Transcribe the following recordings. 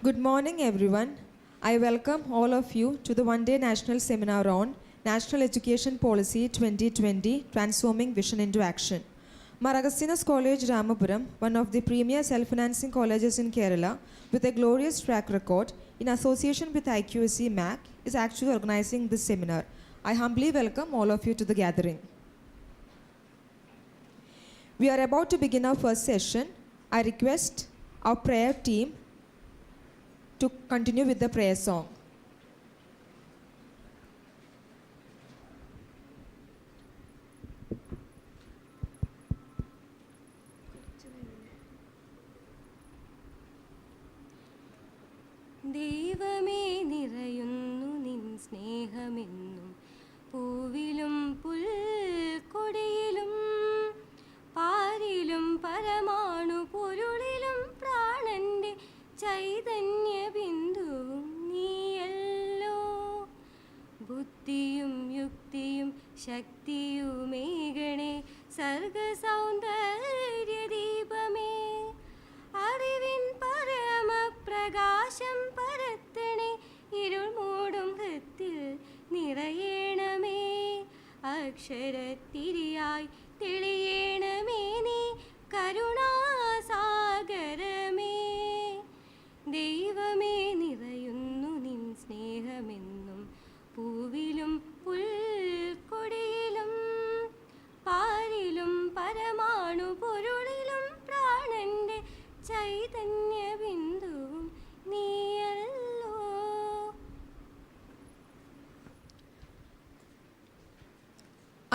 Good morning, everyone. I welcome all of you to the one-day national seminar on National Education Policy 2020, Transforming Vision into Action. Maragastinas College, Ramapuram, one of the premier self-financing colleges in Kerala, with a glorious track record in association with IQSC MAC, is actually organizing this seminar. I humbly welcome all of you to the gathering. We are about to begin our first session. I request our prayer team to continue with the prayer song. ദൈവമേ നിറയുന്നു നിൻ സ്നേഹമെന്നും പൂവിലും പുൽക്കൊടിയിലും പാരിലും പരമാണു പൊരുളിലും പ്രാണന്റെ ചൈതന്യ ബിന്ദുവും നീയല്ലോ. ബുദ്ധിയും യുക്തിയും ശക്തിയുമേകണേ സർഗസൗന്ദര്യ ദീപമേ. അറിവിൻ പരമപ്രകാശം പരത്തണേ ഇരുൾ മൂടും ഹൃത്തിൽ നിറയേണമേ. അക്ഷരത്തിരിയായി തെളിയേണമേ നീ കരുണാസാഗരമേ. ദൈവമേ നിറയുന്നു നിൻ സ്നേഹമെന്നും പൂവിലും പുൽക്കൊടിയിലും പാരിലും പരമാണു പൊരുളിലും പ്രാണന്റെ ചൈതന്യ ബിന്ദുവും നീയല്ലോ.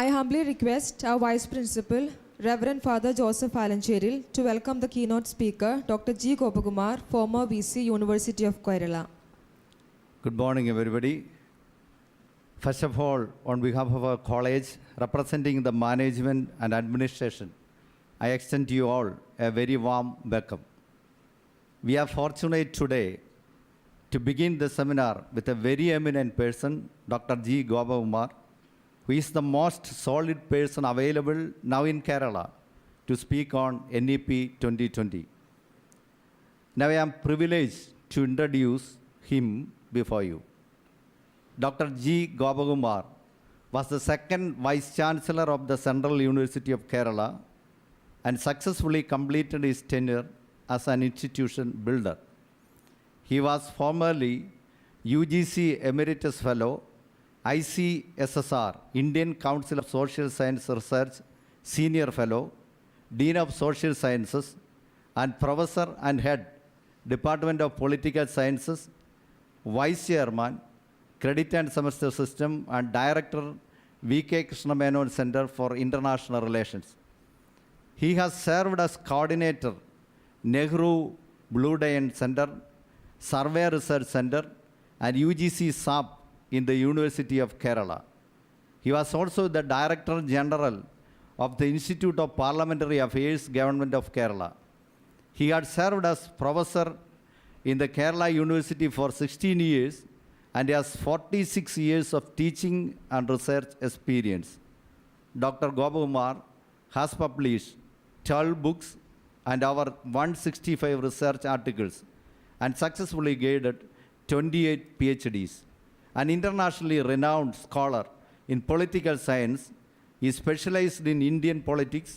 I humbly request our Vice Principal, Reverend Father Joseph Alancheril, to welcome the keynote speaker, Dr. G. Gopakumar, former VC, University of Kerala. Good morning, everybody. First of all, on behalf of our college, representing the management and administration, I extend to you all a very warm welcome. We are fortunate today to begin the seminar with a very eminent person, Dr. G. Gopakumar, who is the most solid person available now in Kerala to speak on NEP 2020. Now I am privileged to introduce him before you. Dr. G. Gopakumar was the second Vice Chancellor of the Central University of Kerala and successfully completed his tenure as an institution builder. He was formerly UGC Emeritus Fellow, ICSSR, Indian Council of Social Science Research, Senior Fellow, Dean of Social Sciences, and Professor and Head, Department of Political Sciences, Vice Chairman, Credit and Semester System, and Director, V.K. Krishna Menon Center for International Relations. He has served as Coordinator, Nehru Blue Diamond Center, Survey Research Center, and UGC SAP in the University of Kerala. He was also the Director General of the Institute of Parliamentary Affairs, Government of Kerala. He had served as professor in the Kerala University for 16 years and has 46 years of teaching and research experience. Dr. Gopakumar has published 12 books and over 165 research articles and successfully graded 28 PhDs. An internationally renowned scholar in political science, he specialized in Indian politics,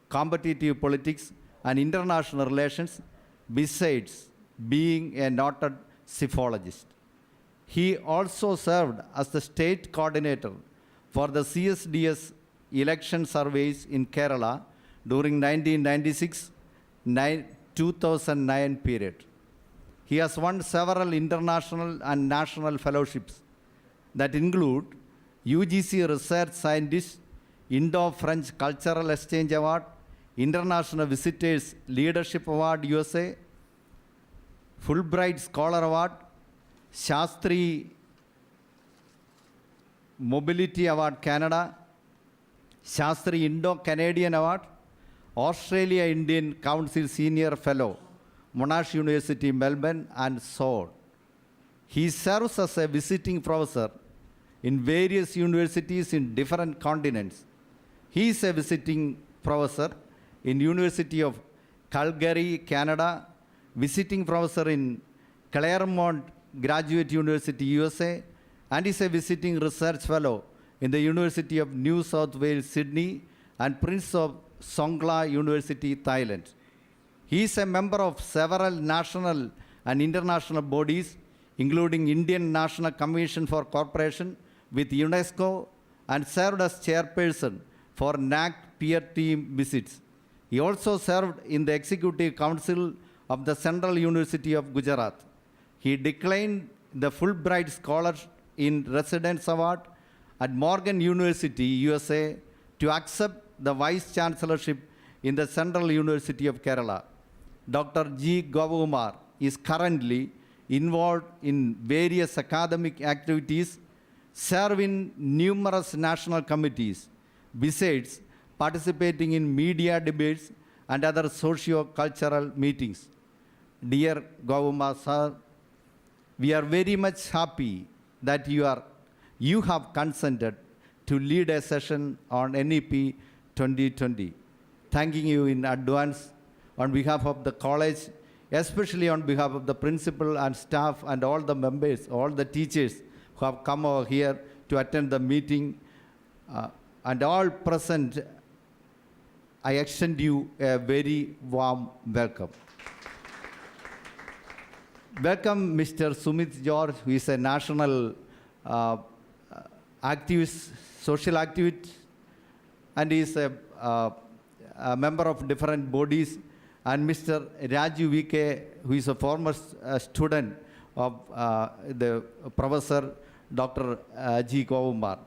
competitive politics, and international relations, besides being a noted psephologist. He also served as the state coordinator for the CSDS election surveys in Kerala during 1996-2009 period. He has won several international and national fellowships that include UGC Research Scientist, Indo-French Cultural Exchange Award, International Visitors Leadership Award USA, Fulbright Scholar Award, Shastri Mobility Award Canada, Shastri Indo-Canadian Award, Australia Indian Council Senior Fellow, Monash University, Melbourne, and so on. He serves as a visiting professor in various universities in different continents. He is a visiting professor in University of Calgary, Canada, visiting professor in Claremont Graduate University, USA, and is a visiting research fellow in the University of New South Wales, Sydney, and Prince of Songkla University, Thailand. He is a member of several national and international bodies, including Indian National Commission for Cooperation with UNESCO, and served as chairperson for NAC peer team visits. He also served in the Executive Council of the Central University of Gujarat. He declined the Fulbright Scholar in Residence Award at Morgan University, USA, to accept the Vice Chancellorship in the Central University of Kerala. Dr. G. Govakumar is currently involved in various academic activities, serving numerous national committees, besides participating in media debates and other socio-cultural meetings. Dear Govakumar sir, we are very much happy that you have consented to lead a session on NEP 2020. Thanking you in advance on behalf of the college, especially on behalf of the principal and staff and all the members, all the teachers who have come over here to attend the meeting, and all present, I extend you a very warm welcome. Welcome Mr. Sumit George, who is a national activist, social activist, and is a member of different bodies, and Mr. Raju VK, who is a former student of the Professor Dr. G. Govakumar.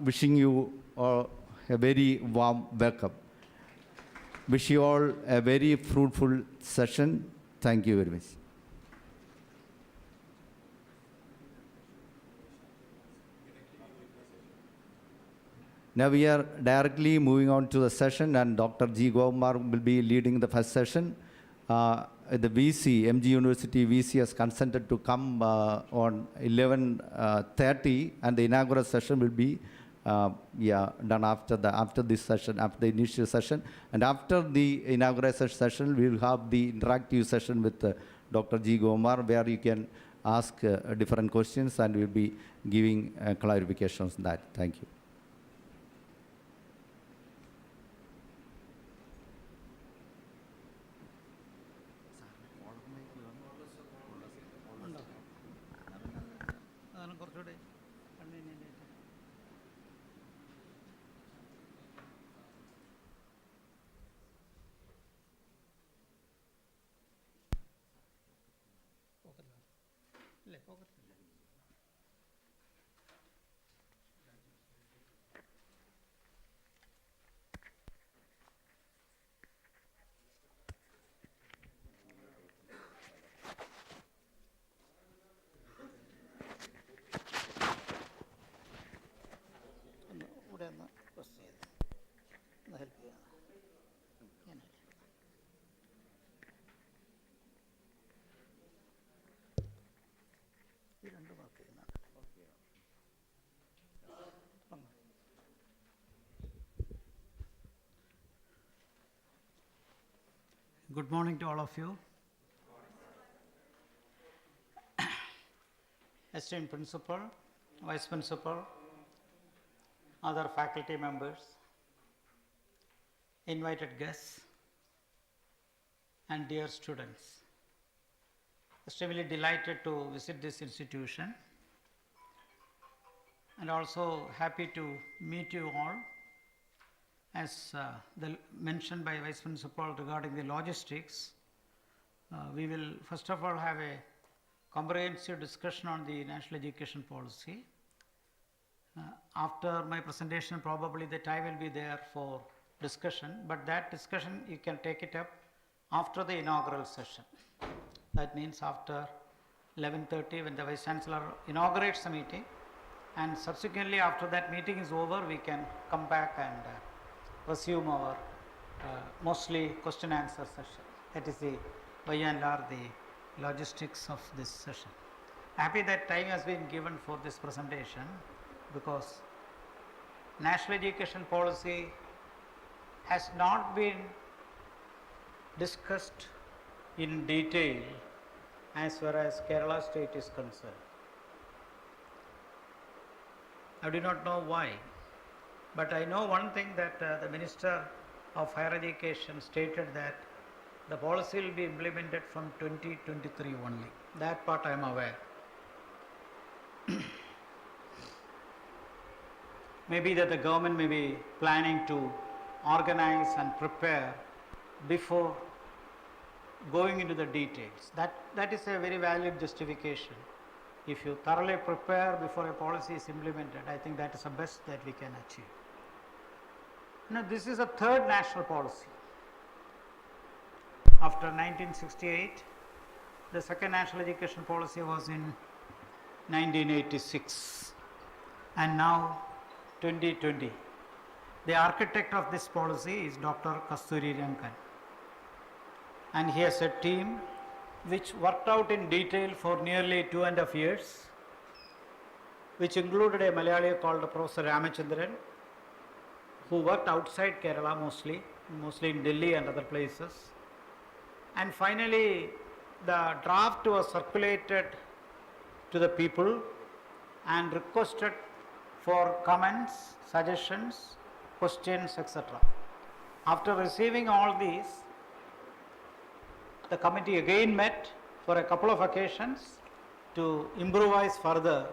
Wishing you a very warm welcome. Wish you all a very fruitful session. Thank you very much. Now we are directly moving on to the session, and Dr. G. Govakumar will be leading the first session. The VC, MG University VC has consented to come on 11:30, and the inaugural session will be done after this session, after the initial session. And after the inaugural session, we will have the interactive session with Dr. G. Govakumar, where you can ask different questions, and we will be giving clarifications on that. Thank you. Good morning to all of you. Esteemed Principal, Vice Principal, other faculty members, invited guests, and dear students. Extremely delighted to visit this institution, and also happy to meet you all. As mentioned by Vice Principal regarding the logistics, we will first of all have a comprehensive discussion on the national education policy. After my presentation, probably the time will be there for discussion, but that discussion you can take it up after the inaugural session. That means after 11:30, when the Vice Chancellor inaugurates the meeting, and subsequently after that meeting is over, we can come back and resume our mostly question answer session. That is the by and large the logistics of this session. Happy that time has been given for this presentation, because national education policy has not been discussed in detail as far as Kerala state is concerned. I do not know why, but I know one thing, that the Minister of Higher Education stated that the policy will be implemented from 2023 only. That part I am aware. Maybe that the government may be planning to organize and prepare before going into the details. That is a very valid justification. If you thoroughly prepare before a policy is implemented, I think that is the best that we can achieve. Now, this is a third national policy. After 1968, the second national education policy was in 1986, and now 2020. The architect of this policy is Dr. Kasturi Rangan, and he has a team which worked out in detail for nearly 2.5 years, which included a Malayali called Professor Ramachandran, who worked outside Kerala mostly in Delhi and other places. And finally, the draft was circulated to the people and requested for comments, suggestions, questions, etc. After receiving all these, the committee again met for a couple of occasions to improvise further,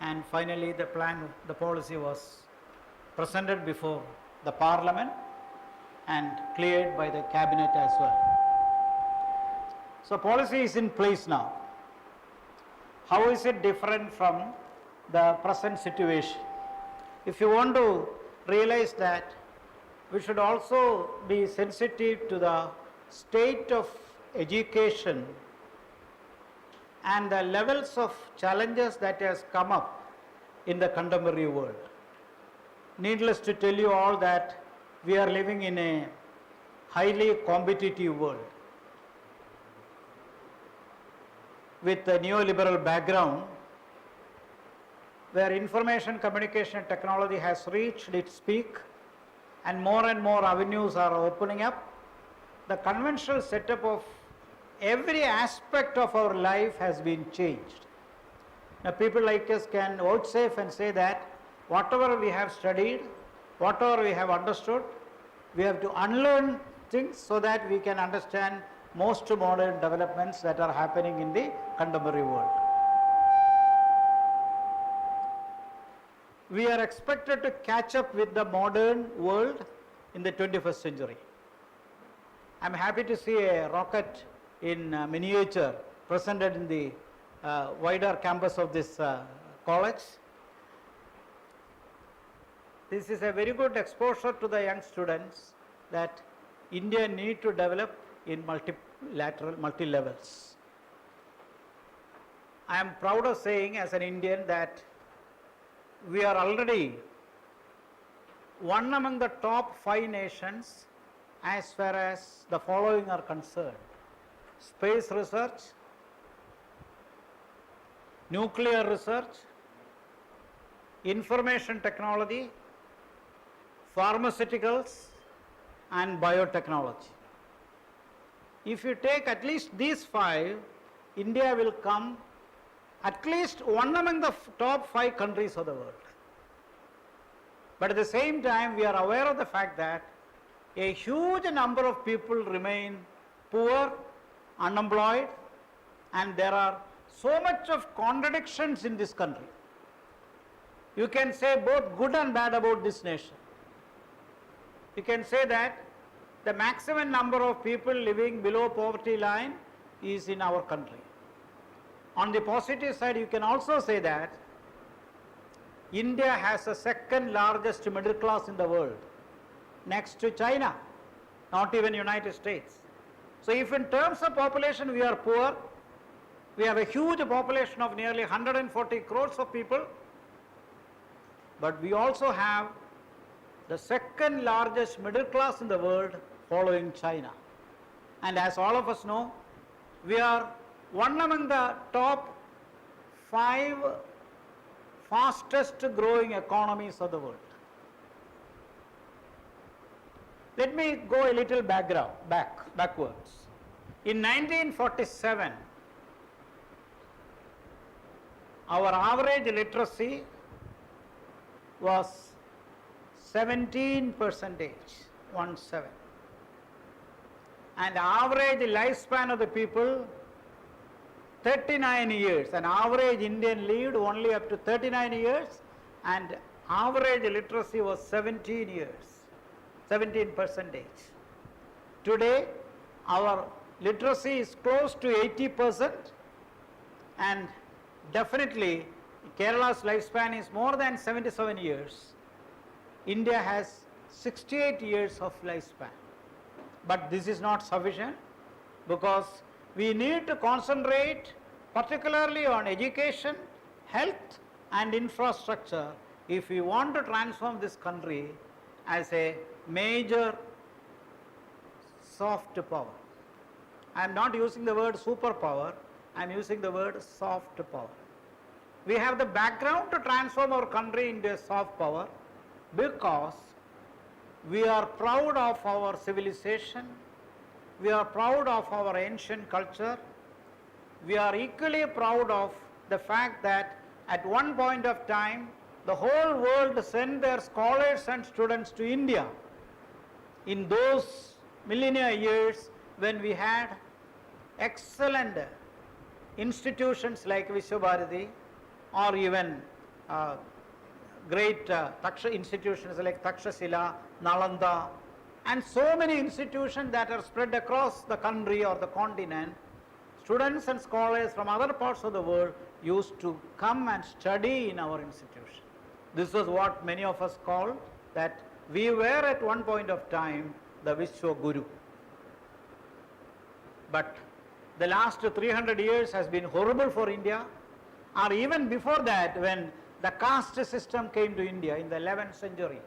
and finally the policy was presented before the Parliament and cleared by the Cabinet as well. So policy is in place now. How is it different from the present situation? If you want to realize that, we should also be sensitive to the state of education and the levels of challenges that has come up in the contemporary world. Needless to tell you all that we are living in a highly competitive world with a neoliberal background, where information communication technology has reached its peak and more avenues are opening up. The conventional setup of every aspect of our life has been changed. Now, people like us can vouchsafe and say that whatever we have studied, whatever we have understood, we have to unlearn things so that we can understand most modern developments that are happening in the contemporary world. We are expected to catch up with the modern world in the 21st century. I am happy to see a rocket in miniature presented in the wider campus of this college. This is a very good exposure to the young students that India need to develop in multi-levels. I am proud of saying as an Indian that we are already one among the top 5 nations as far as the following are concerned: space research, nuclear research, information technology, pharmaceuticals, and biotechnology. If you take at least these 5, India will come at least one among the top 5 countries of the world. But at the same time, we are aware of the fact that a huge number of people remain poor, unemployed, and there are so much of contradictions in this country. You can say both good and bad about this nation. You can say that the maximum number of people living below poverty line is in our country. On the positive side, you can also say that India has the second largest middle class in the world, next to China, not even United States. So if in terms of population we are poor, we have a huge population of nearly 140 crores of people, but we also have the second largest middle class in the world, following China. And as all of us know, we are one among the top 5 fastest growing economies of the world. Let me go a little backwards. In 1947, our average literacy was 17%, 17. And average lifespan of the people 39 years. An average Indian lived only up to 39 years, and average literacy was 17 years, 17%. Today, our literacy is close to 80%, and definitely Kerala's lifespan is more than 77 years. India has 68 years of lifespan. But this is not sufficient, because we need to concentrate particularly on education, health and infrastructure if we want to transform this country as a major soft power. I am not using the word superpower, I am using the word soft power. We have the background to transform our country into a soft power because we are proud of our civilization, we are proud of our ancient culture, we are equally proud of the fact that at one point of time the whole world sent their scholars and students to India in those millennia years when we had excellent institutions like Vishwabharati or even great Taksha institutions like Takshashila, Nalanda, and so many institutions that are spread across the country or the continent. Students and scholars from other parts of the world used to come and study in our institution. This was what many of us call that we were at one point of time the Vishwa Guru. But the last 300 years has been horrible for India, or even before that when the caste system came to India in the 11th century.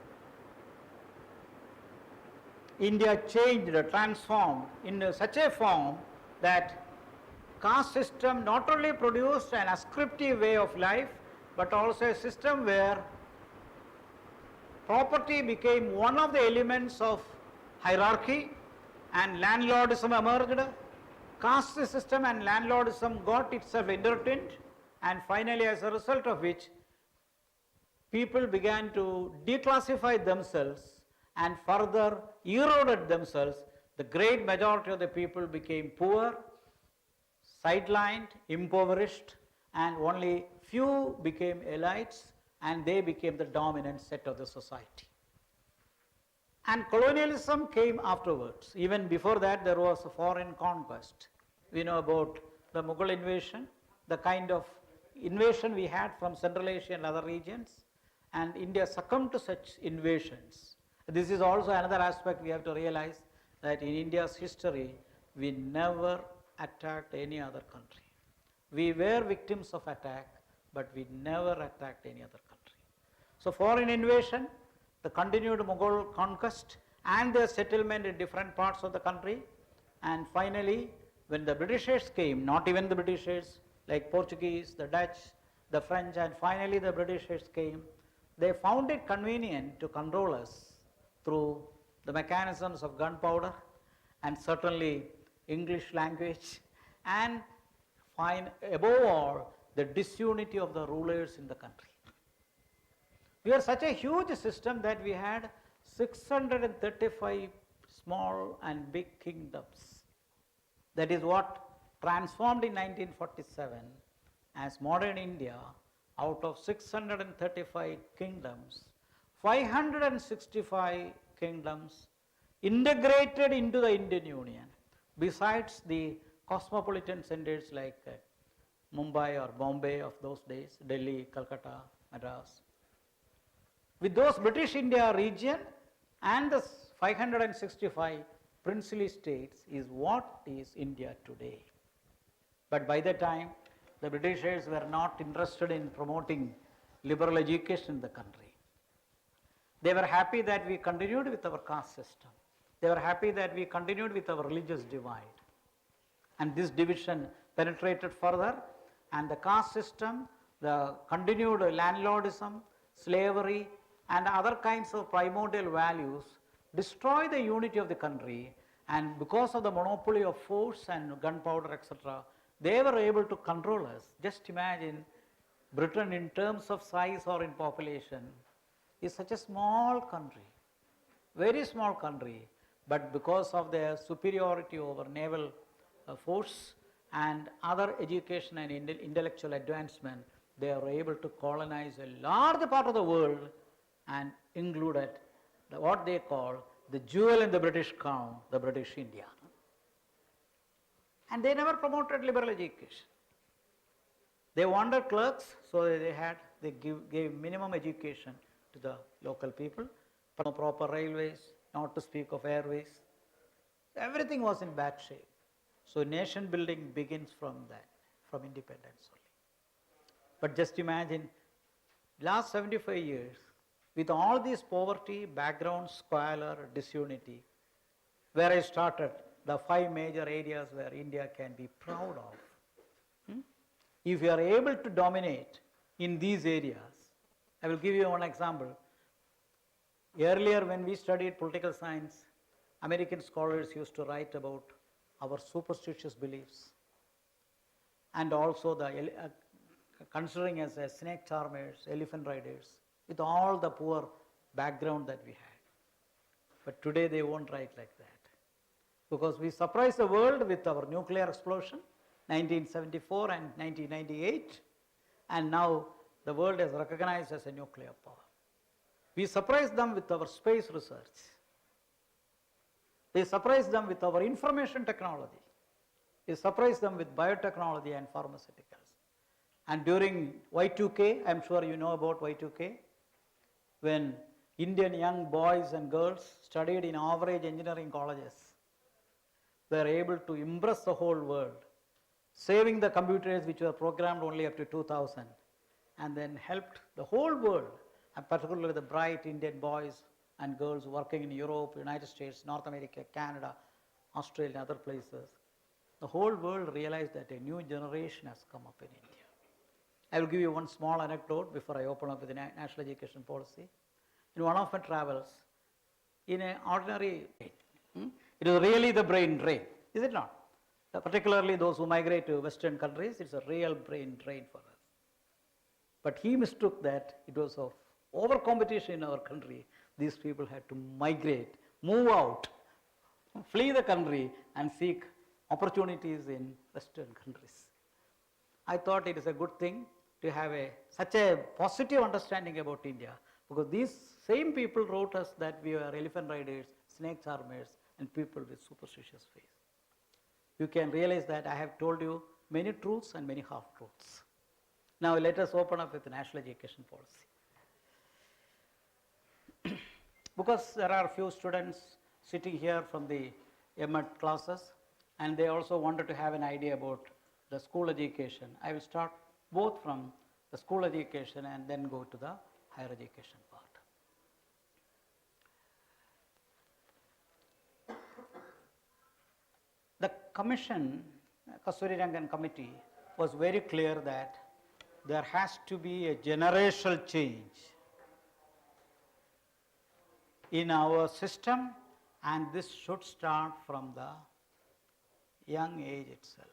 India changed, transformed in such a form that caste system not only produced an ascriptive way of life, but also a system where property became one of the elements of hierarchy and landlordism emerged. Caste system and landlordism got itself intertwined, and finally as a result of which people began to declassify themselves and further eroded themselves. The great majority of the people became poor, sidelined, impoverished, and only few became elites, and they became the dominant set of the society. And colonialism came afterwards. Even before that there was a foreign conquest. We know about the Mughal invasion, the kind of invasion we had from Central Asia and other regions, and India succumbed to such invasions. This is also another aspect we have to realize, that in India's history we never attacked any other country. We were victims of attack, but we never attacked any other country. So foreign invasion, the continued Mughal conquest and their settlement in different parts of the country, and finally when the Britishers came, not even the Britishers, like Portuguese, the Dutch, the French, and finally the Britishers came, they found it convenient to control us through the mechanisms of gunpowder and certainly English language, and above all the disunity of the rulers in the country. We are such a huge system that we had 635 small and big kingdoms. That is what transformed in 1947 as modern India. Out of 635 kingdoms, 565 kingdoms integrated into the Indian Union, besides the cosmopolitan centers like Mumbai or Bombay of those days, Delhi, Calcutta, Madras. With those British India region and the 565 princely states is what is India today. But by the time the Britishers were not interested in promoting liberal education in the country. They were happy that we continued with our caste system. They were happy that we continued with our religious divide. And this division penetrated further, and the caste system, the continued landlordism, slavery, and other kinds of primordial values destroyed the unity of the country, and because of the monopoly of force and gunpowder, etc., they were able to control us. Just imagine Britain, in terms of size or in population, is such a small country, very small country, but because of their superiority over naval force and other education and intellectual advancement, they are able to colonize a large part of the world and included what they call the jewel in the British crown, the British India. And they never promoted liberal education. They wanted clerks, so they gave minimum education to the local people, proper railways, not to speak of airways. Everything was in bad shape. So nation building begins from that, from independence only. But just imagine, last 75 years, with all this poverty, background, squalor, disunity, where I started, the 5 major areas where India can be proud of. If you are able to dominate in these areas, I will give you one example. Earlier when we studied political science, American scholars used to write about our superstitious beliefs and also the considering us as snake charmers, elephant riders, with all the poor background that we had. But today they won't write like that, because we surprised the world with our nuclear explosion, 1974 and 1998, and now the world is recognized as a nuclear power. We surprised them with our space research. We surprised them with our information technology. We surprised them with biotechnology and pharmaceuticals. And during Y2K, I'm sure you know about Y2K, when Indian young boys and girls studied in average engineering colleges, were able to impress the whole world, saving the computers which were programmed only up to 2000, and then helped the whole world, and particularly the bright Indian boys and girls working in Europe, United States, North America, Canada, Australia, and other places. The whole world realized that a new generation has come up in India. I will give you one small anecdote before I open up with the national education policy. In one of my travels, in an ordinary it is really the brain drain, is it not? Particularly those who migrate to Western countries, it's a real brain drain for us. But he mistook that it was of over competition in our country. These people had to migrate, move out, flee the country and seek opportunities in Western countries. I thought it is a good thing to have such a positive understanding about India, because these same people wrote us that we are elephant riders, snake charmers, and people with superstitious faith. You can realize that I have told you many truths and many half-truths. Now let us open up with the national education policy. Because there are a few students sitting here from the MAT classes, and they also wanted to have an idea about the school education. I will start both from the school education and then go to the higher education part. The commission, Kasturirangan committee, was very clear that there has to be a generational change in our system, and this should start from the young age itself.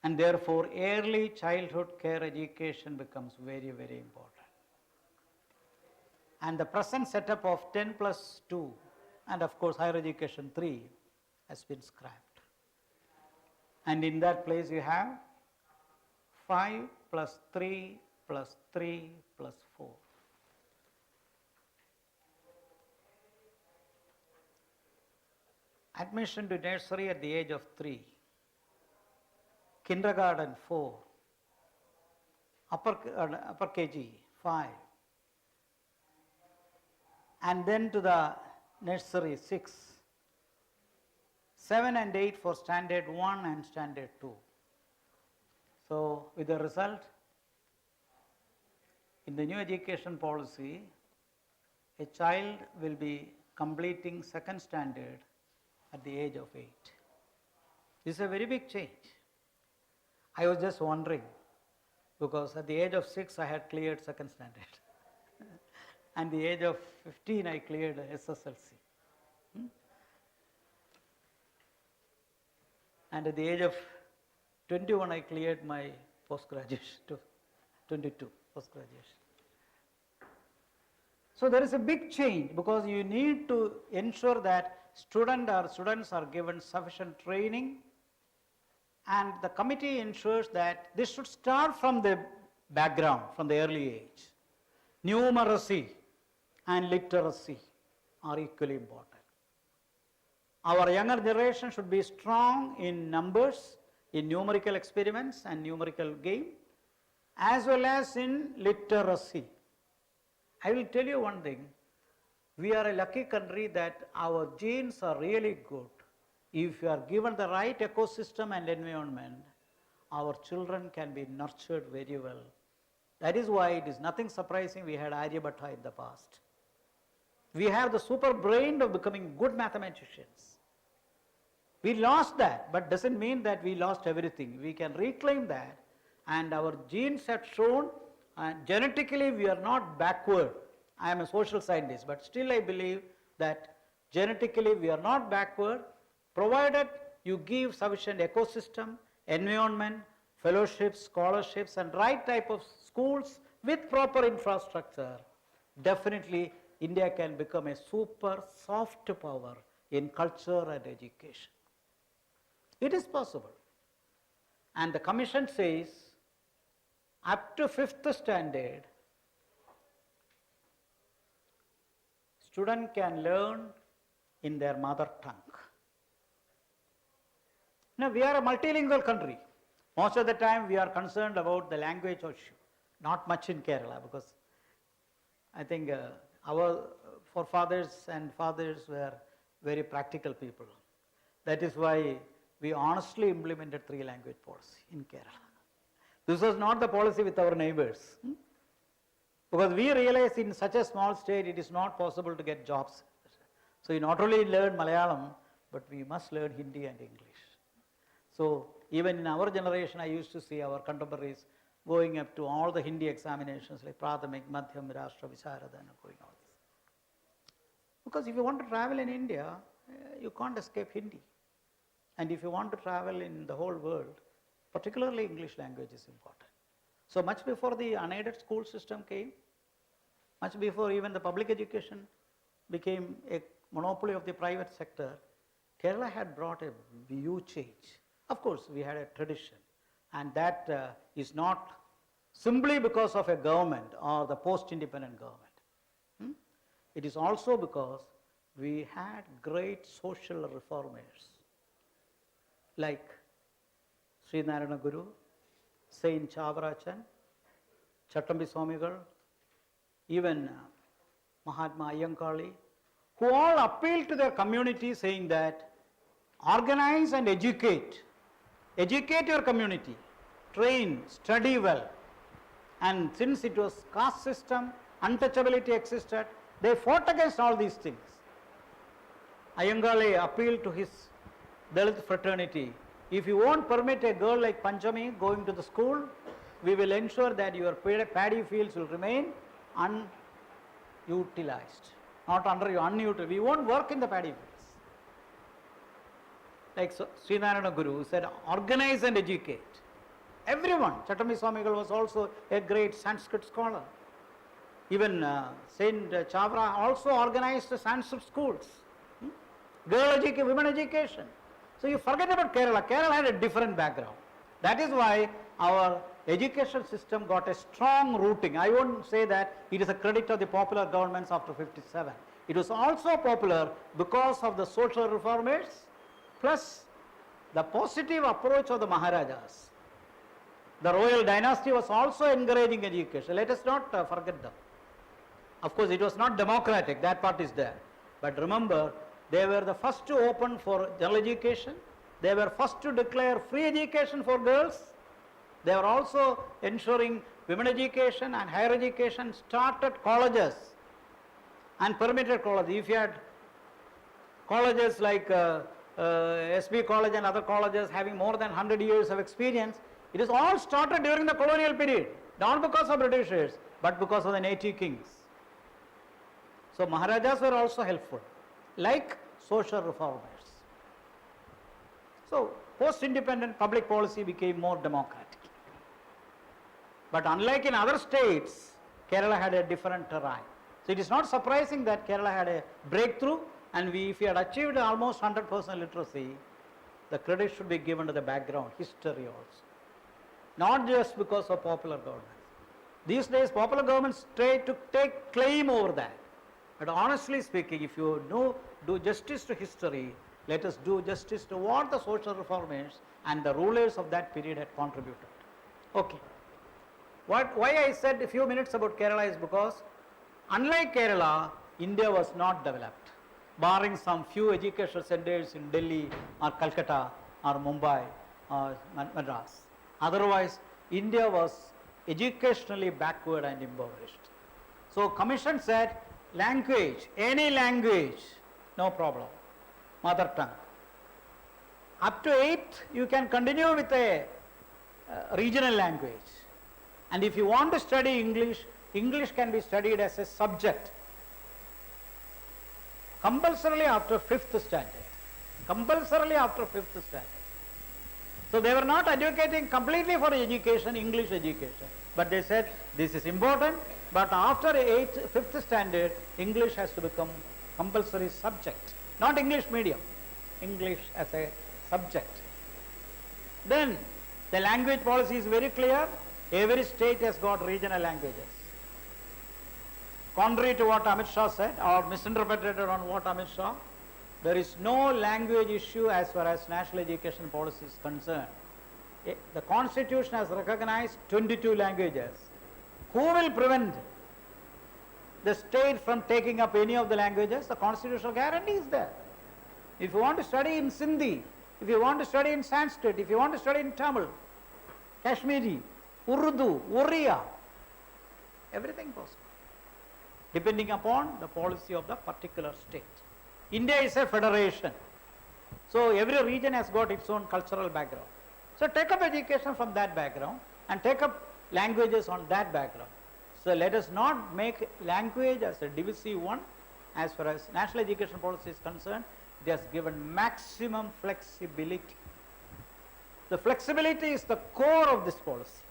And therefore, early childhood care education becomes very, very important. And the present setup of 10 plus 2, and of course higher education 3, has been scrapped. And in that place you have 5 plus 3 plus 3 plus 4. Admission to nursery at the age of 3, kindergarten 4, upper KG 5, and then to the nursery 6, 7 and 8 for standard 1 and standard 2. So with the result, in the new education policy, a child will be completing second standard at the age of 8. This is a very big change. I was just wondering, because at the age of 6 I had cleared second standard. And the age of 15 I cleared SSLC. And at the age of 21 I cleared my post-graduation, to 22 post-graduation. So there is a big change because you need to ensure that students are given sufficient training, and the committee ensures that this should start from the background, from the early age. Numeracy and literacy are equally important. Our younger generation should be strong in numbers, in numerical experiments and numerical game, as well as in literacy. I will tell you one thing, we are a lucky country that our genes are really good. If you are given the right ecosystem and environment, our children can be nurtured very well. That is why it is nothing surprising we had Aryabhatta in the past. We have the super brain of becoming good mathematicians. We lost that, but doesn't mean that we lost everything. We can reclaim that, and our genes have shown, and genetically we are not backward. I am a social scientist, but still I believe that genetically we are not backward, provided you give sufficient ecosystem, environment, fellowships, scholarships, and right type of schools with proper infrastructure. Definitely India can become a super soft power in culture and education. It is possible. And the commission says up to 5th standard, student can learn in their mother tongue. Now we are a multilingual country. Most of the time we are concerned about the language issue, not much in Kerala, because I think our forefathers and fathers were very practical people. That is why we honestly implemented 3-language policy in Kerala. This was not the policy with our neighbors. Because we realized in such a small state it is not possible to get jobs. So you not only learn Malayalam, but we must learn Hindi and English. So even in our generation, I used to see our contemporaries going up to all the Hindi examinations like Prathamik, Madhyam, Rashtra, Visharada, and going all this. Because if you want to travel in India, you can't escape Hindi. And if you want to travel in the whole world, particularly English language is important. So much before the unaided school system came, much before even the public education became a monopoly of the private sector, Kerala had brought a huge change. Of course, we had a tradition, and that is not simply because of a government or the post-independent government. It is also because we had great social reformers like Sri Narayana Guru, Saint Chavarachan, Chattambi Swamigal, even Mahatma Ayyankali, who all appealed to their community saying that organize and educate your community, train, study well. And since it was caste system, untouchability existed, they fought against all these things. Ayyankali appealed to his Dalit fraternity, if you won't permit a girl like Panchami going to the school, we will ensure that your paddy fields will remain unutilized, not under you, unutilized. We won't work in the paddy fields. Like Sri Narayana Guru said, organize and educate. Everyone. Chattambi Swamigal was also a great Sanskrit scholar. Even Saint Chavra also organized the Sanskrit schools. Girl education, women education. So you forget about Kerala. Kerala had a different background. That is why our education system got a strong rooting. I won't say that it is a credit of the popular governments after 57. It was also popular because of the social reformers, plus the positive approach of the Maharajas. The royal dynasty was also encouraging education. Let us not forget them. Of course, it was not democratic, that part is there. But remember, they were the first to open for general education. They were first to declare free education for girls. They were also ensuring women education and higher education, started colleges and permitted colleges. If you had colleges like SB College and other colleges having more than 100 years of experience, it is all started during the colonial period, not because of Britishers, but because of the native kings. So Maharajas were also helpful, like social reformers. So post-independent public policy became more democratic. But unlike in other states, Kerala had a different terrain. So it is not surprising that Kerala had a breakthrough, and if we had achieved almost 100% literacy, the credit should be given to the background, history also. Not just because of popular governments. These days, popular governments try to take claim over that. But honestly speaking, if you do justice to history, let us do justice to what the social reformers and the rulers of that period had contributed. Okay. Why I said a few minutes about Kerala is because unlike Kerala, India was not developed, barring some few educational centers in Delhi or Calcutta or Mumbai or Madras. Otherwise, India was educationally backward and impoverished. So commission said, language, any language, no problem, mother tongue. Up to 8th, you can continue with a regional language. And if you want to study English, English can be studied as a subject. Compulsorily after 5th standard. Compulsorily after 5th standard. So they were not advocating completely for education, English education. But they said this is important, but after 5th standard, English has to become compulsory subject. Not English medium, English as a subject. Then the language policy is very clear. Every state has got regional languages. Contrary to what Amit Shah said, or misinterpreted on what Amit Shah, there is no language issue as far as national education policy is concerned. The constitution has recognized 22 languages. Who will prevent the state from taking up any of the languages? The constitutional guarantee is there. If you want to study in Sindhi, if you want to study in Sanskrit, if you want to study in Tamil, Kashmiri, Urdu, Oriya, everything possible, depending upon the policy of the particular state. India is a federation, so every region has got its own cultural background. So take up education from that background and take up languages on that background. So let us not make language as a divisive one. As far as national education policy is concerned, it has given maximum flexibility. The flexibility is the core of this policy.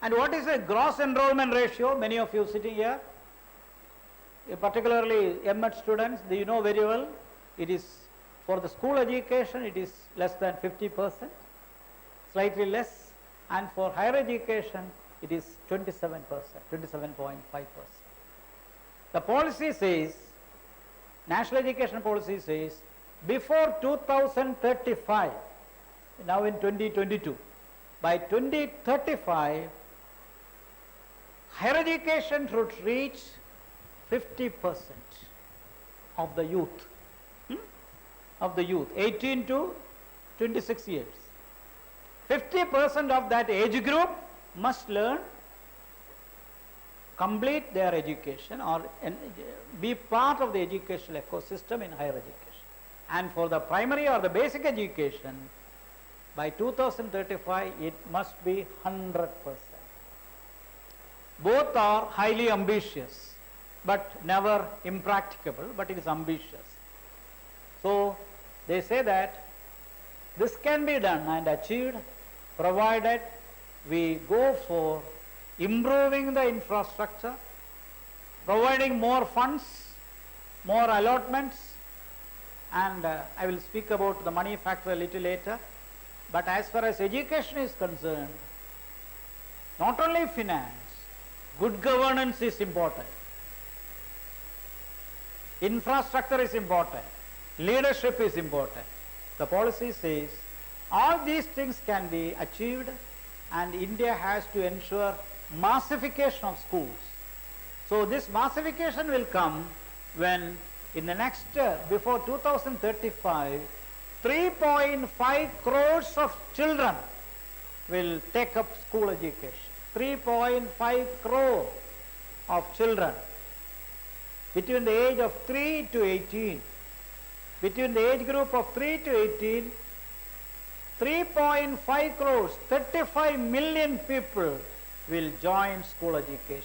And what is a gross enrollment ratio? Many of you sitting here, particularly M.Ed students, you know very well, it is for the school education, it is less than 50%, slightly less, and for higher education, it is 27%, 27.5%. The policy says, national education policy says, before 2035, now in 2022, by 2035, higher education should reach 50% of the youth, 18 to 26 years. 50% of that age group must learn, complete their education, or be part of the educational ecosystem in higher education. And for the primary or the basic education, by 2035 it must be 100%. Both are highly ambitious, but never impracticable, but it is ambitious. So they say that this can be done and achieved provided we go for improving the infrastructure, providing more funds, more allotments, and I will speak about the money factor a little later. But as far as education is concerned, not only finance, good governance is important. Infrastructure is important. Leadership is important. The policy says all these things can be achieved, and India has to ensure massification of schools. So this massification will come when in the next before 2035, 3.5 crores of children will take up school education. 3.5 crore of children between the age of 3 to 18. Between the age group of 3 to 18, 3.5 crores, 35 million people will join school education.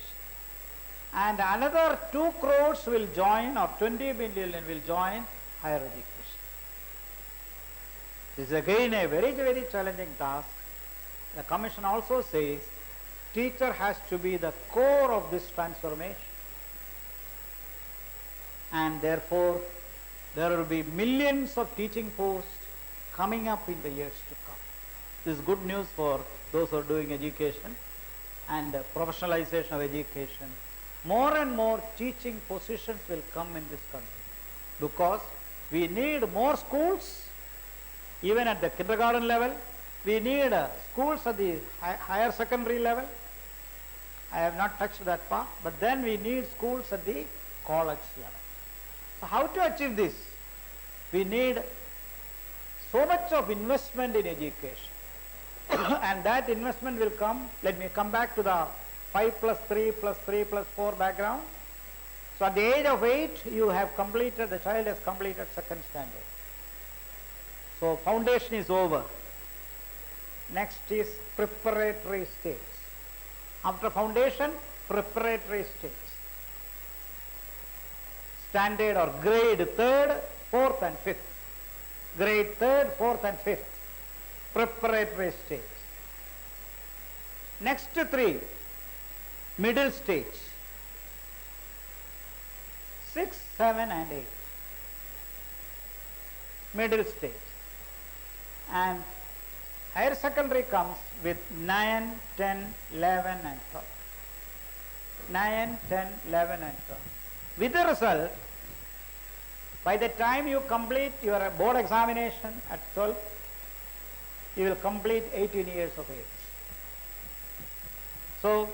And another 2 crores will join, or 20 million will join higher education. This is again a very, very challenging task. The Commission also says teacher has to be the core of this transformation, and therefore there will be millions of teaching posts coming up in the years to come. This is good news for those who are doing education and professionalization of education. More and more teaching positions will come in this country because we need more schools even at the kindergarten level. We need schools at the higher secondary level. I have not touched that part, but then we need schools at the college level. So how to achieve this? We need so much of investment in education and that investment will come. Let me come back to the 5 plus 3 plus 3 plus 4 background. So at the age of 8 you have completed, the child has completed second standard. So foundation is over. Next is preparatory stage. After foundation, preparatory stage. Standard or grade 3rd, 4th and 5th. Grade 3rd, 4th and 5th. Preparatory stage. Next 3, middle stage. 6, 7 and 8. Middle stage. And higher secondary comes with 9, 10, 11 and 12. 9, 10, 11 and 12. With the result, by the time you complete your board examination at 12, you will complete 18 years of age. So,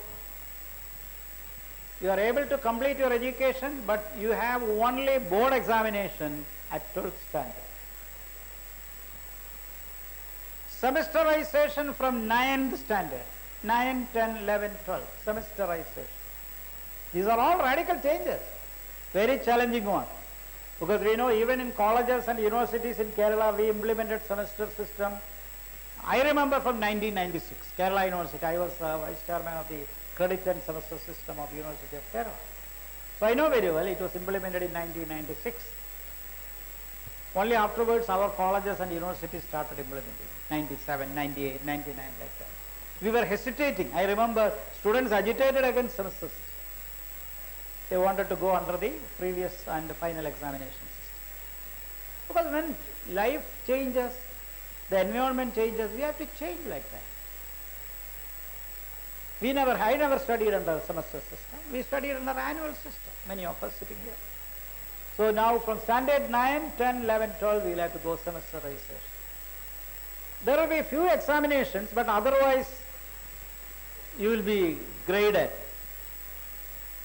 you are able to complete your education, but you have only board examination at 12th standard. Semesterization from 9th standard, 9, 10, 11, 12, semesterization. These are all radical changes, very challenging one. Because we know even in colleges and universities in Kerala, we implemented semester system. I remember from 1996, Kerala University, I was vice chairman of the credit and semester system of University of Kerala. So I know very well, it was implemented in 1996. Only afterwards our colleges and universities started implementing, 97, 98, 99 like that. We were hesitating. I remember students agitated against semester system. They wanted to go under the previous and final examination system. Because when life changes, the environment changes, we have to change like that. I never studied under semester system. We studied under annual system, many of us sitting here. So now from standard 9, 10, 11, 12, we will have to go semesterization. There will be few examinations, but otherwise you will be graded.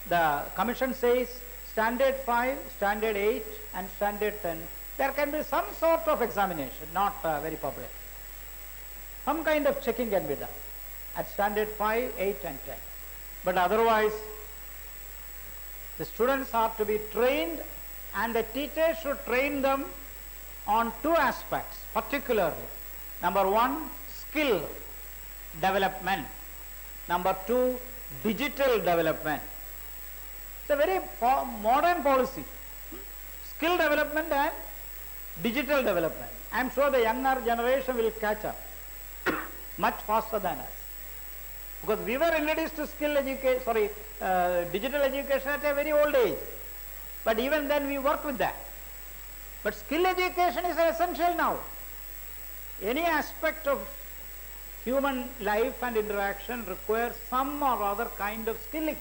The Commission says standard 5, standard 8 and standard 10, there can be some sort of examination, not very public. Some kind of checking can be done at standard 5, 8 and 10. But otherwise, the students are to be trained and the teachers should train them on 2 aspects particularly. Number 1, skill development. Number 2, digital development. It's a very modern policy. Skill development and digital development. I am sure the younger generation will catch up much faster than us. Because we were introduced to digital education at a very old age. But even then we work with that. But skill education is essential now. Any aspect of human life and interaction requires some or other kind of skilling.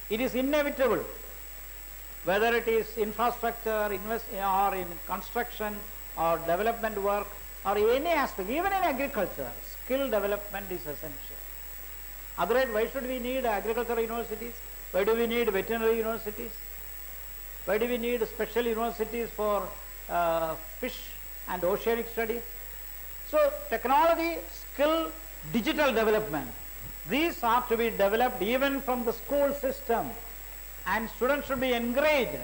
It is inevitable. Whether it is infrastructure, or in construction, or development work, or any aspect, even in agriculture, skill development is essential. Otherwise, why should we need agricultural universities? Why do we need veterinary universities? Why do we need special universities for fish and oceanic studies? So, technology, skill, digital development, these are to be developed even from the school system, and students should be encouraged,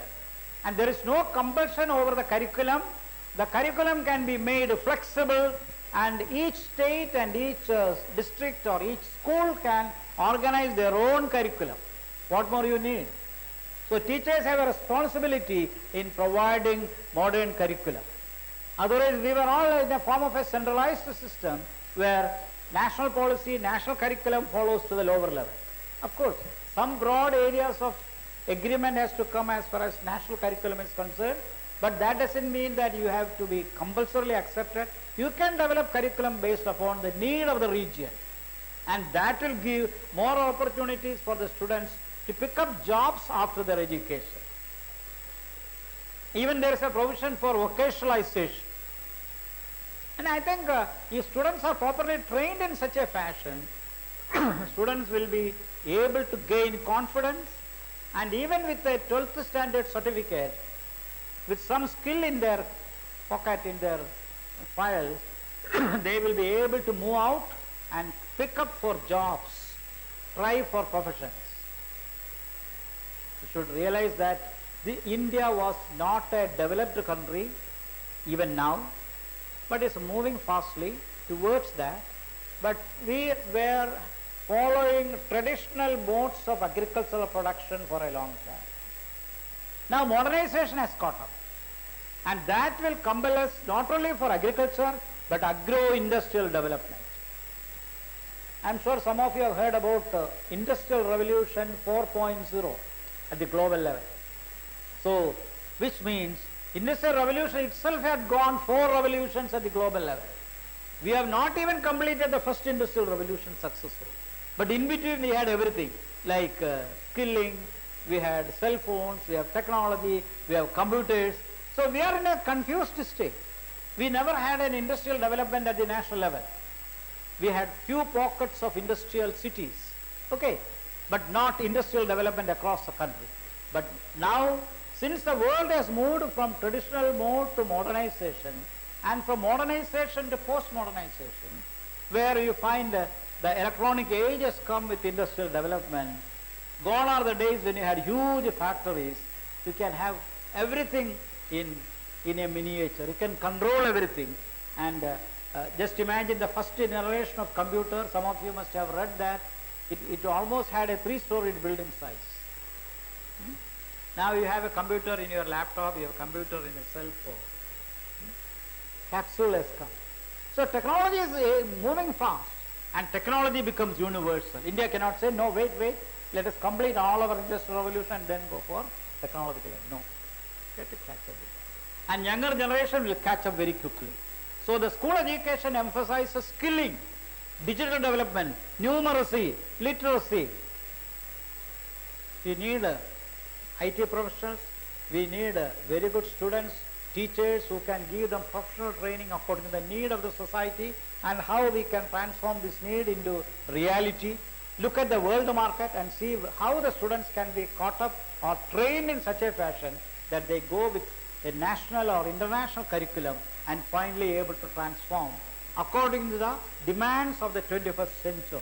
and there is no compulsion over the curriculum. The curriculum can be made flexible, and each state and each district or each school can organize their own curriculum. What more you need? So teachers have a responsibility in providing modern curriculum. Otherwise, we were all in the form of a centralized system where national policy, national curriculum follows to the lower level. Of course, some broad areas of agreement has to come as far as national curriculum is concerned, but that doesn't mean that you have to be compulsorily accepted. You can develop curriculum based upon the need of the region, and that will give more opportunities for the students to pick up jobs after their education. Even there is a provision for vocationalization. And I think if students are properly trained in such a fashion, students will be able to gain confidence, and even with a 12th standard certificate, with some skill in their pocket, in their files, they will be able to move out and pick up for jobs, try for professions. You should realize that India was not a developed country even now, but is moving fastly towards that. But we were following traditional modes of agricultural production for a long time. Now modernization has caught up, and that will compel us not only for agriculture but agro-industrial development. I am sure some of you have heard about Industrial Revolution 4.0 at the global level. So, which means Industrial Revolution itself had gone 4 revolutions at the global level. We have not even completed the first Industrial Revolution successfully. But in between we had everything like skilling, we had cell phones, we have technology, we have computers. So we are in a confused state. We never had an industrial development at the national level. We had few pockets of industrial cities, okay, but not industrial development across the country. But now, since the world has moved from traditional mode to modernization, and from modernization to post-modernization, where you find the electronic age has come with industrial development, gone are the days when you had huge factories. You can have everything in a miniature. You can control everything. And just imagine the first generation of computer. Some of you must have read that. It almost had a 3-storied building size. Now you have a computer in your laptop, you have a computer in a cell phone. Capsule has come. So technology is moving fast, and technology becomes universal. India cannot say, no, wait, let us complete all our industrial revolution and then go for technological. No, let it catch up with that. And younger generation will catch up very quickly. So the school education emphasizes skilling, digital development, numeracy, literacy. We need IT professionals, we need very good students, teachers who can give them professional training according to the need of the society, and how we can transform this need into reality. Look at the world market and see how the students can be caught up or trained in such a fashion that they go with a national or international curriculum and finally able to transform according to the demands of the 21st century.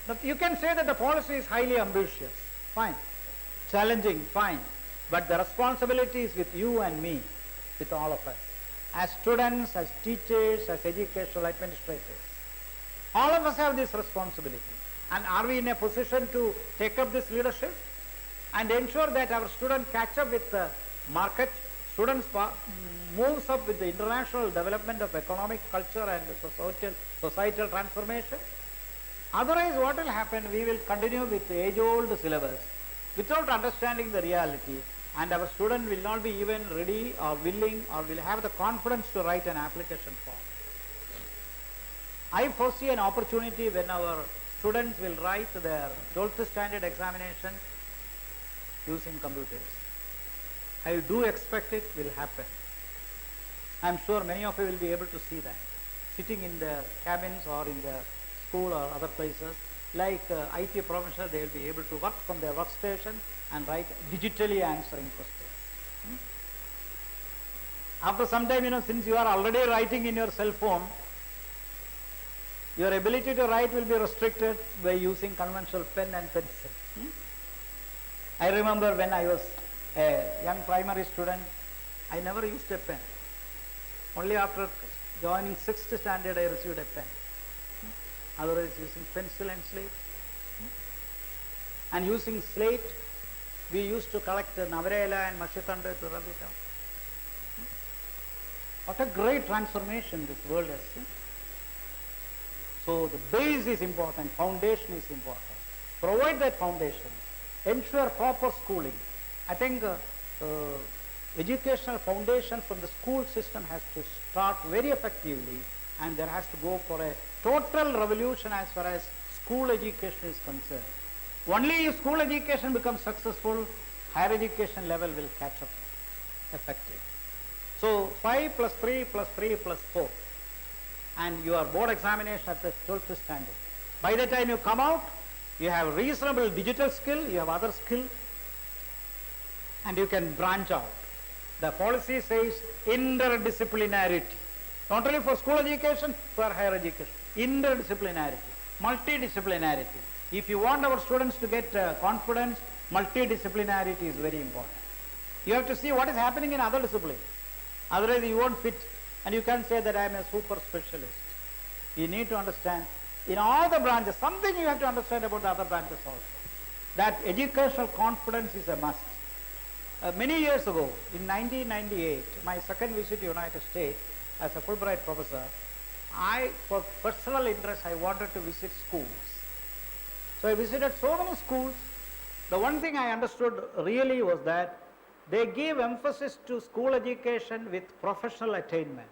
But you can say that the policy is highly ambitious, fine, challenging, fine, but the responsibility is with you and me, with all of us, as students, as teachers, as educational administrators. All of us have this responsibility, and are we in a position to take up this leadership and ensure that our students catch up with the market, students moves up with the international development of economic, culture and societal transformation? Otherwise, what will happen? We will continue with the age-old syllabus without understanding the reality, and our student will not be even ready or willing or will have the confidence to write an application form. I foresee an opportunity when our students will write their 12th standard examination using computers. I do expect it will happen. I am sure many of you will be able to see that, sitting in their cabins or in their school or other places, like IT professionals, they will be able to work from their workstation and write digitally answering questions. After some time, since you are already writing in your cell phone, your ability to write will be restricted by using conventional pen and pencil. I remember when I was a young primary student, I never used a pen. Only after joining 6th standard I received a pen. Otherwise using pencil and slate. And using slate, we used to collect navarela and mashitanda to rub it out. What a great transformation this world has seen. So the base is important, foundation is important. Provide that foundation, ensure proper schooling. I think educational foundation from the school system has to start very effectively, and there has to go for a total revolution as far as school education is concerned. Only if school education becomes successful, higher education level will catch up effectively. So 5 plus 3 plus 3 plus 4, and your board examination at the 12th standard. By the time you come out, you have reasonable digital skill, you have other skill, and you can branch out. The policy says interdisciplinarity, not only for school education, for higher education. Interdisciplinarity, multidisciplinarity. If you want our students to get confidence, multidisciplinarity is very important. You have to see what is happening in other disciplines. Otherwise you won't fit, and you can't say that I am a super specialist. You need to understand in all the branches, something you have to understand about the other branches also. That educational confidence is a must. Many years ago, in 1998, my second visit to United States as a Fulbright professor, for personal interest, I wanted to visit schools. So I visited so many schools. The one thing I understood really was that they give emphasis to school education with professional attainment,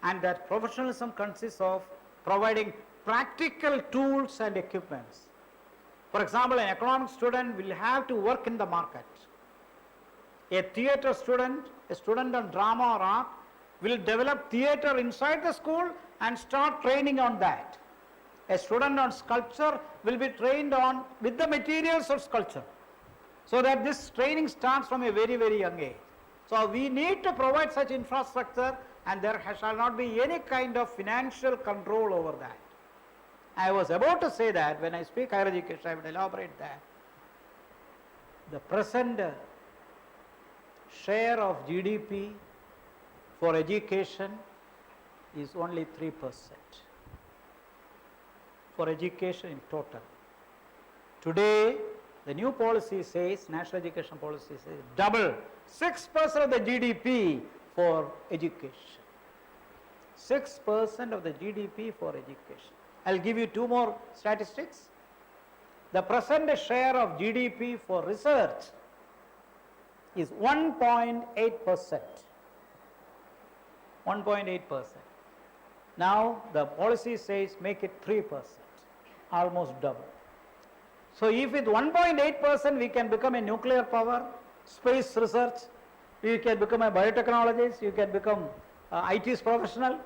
and that professionalism consists of providing practical tools and equipments. For example, an economics student will have to work in the market. A theatre student, a student on drama or art, will develop theatre inside the school and start training on that. A student on sculpture will be trained on with the materials of sculpture. So that this training starts from a very, very young age. So we need to provide such infrastructure, and there shall not be any kind of financial control over that. I was about to say that when I speak higher education, I would elaborate that. The present share of GDP for education is only 3%. For education in total. Today, the new policy says, national education policy says, double, 6% of the GDP for education. 6% of the GDP for education. I'll give you two more statistics. The present share of GDP for research is 1.8%. 1.8%. Now the policy says make it 3%, almost double. So if with 1.8% we can become a nuclear power, space research, we can become a biotechnologist, you can become IT's professional,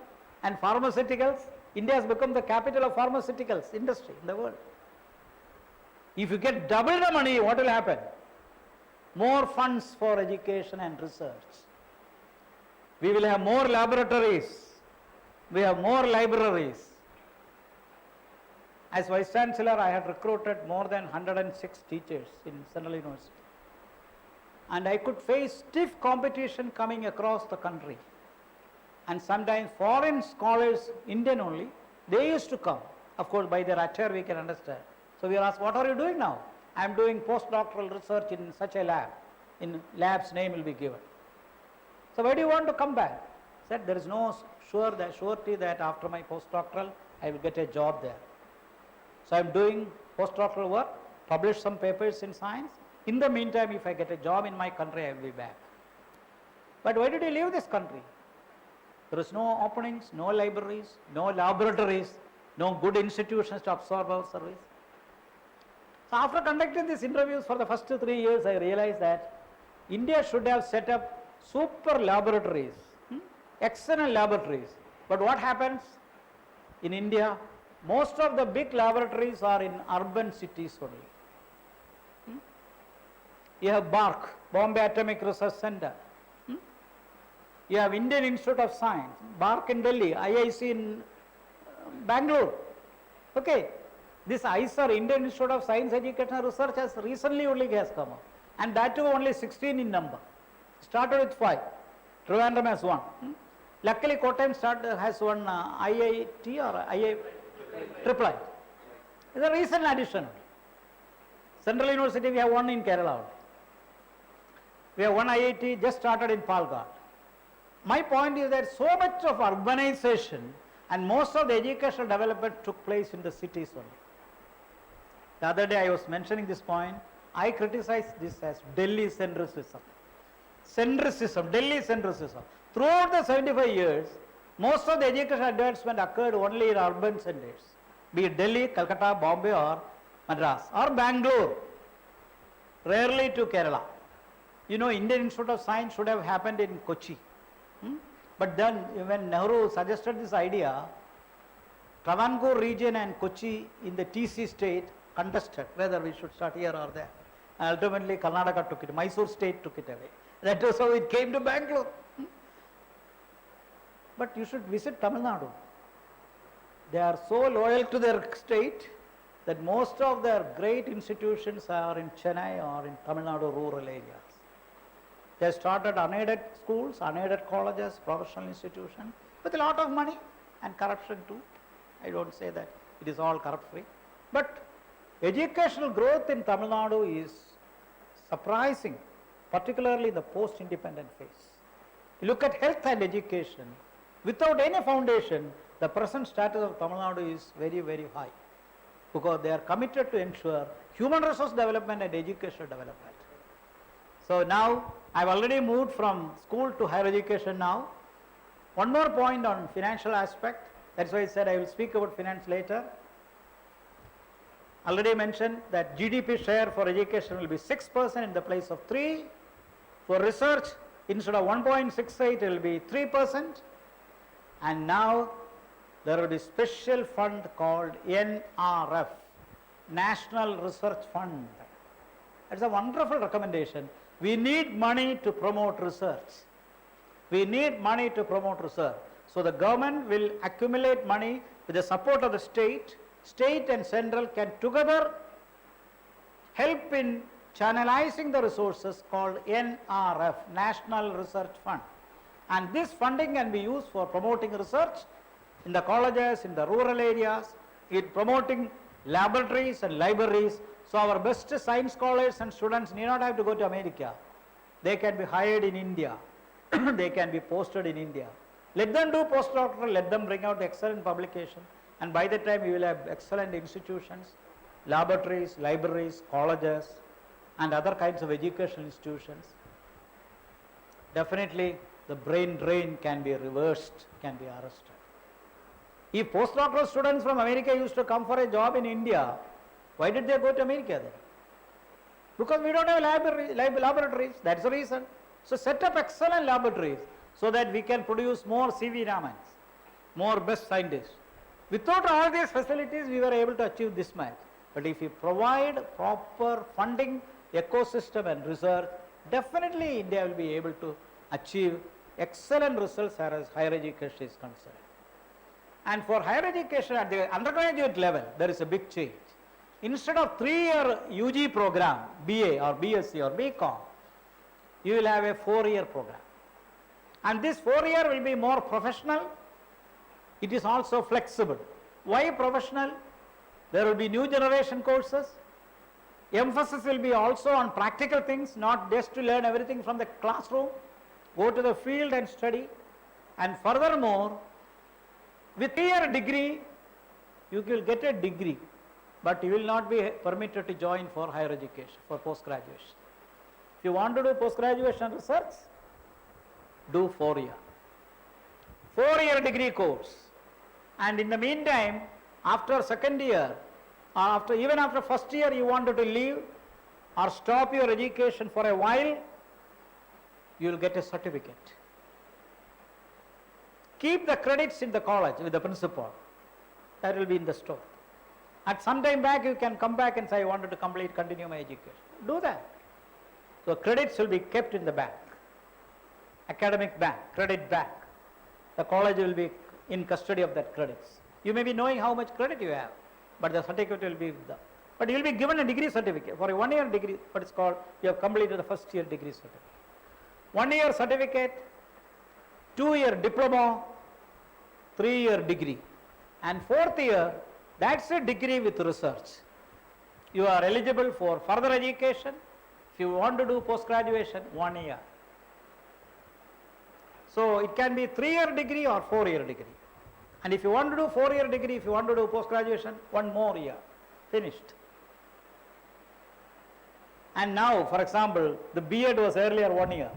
and pharmaceuticals. India has become the capital of pharmaceuticals industry in the world. If you get double the money, what will happen? More funds for education and research. We will have more laboratories. We have more libraries. As Vice Chancellor, I had recruited more than 106 teachers in Central University. And I could face stiff competition coming across the country. And sometimes foreign scholars, Indian only, they used to come. Of course, by their attire we can understand. So we asked, what are you doing now? I am doing postdoctoral research in such a lab. In lab's name will be given. So why do you want to come back? Said there is no surety that after my postdoctoral I will get a job there. So I am doing postdoctoral work, publish some papers in science. In the meantime, if I get a job in my country, I will be back. But why did you leave this country? There is no openings, no libraries, no laboratories, no good institutions to absorb our service. So after conducting these interviews for the first 3 years, I realized that India should have set up super laboratories, excellent laboratories. But what happens in India? Most of the big laboratories are in urban cities only. You have BARC, Bombay Atomic Research Center. You have Indian Institute of Science, BARC in Delhi, IIC in Bangalore. Okay, this ISR, Indian Institute of Science Education and Research, has recently only has come up, and that too only 16 in number. Started with 5. Trivandrum has 1. Luckily, Kottayam has one IIT or IIT. It's a recent addition. Central University, we have one in Kerala. We have one IIT just started in Palghat. My point is that so much of urbanization and most of the educational development took place in the cities only. The other day I was mentioning this point. I criticize this as Delhi centricism. Delhi centricism. Throughout the 75 years, most of the educational advancement occurred only in urban centers, be it Delhi, Calcutta, Bombay or Madras or Bangalore, rarely to Kerala. You know, Indian Institute of Science should have happened in Kochi. But then when Nehru suggested this idea, Travancore region and Kochi in the TC state contested whether we should start here or there. Ultimately Karnataka took it, Mysore state took it away. That was how it came to Bangalore. But you should visit Tamil Nadu. They are so loyal to their state that most of their great institutions are in Chennai or in Tamil Nadu rural areas. They started unaided schools, unaided colleges, professional institutions with a lot of money and corruption too. I don't say that it is all corrupt free. But educational growth in Tamil Nadu is surprising, particularly in the post-independent phase. You look at health and education, without any foundation, the present status of Tamil Nadu is very, very high because they are committed to ensure human resource development and educational development. So now, I have already moved from school to higher education now. One more point on financial aspect, that's why I said I will speak about finance later. Already mentioned that GDP share for education will be 6% in the place of 3%. For research, instead of 1.68, it will be 3%. And now there will be special fund called NRF, National Research Fund. That's a wonderful recommendation. We need money to promote research. We need money to promote research. So the government will accumulate money with the support of the state. State and central can together help in channelizing the resources called NRF, National Research Fund. And this funding can be used for promoting research in the colleges, in the rural areas, in promoting laboratories and libraries. So our best science scholars and students need not have to go to America. They can be hired in India. They can be posted in India. Let them do postdoctoral, let them bring out excellent publication, and by the time you will have excellent institutions, laboratories, libraries, colleges, and other kinds of educational institutions. Definitely the brain drain can be reversed, can be arrested. If postdoctoral students from America used to come for a job in India, why did they go to America then? Because we don't have laboratories, that's the reason. So set up excellent laboratories so that we can produce more C.V. Ramans, more best scientists. Without all these facilities, we were able to achieve this much. But if we provide proper funding, ecosystem and research, definitely India will be able to achieve excellent results as higher education is concerned. And for higher education at the undergraduate level, there is a big change. Instead of 3-year UG program, BA or BSc or BCom, you will have a 4-year program. And this 4-year will be more professional. It is also flexible. Why professional? There will be new generation courses. Emphasis will be also on practical things, not just to learn everything from the classroom. Go to the field and study. And furthermore, with 3-year degree, you will get a degree, but you will not be permitted to join for higher education, for post-graduation. If you want to do post-graduation research, do 4-year. 4-year degree course. And in the meantime, after 2nd year, or even after 1st year you wanted to leave or stop your education for a while, you will get a certificate. Keep the credits in the college with the principal. That will be in the store. At some time back you can come back and say, I wanted to continue my education. Do that. So credits will be kept in the bank. Academic bank, credit bank. The college will be in custody of that credits. You may be knowing how much credit you have, but the certificate will be with them. But you will be given a degree certificate for a 1-year degree, what is called, you have completed the 1st year degree certificate. 1-year certificate, 2-year diploma, 3-year degree. And 4th year, that's a degree with research. You are eligible for further education. If you want to do post-graduation, 1 year. So it can be 3-year degree or 4-year degree. And if you want to do 4-year degree, if you want to do post-graduation, 1 more year, finished. And now, for example, the B.Ed was earlier 1 year.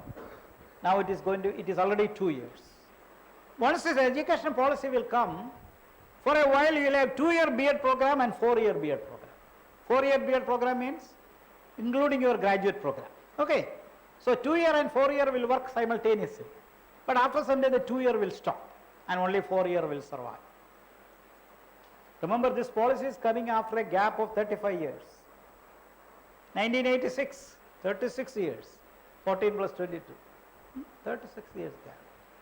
Now it is already 2 years. Once this education policy will come, for a while you will have 2-year B.Ed program and 4-year B.Ed program. 4-year B.Ed program means including your graduate program. Okay. So 2-year and 4-year will work simultaneously. But after some day the 2-year will stop and only 4-year will survive. Remember, this policy is coming after a gap of 35 years. 1986, 36 years, 14 plus 22, 36 years gap.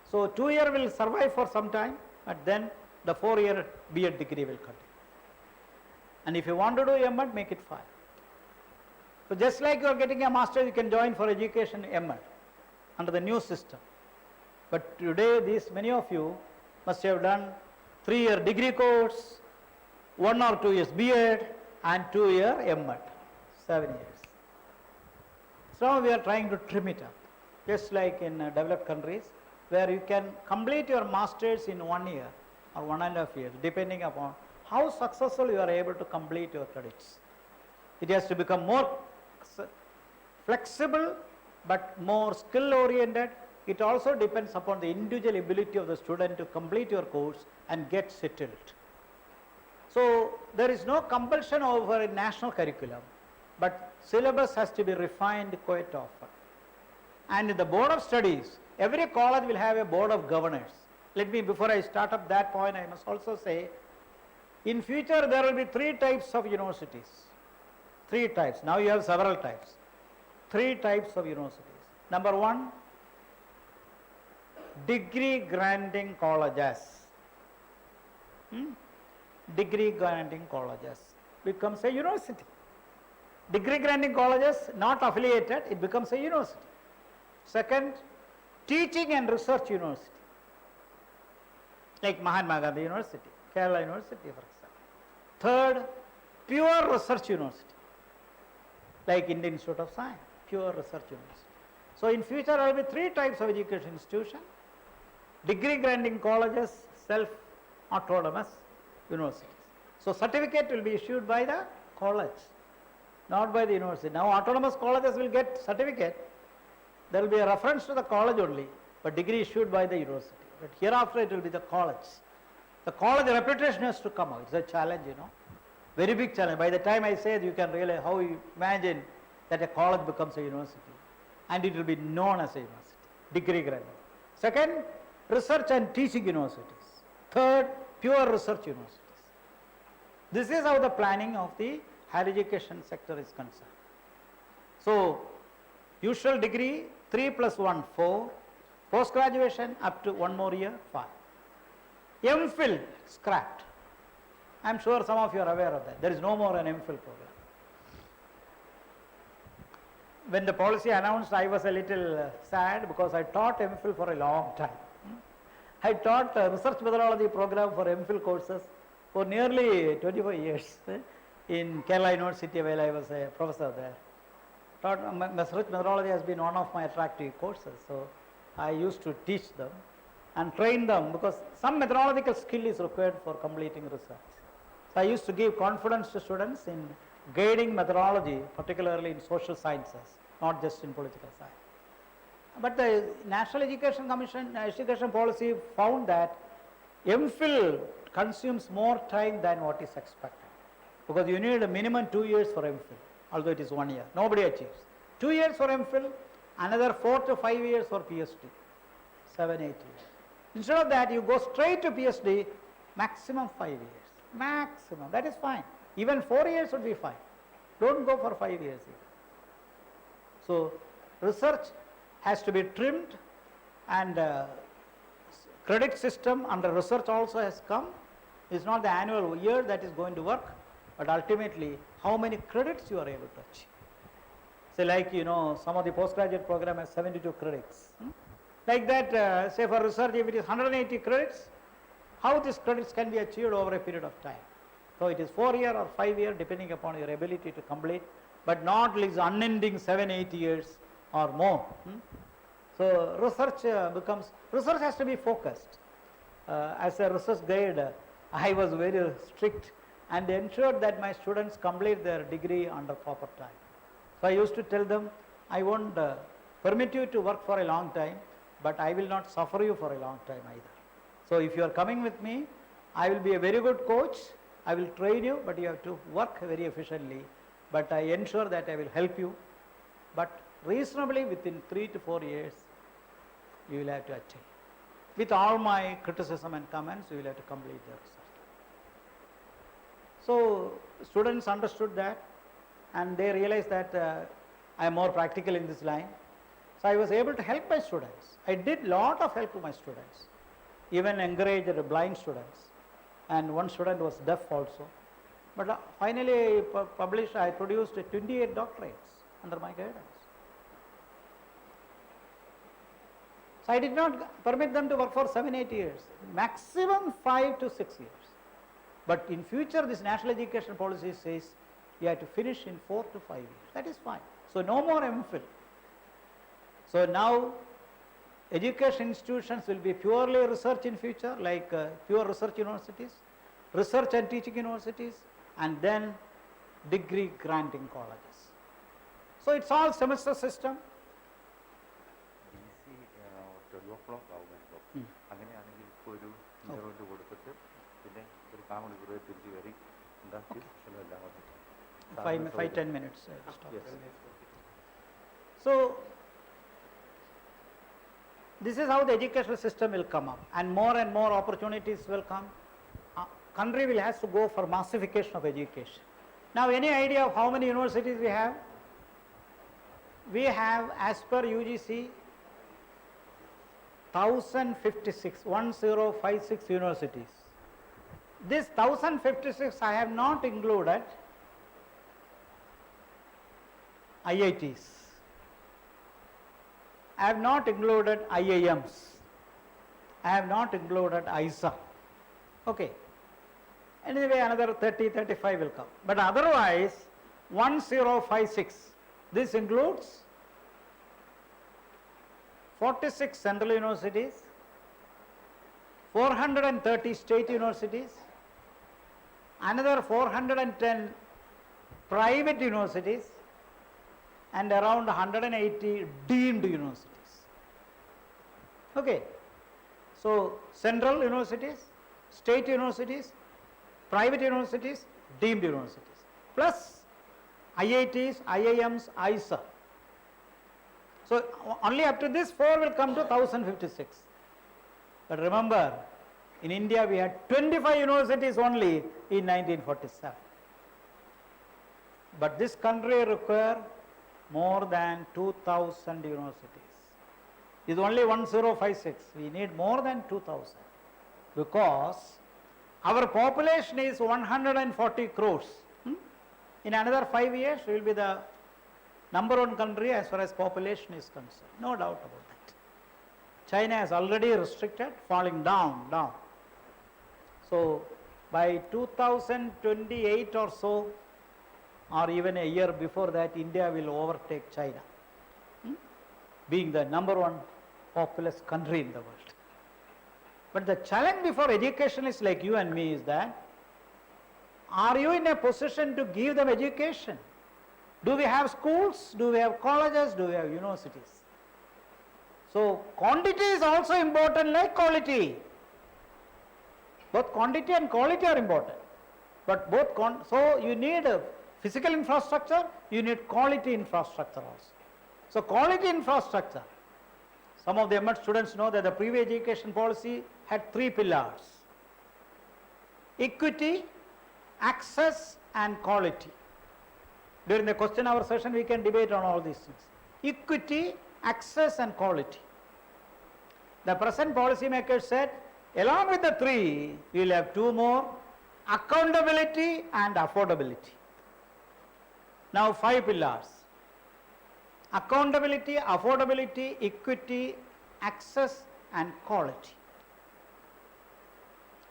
So 2-year will survive for some time, but then the 4-year B.Ed degree will continue. And if you want to do M.Ed, make it 5. So just like you are getting a master's, you can join for education M.Ed under the new system. But today, many of you must have done 3-year degree course, 1 or 2 years B.Ed and 2-year M.Ed, 7 years. So now we are trying to trim it up, just like in developed countries, where you can complete your master's in 1 year or 1.5 years, depending upon how successful you are able to complete your credits. It has to become more flexible but more skill oriented. It also depends upon the individual ability of the student to complete your course and get settled. So there is no compulsion over a national curriculum, but syllabus has to be refined quite often. And in the board of studies, every college will have a board of governors. Before I start up that point, I must also say, in future there will be 3 types of universities. 3 types. Now you have several types. 3 types of universities. Number 1, degree granting colleges. Degree granting colleges becomes a university. Degree granting colleges not affiliated, it becomes a university. Second, teaching and research university, like Mahatma Gandhi University, Kerala University, for example. Third, pure research university, like Indian Institute of Science, pure research university. So in future there will be 3 types of education institution: degree granting colleges, self-autonomous universities. So certificate will be issued by the college, not by the university. Now autonomous colleges will get certificate, there will be a reference to the college only, but degree issued by the university. But hereafter it will be the college. The college reputation has to come out. It's a challenge, very big challenge. By the time I say it, you can realize how you imagine that a college becomes a university, and it will be known as a university, degree granting. Second, research and teaching universities. Third, pure research universities. This is how the planning of the higher education sector is concerned. So, usual degree 3 plus 1, 4, post graduation up to 1 more year, 5. MPhil scrapped. I am sure some of you are aware of that. There is no more an MPhil program. When the policy announced, I was a little sad because I taught MPhil for a long time. I taught a research methodology program for MPhil courses for nearly 25 years in Kerala University, while I was a professor there. Research methodology has been one of my attractive courses, so I used to teach them and train them, because some methodological skill is required for completing research. So I used to give confidence to students in guiding methodology, particularly in social sciences, not just in political science. But the National Education Commission, education policy found that MPhil consumes more time than what is expected, because you need a minimum 2 years for MPhil, although it is 1 year. Nobody achieves. 2 years for MPhil, another 4 to 5 years for PhD, 7, 8 years. Instead of that, you go straight to PhD, maximum 5 years. Maximum, that is fine. Even 4 years would be fine. Don't go for 5 years even. So, research has to be trimmed, and credit system under research also has come. It's not the annual year that is going to work, but ultimately how many credits you are able to achieve. Say like, some of the postgraduate program has 72 credits. Like that, say for research, if it is 180 credits, how these credits can be achieved over a period of time. So it is 4 year or 5 year, depending upon your ability to complete, but not like unending 7, 8 years or more. So research has to be focused. As a research guide, I was very strict and ensured that my students complete their degree under proper time. So I used to tell them, I won't permit you to work for a long time, but I will not suffer you for a long time either. So if you are coming with me, I will be a very good coach, I will train you, but you have to work very efficiently, but I ensure that I will help you, but reasonably within 3 to 4 years, you will have to attain. With all my criticism and comments, you will have to complete the research. So students understood that, and they realized that I am more practical in this line. So I was able to help my students. I did lot of help to my students, even encouraged the blind students, and one student was deaf also. But finally I produced 28 doctorates under my guidance. So I did not permit them to work for 7-8 years, maximum 5 to 6 years. But in future this national education policy says you have to finish in 4 to 5 years. That is fine. So no more MPhil. So now education institutions will be purely research in future, like pure research universities, research and teaching universities, and then degree granting colleges. So it's all semester system. അങ്ങനെയാണെങ്കിൽ ഇപ്പോൾ ഒരു interview കൊടുത്തിട്ട് പിന്നെ ഒരു കാമണിക്കൂർ തിരിച്ചു കയറി ഉണ്ടാക്കി എല്ലാം 5-10 minutes. So this is how the educational system will come up, and more opportunities will come. Country will have to go for massification of education. Now any idea of how many universities we have? We have, as per UGC, 1056 universities. This 1056 I have not included IITs. I have not included IIMs. I have not included ISA. Okay. Anyway, another 30-35 will come. But otherwise, 1056. This includes 46 central universities, 430 state universities, another 410 private universities, and around 180 deemed universities. Okay. So central universities, state universities, private universities, deemed universities, plus IITs, IIMs, ISA. So only up to this 4 will come to 1056. But remember, in India we had 25 universities only in 1947. But this country require more than 2000 universities. It is only 1056. We need more than 2000, because our population is 140 crores. In another 5 years we will be the number one country as far as population is concerned. No doubt about that. China has already restricted, falling down. So by 2028 or so, or even a year before that, India will overtake China, being the number one populous country in the world. But the challenge before educationists like you and me is that, are you in a position to give them education? Do we have schools? Do we have colleges? Do we have universities? So quantity is also important like quality. Both quantity and quality are important. But so you need a physical infrastructure, you need quality infrastructure also. So quality infrastructure. Some of the MD students know that the previous education policy had 3 pillars: equity, access, and quality. During the question hour session we can debate on all these things. Equity, access, and quality. The present policy makers said, along with the 3, we will have 2 more: accountability and affordability. Now 5 pillars: accountability, affordability, equity, access, and quality.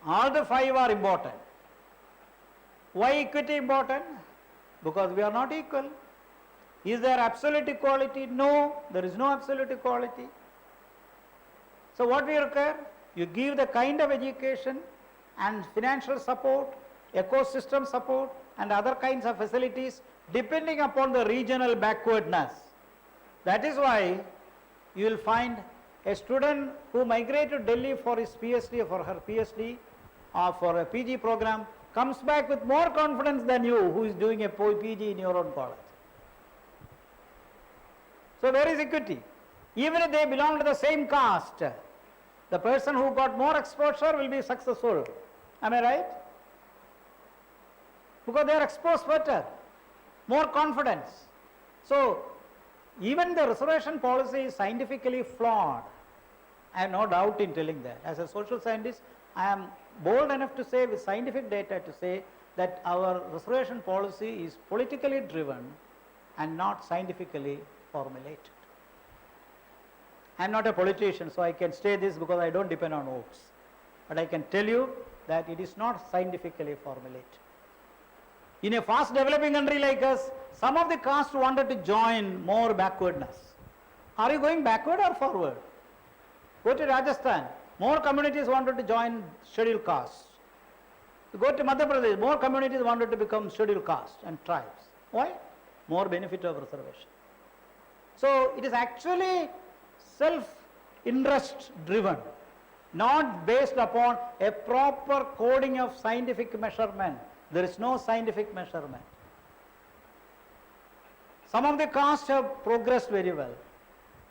All the 5 are important. Why equity important? Because we are not equal. Is there absolute equality? No, there is no absolute equality. So what we require? You give the kind of education and financial support, ecosystem support and other kinds of facilities depending upon the regional backwardness. That is why you will find a student who migrated to Delhi for his PhD or for her PhD or for a PG program comes back with more confidence than you who is doing a PG in your own college. So there is equity. Even if they belong to the same caste, the person who got more exposure will be successful. Am I right? Because they are exposed better, more confidence. So even the reservation policy is scientifically flawed. I have no doubt in telling that. As a social scientist, I am bold enough to say with scientific data to say that our reservation policy is politically driven and not scientifically formulated. I am not a politician, so I can say this because I don't depend on votes. But I can tell you that it is not scientifically formulated. In a fast developing country like us, some of the caste wanted to join more backwardness. Are you going backward or forward? Go to Rajasthan, more communities wanted to join scheduled castes. You go to Madhya Pradesh, more communities wanted to become scheduled castes and tribes. Why? More benefit of reservation. So it is actually self-interest driven, not based upon a proper coding of scientific measurement. There is no scientific measurement. Some of the castes have progressed very well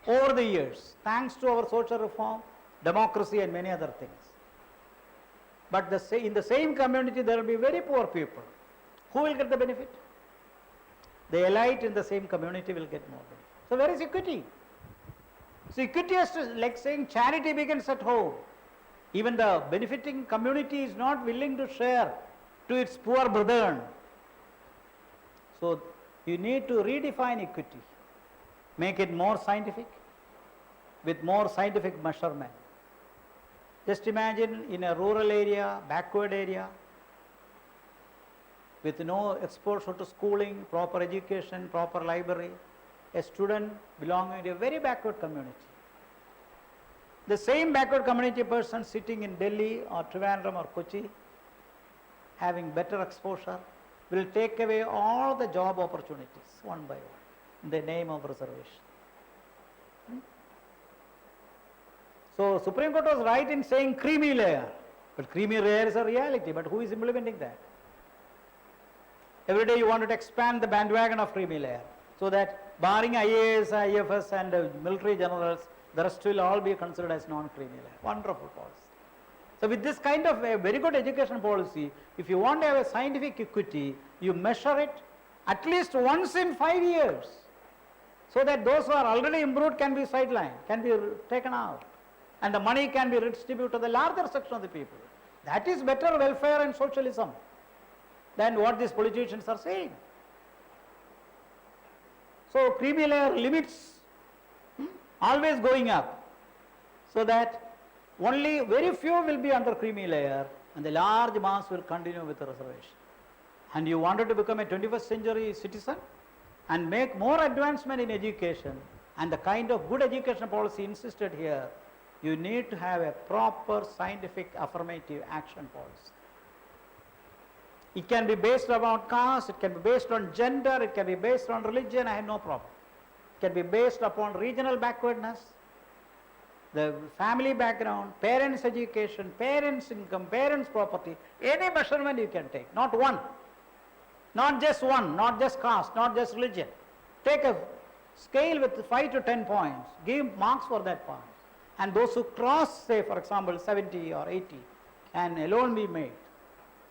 over the years, thanks to our social reform, democracy and many other things. But in the same community there will be very poor people. Who will get the benefit? The elite in the same community will get more benefit. So where is equity? So equity is like saying charity begins at home. Even the benefiting community is not willing to share to its poor brethren. So you need to redefine equity, make it more scientific, with more scientific measurement. Just imagine in a rural area, backward area, with no exposure to schooling, proper education, proper library, a student belonging to a very backward community. The same backward community person sitting in Delhi or Trivandrum or Kochi, having better exposure, will take away all the job opportunities one by one in the name of reservation. So Supreme Court was right in saying creamy layer, but creamy layer is a reality, but who is implementing that? Every day you want to expand the bandwagon of creamy layer, so that barring IAS, IFS and military generals, the rest will all be considered as non-creamy layer. Wonderful policy. So with this kind of a very good education policy, if you want to have a scientific equity, you measure it at least once in 5 years, so that those who are already improved can be sidelined, can be taken out, and the money can be redistributed to the larger section of the people. That is better welfare and socialism than what these politicians are saying. So creamy layer limits always going up, so that only very few will be under creamy layer and the large mass will continue with the reservation. And you wanted to become a 21st century citizen and make more advancement in education, and the kind of good education policy insisted here, you need to have a proper scientific affirmative action policy. It can be based upon caste, it can be based on gender, it can be based on religion, I have no problem. It can be based upon regional backwardness, the family background, parents' education, parents' income, parents' property, any measurement you can take, not one, not just caste, not just religion. Take a scale with 5 to 10 points, give marks for that point, and those who cross, say for example 70 or 80 can alone be made.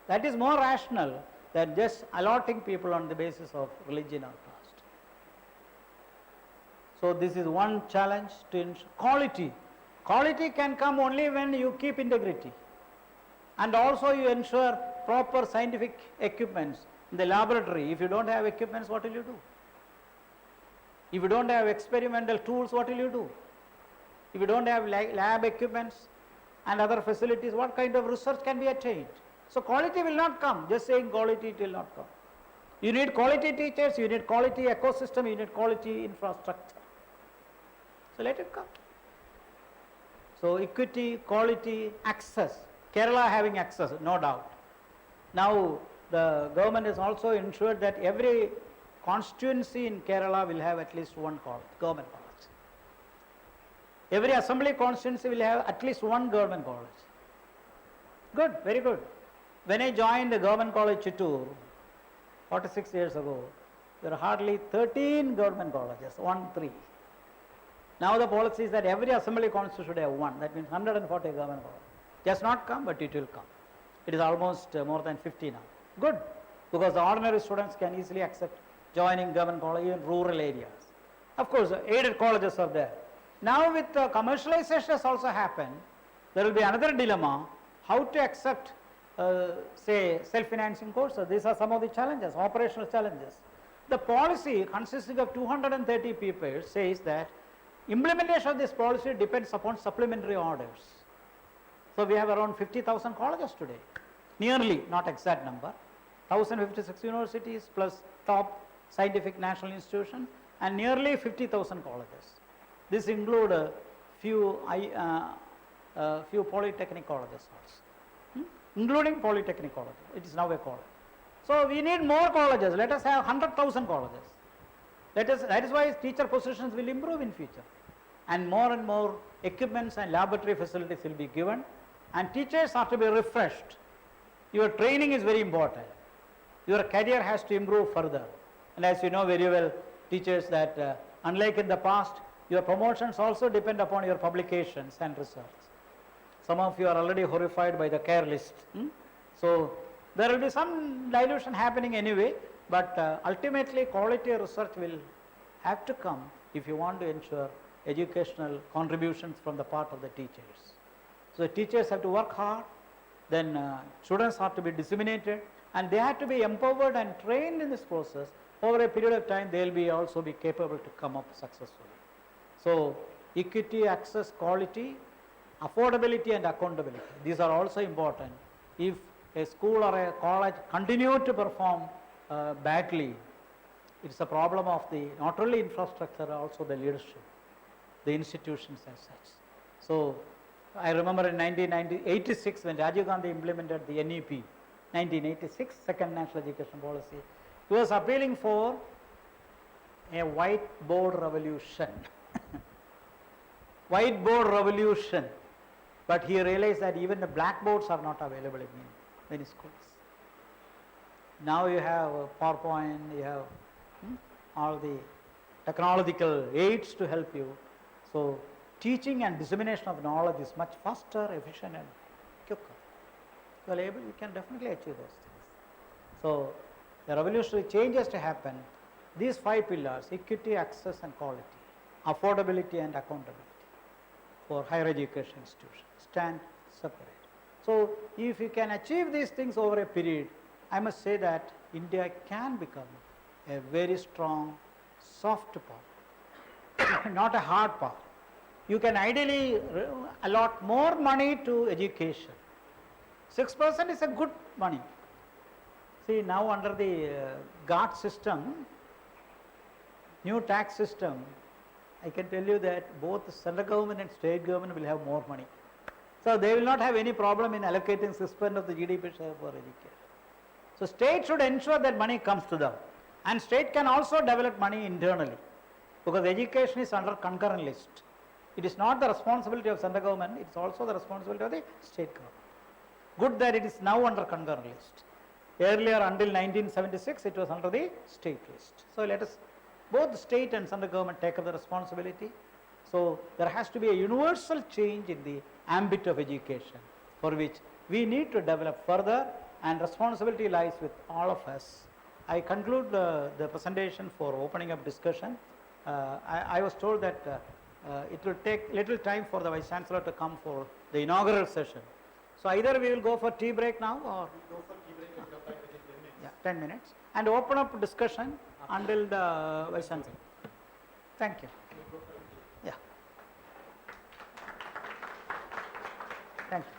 That is more rational than just allotting people on the basis of religion or caste. So this is one challenge to ensure quality. Quality can come only when you keep integrity, and also you ensure proper scientific equipments in the laboratory. If you don't have equipments, what will you do? If you don't have experimental tools, what will you do? If you don't have lab equipments and other facilities, what kind of research can be attained? So quality will not come, just saying quality, it will not come. You need quality teachers, you need quality ecosystem, you need quality infrastructure. So let it come. So equity, quality, access. Kerala having access, no doubt. Now the government has also ensured that every constituency in Kerala will have at least one college, government college. Every assembly constituency will have at least one government college. Good, very good. When I joined the government college Chittoor 46 years ago, there were hardly 13 government colleges, 13. Now the policy is that every assembly constituency should have one. That means 140 government colleges. Just not come, but it will come. It is almost more than 50 now. Good, because the ordinary students can easily accept joining government college in rural areas. Of course, aided colleges are there. Now with commercialization has also happened, there will be another dilemma, how to accept say self-financing courses. These are some of the challenges, operational challenges. The policy consisting of 230 papers says that implementation of this policy depends upon supplementary orders. So we have around 50,000 colleges today, nearly, not exact number, 1056 universities plus top scientific national institution and nearly 50,000 colleges. This include a few polytechnic colleges also, including polytechnic colleges. It is now a college. So we need more colleges. Let us have 100,000 colleges. That is why teacher positions will improve in future, and more equipments and laboratory facilities will be given, and teachers are to be refreshed. Your training is very important. Your career has to improve further, and as you know very well, teachers, that unlike in the past, your promotions also depend upon your publications and research. Some of you are already horrified by the care list. So there will be some dilution happening anyway, but ultimately quality research will have to come if you want to ensure educational contributions from the part of the teachers. So teachers have to work hard, then students have to be disseminated, and they have to be empowered and trained in this process. Over a period of time, they will also be capable to come up successfully. So equity, access, quality, affordability and accountability, these are also important. If a school or a college continue to perform badly, it's a problem of the not only infrastructure, also the leadership, the institutions as such. So I remember in 1986 when Rajiv Gandhi implemented the NEP, 1986 second national education policy, he was appealing for a whiteboard revolution. Whiteboard revolution, but he realized that even the blackboards are not available in many schools. Now you have PowerPoint, you have all the technological aids to help you. So teaching and dissemination of knowledge is much faster, efficient and quicker. You can definitely achieve those things. So the revolutionary change has to happen. These 5 pillars, equity, access and quality, affordability and accountability for higher education institutions, stand separate. So if you can achieve these things over a period, I must say that India can become a very strong soft power, not a hard power. You can ideally allot more money to education. 6% is a good money. See, now under the GATT system, new tax system, I can tell you that both the central government and state government will have more money. So they will not have any problem in allocating 6% of the GDP share for education. So state should ensure that money comes to them, and state can also develop money internally, because education is under concurrent list. It is not the responsibility of central government, it is also the responsibility of the state government. Good that it is now under concurrent list. Earlier until 1976 it was under the state list. So let us, both the state and central government, take up the responsibility. So there has to be a universal change in the ambit of education, for which we need to develop further, and responsibility lies with all of us. I conclude the presentation for opening up discussion. I was told that it will take little time for the Vice Chancellor to come for the inaugural session. So either we will go for tea break now, or Go for tea break and come back within 10 minutes. yeah, 10 minutes, and open up discussion until the Vice Chancellor. Thank you. Yeah. Thank you.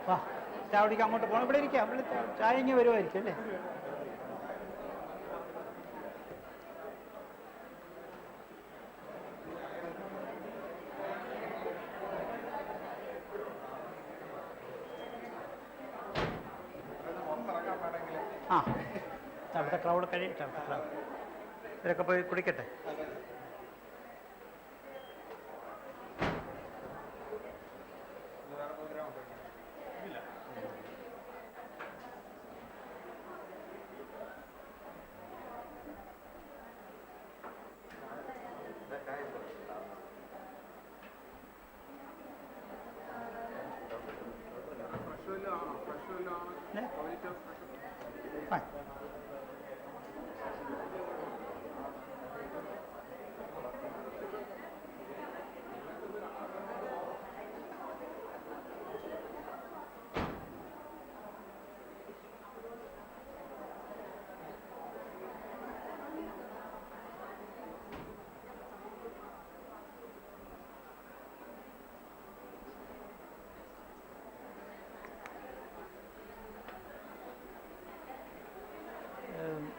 വാ, ചായ കുടിക്കാൻ അങ്ങോട്ട് പോകണം. ഇവിടെ ഇരിക്കാം, ഇവിടെ ചായ ഇങ്ങനെ വരുമായിരിക്കും അല്ലേ? ആ, അവിടുത്തെ ക്രൗഡ് കഴിയട്ടെ. അവിടുത്തെ ക്രൗഡ് ഇവരൊക്കെ പോയി കുടിക്കട്ടെ.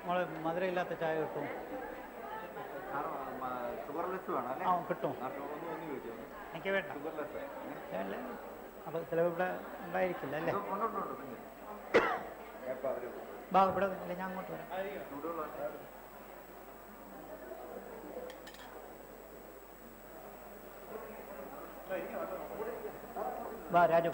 മോള് മധുരമില്ലാത്ത ചായ കിട്ടും? ആ, കിട്ടും. എനിക്ക് വേണ്ട. അല്ലേ, അപ്പോൾ ചിലവ് ഇവിടെ ഉണ്ടായിരിക്കില്ല അല്ലേ? ബാ, ഇവിടെ അല്ലേ, ഞാൻ അങ്ങോട്ട് വരാം. ബാ രാജു.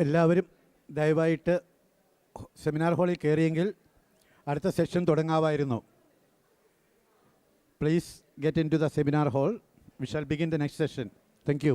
എല്ലാവരും ദയവായിട്ട് സെമിനാർ ഹാളിൽ കയറിയെങ്കിൽ അടുത്ത സെഷൻ തുടങ്ങാമായിരുന്നു. Please get into the seminar hall. We shall begin the next session. Thank you.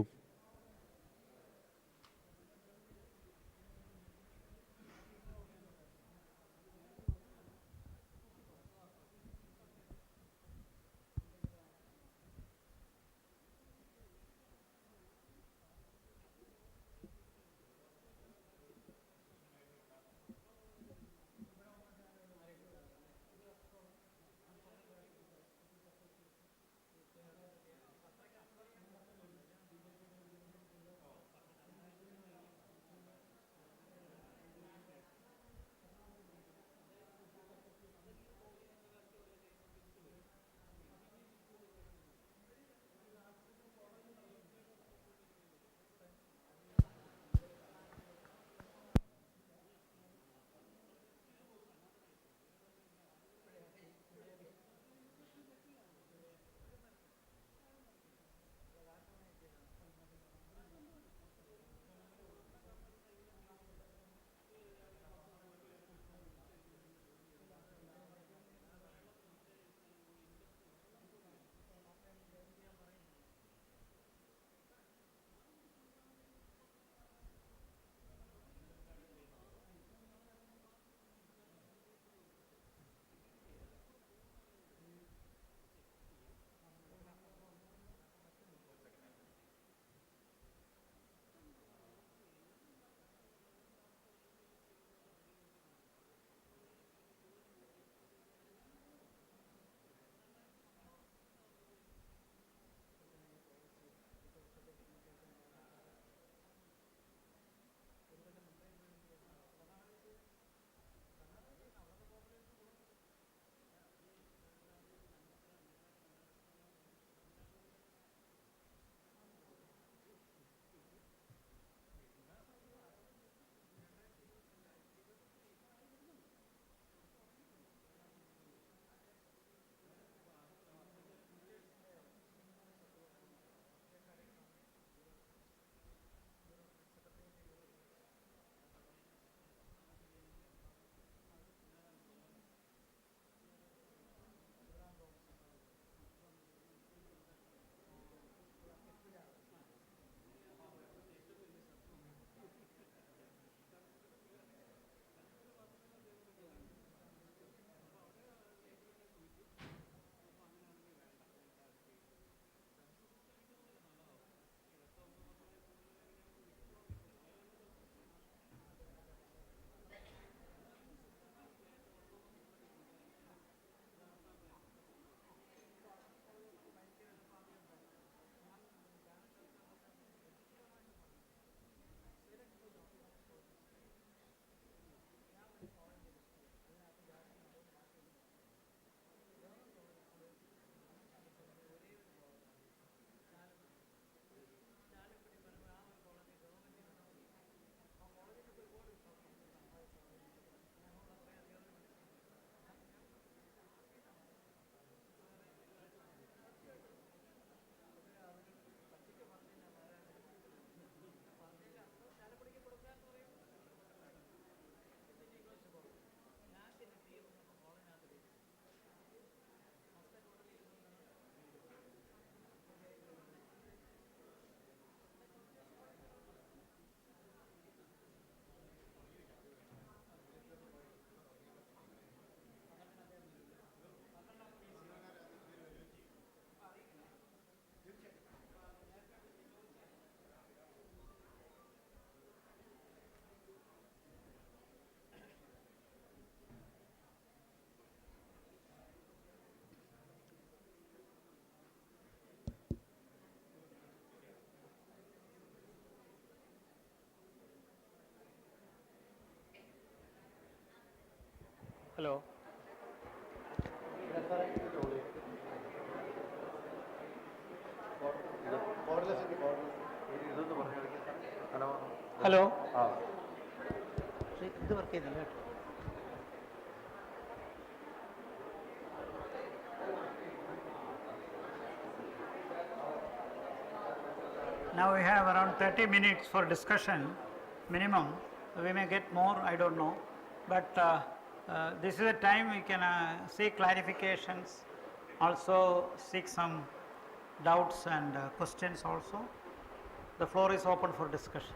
Hello. Hello. ഇത് വർക്ക് ചെയ്യുന്നില്ല കേട്ടോ. Now we have around 30 minutes for discussion minimum. We may get more, I don't know. But this is a time we can seek clarifications, also seek some doubts and questions also. The floor is open for discussion.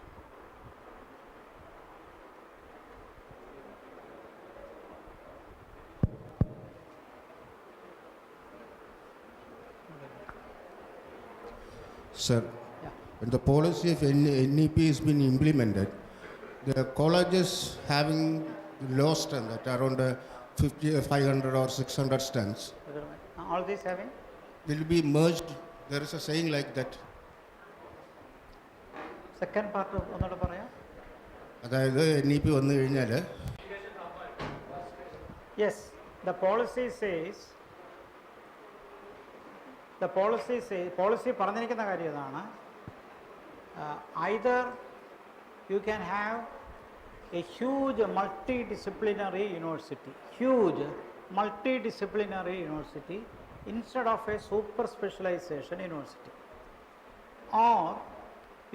Sir, Yeah. when the policy of NEP has been implemented, the colleges having low strength at around 500 or 600 strengths All these having? will be merged. There is a saying like that. Second part of ഒന്നുകൂടെ പറയാം. അതായത് NEP വന്നു കഴിഞ്ഞാൽ Yes, the policy says, policy പറഞ്ഞിരിക്കുന്ന കാര്യം ഇതാണ്. Either you can have a huge multidisciplinary university instead of a super specialization university, or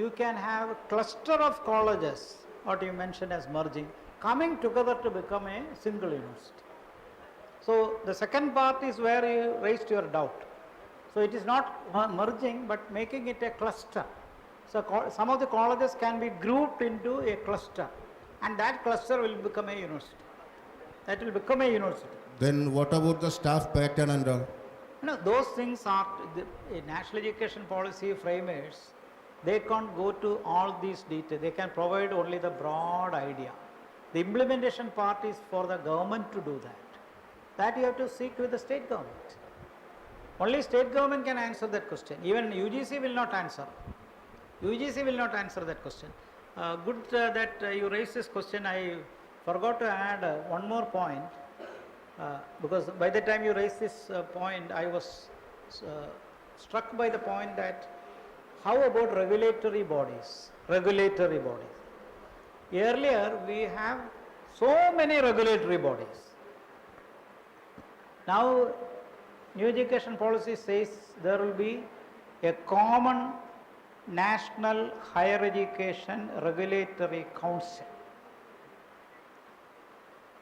you can have a cluster of colleges, what you mentioned as merging, coming together to become a single university. So the second part is where you raised your doubt. So it is not merging but making it a cluster. So some of the colleges can be grouped into a cluster, and that cluster will become a university. then what about the staff pattern and all? No, those things are the national education policy framers. They can't go to all these details. They can provide only the broad idea. The implementation part is for the government to do that. That you have to seek with the state government. Only state government can answer that question. Even UGC will not answer. That question. Good that you raised this question. I forgot to add one more point, because by the time you raised this point, I was struck by the point that how about regulatory bodies? Earlier we have so many regulatory bodies. Now new education policy says there will be a common national higher education regulatory council.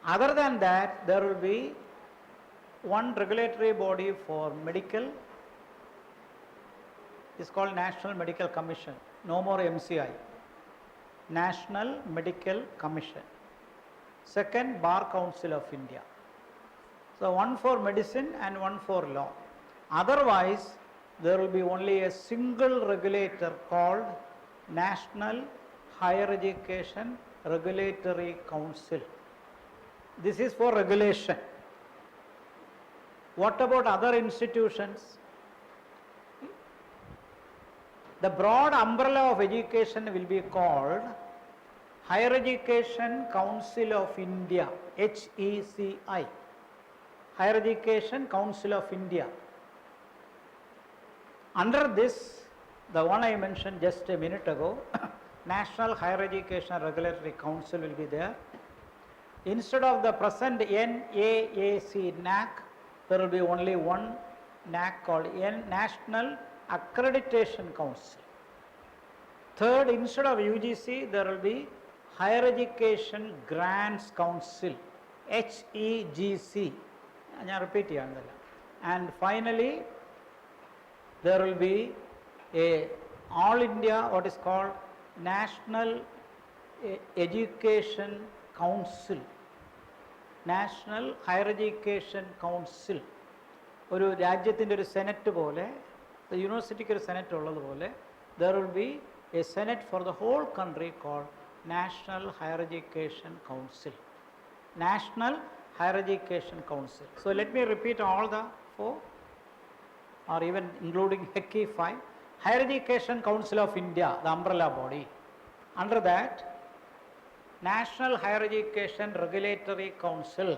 Other than that, there will be one regulatory body for medical. It's called National Medical Commission. No more MCI. National Medical Commission. Second, Bar Council of India. So one for medicine and one for law. Otherwise, there will be only a single regulator called National Higher Education Regulatory Council. This is for regulation. What about other institutions? The broad umbrella of education will be called Higher Education Council of India, HECI. Higher Education Council of India. Under this, the one I mentioned just a minute ago, National Higher Education Regulatory Council will be there. Instead of the present NAAC NAC, there will be only one NAC called National Accreditation Council. Third, instead of UGC, there will be Higher Education Grants Council, HEGC. I repeat here. And finally, there will be a all India what is called National Education Council, National Higher Education Council. ഒരു രാജ്യത്തിൻ്റെ ഒരു senate പോലെ, യൂണിവേഴ്സിറ്റിക്ക് ഒരു senate ഉള്ളതുപോലെ, there will be a senate for the whole country called National Higher Education Council. National Higher Education Council. So let me repeat all the four, or even including HECI 5. Higher Education Council of India, the umbrella body. Under that, National Higher Education Regulatory Council,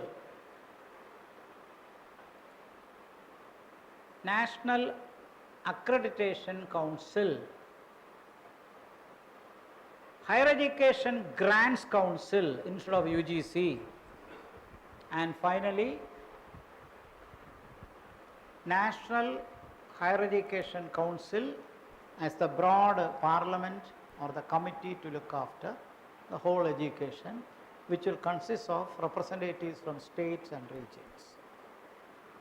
National Accreditation Council, Higher Education Grants Council instead of UGC, and finally National Higher Education Council as the broad parliament or the committee to look after, the whole education, which will consist of representatives from states and regions.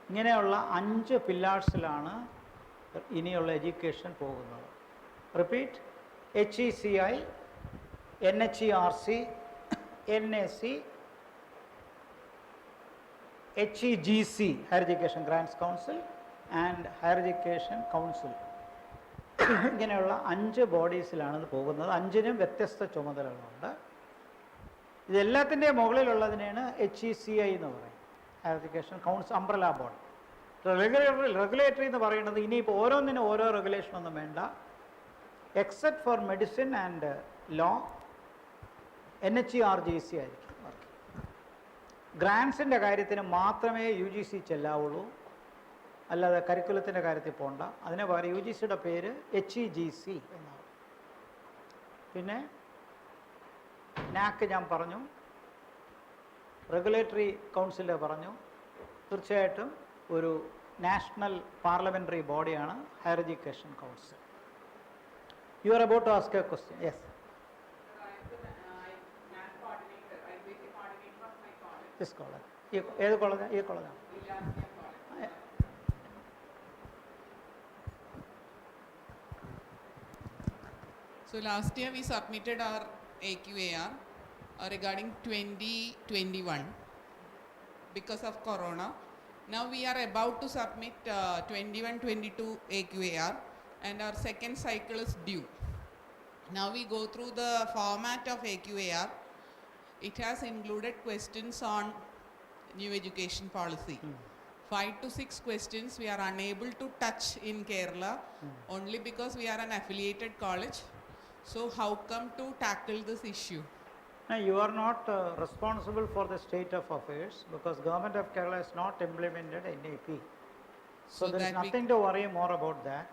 ഇങ്ങനെയുള്ള 5 പില്ലേഴ്സിലാണ് ഇനിയുള്ള education പോകുന്നത്. Repeat: HECI, NHERC, NAC, HEGC, Higher Education Grants Council, and Higher Education Council. ഇങ്ങനെയുള്ള 5 ബോഡീസിലാണ് ഇത് പോകുന്നത്. 5നും വ്യത്യസ്ത ചുമതലകളുണ്ട്. ഇതെല്ലാത്തിൻ്റെയും മുകളിലുള്ളതിനെയാണ് HECI എന്ന് പറയും, higher education council umbrella board. Regulatory എന്ന് പറയുന്നത് ഇനിയിപ്പോൾ ഓരോന്നിനും ഓരോ റെഗുലേഷനൊന്നും വേണ്ട. Except for medicine and law NHERGC ആയിരിക്കും. ഗ്രാൻസിൻ്റെ കാര്യത്തിന് മാത്രമേ UGC ചെല്ലാവുള്ളൂ, അല്ലാതെ കരിക്കുലത്തിൻ്റെ കാര്യത്തിൽ പോകണ്ട. അതിന് പകരം UGCയുടെ പേര് HEGC എന്നാണ്. പിന്നെ NAC ഞാൻ പറഞ്ഞു, റെഗുലേറ്ററി കൗൺസിലിൽ പറഞ്ഞു. തീർച്ചയായിട്ടും ഒരു നാഷണൽ പാർലമെൻ്ററി ബോഡിയാണ് higher education council. You are about to ask a question. Yes. This college. ഏത് കോളേജാണ്? ഈ കോളേജാണ്. So last year we submitted our AQAR regarding 2021 because of Corona. Now we are about to submit 21-22 AQAR and our second cycle is due. Now we go through the format of AQAR. It has included questions on new education policy. 5 to 6 questions we are unable to touch in Kerala only because we are an affiliated college. So how come to tackle this issue? Now you are not responsible for the state of affairs because Government of Kerala has not implemented NAP. So there is nothing to worry more about that.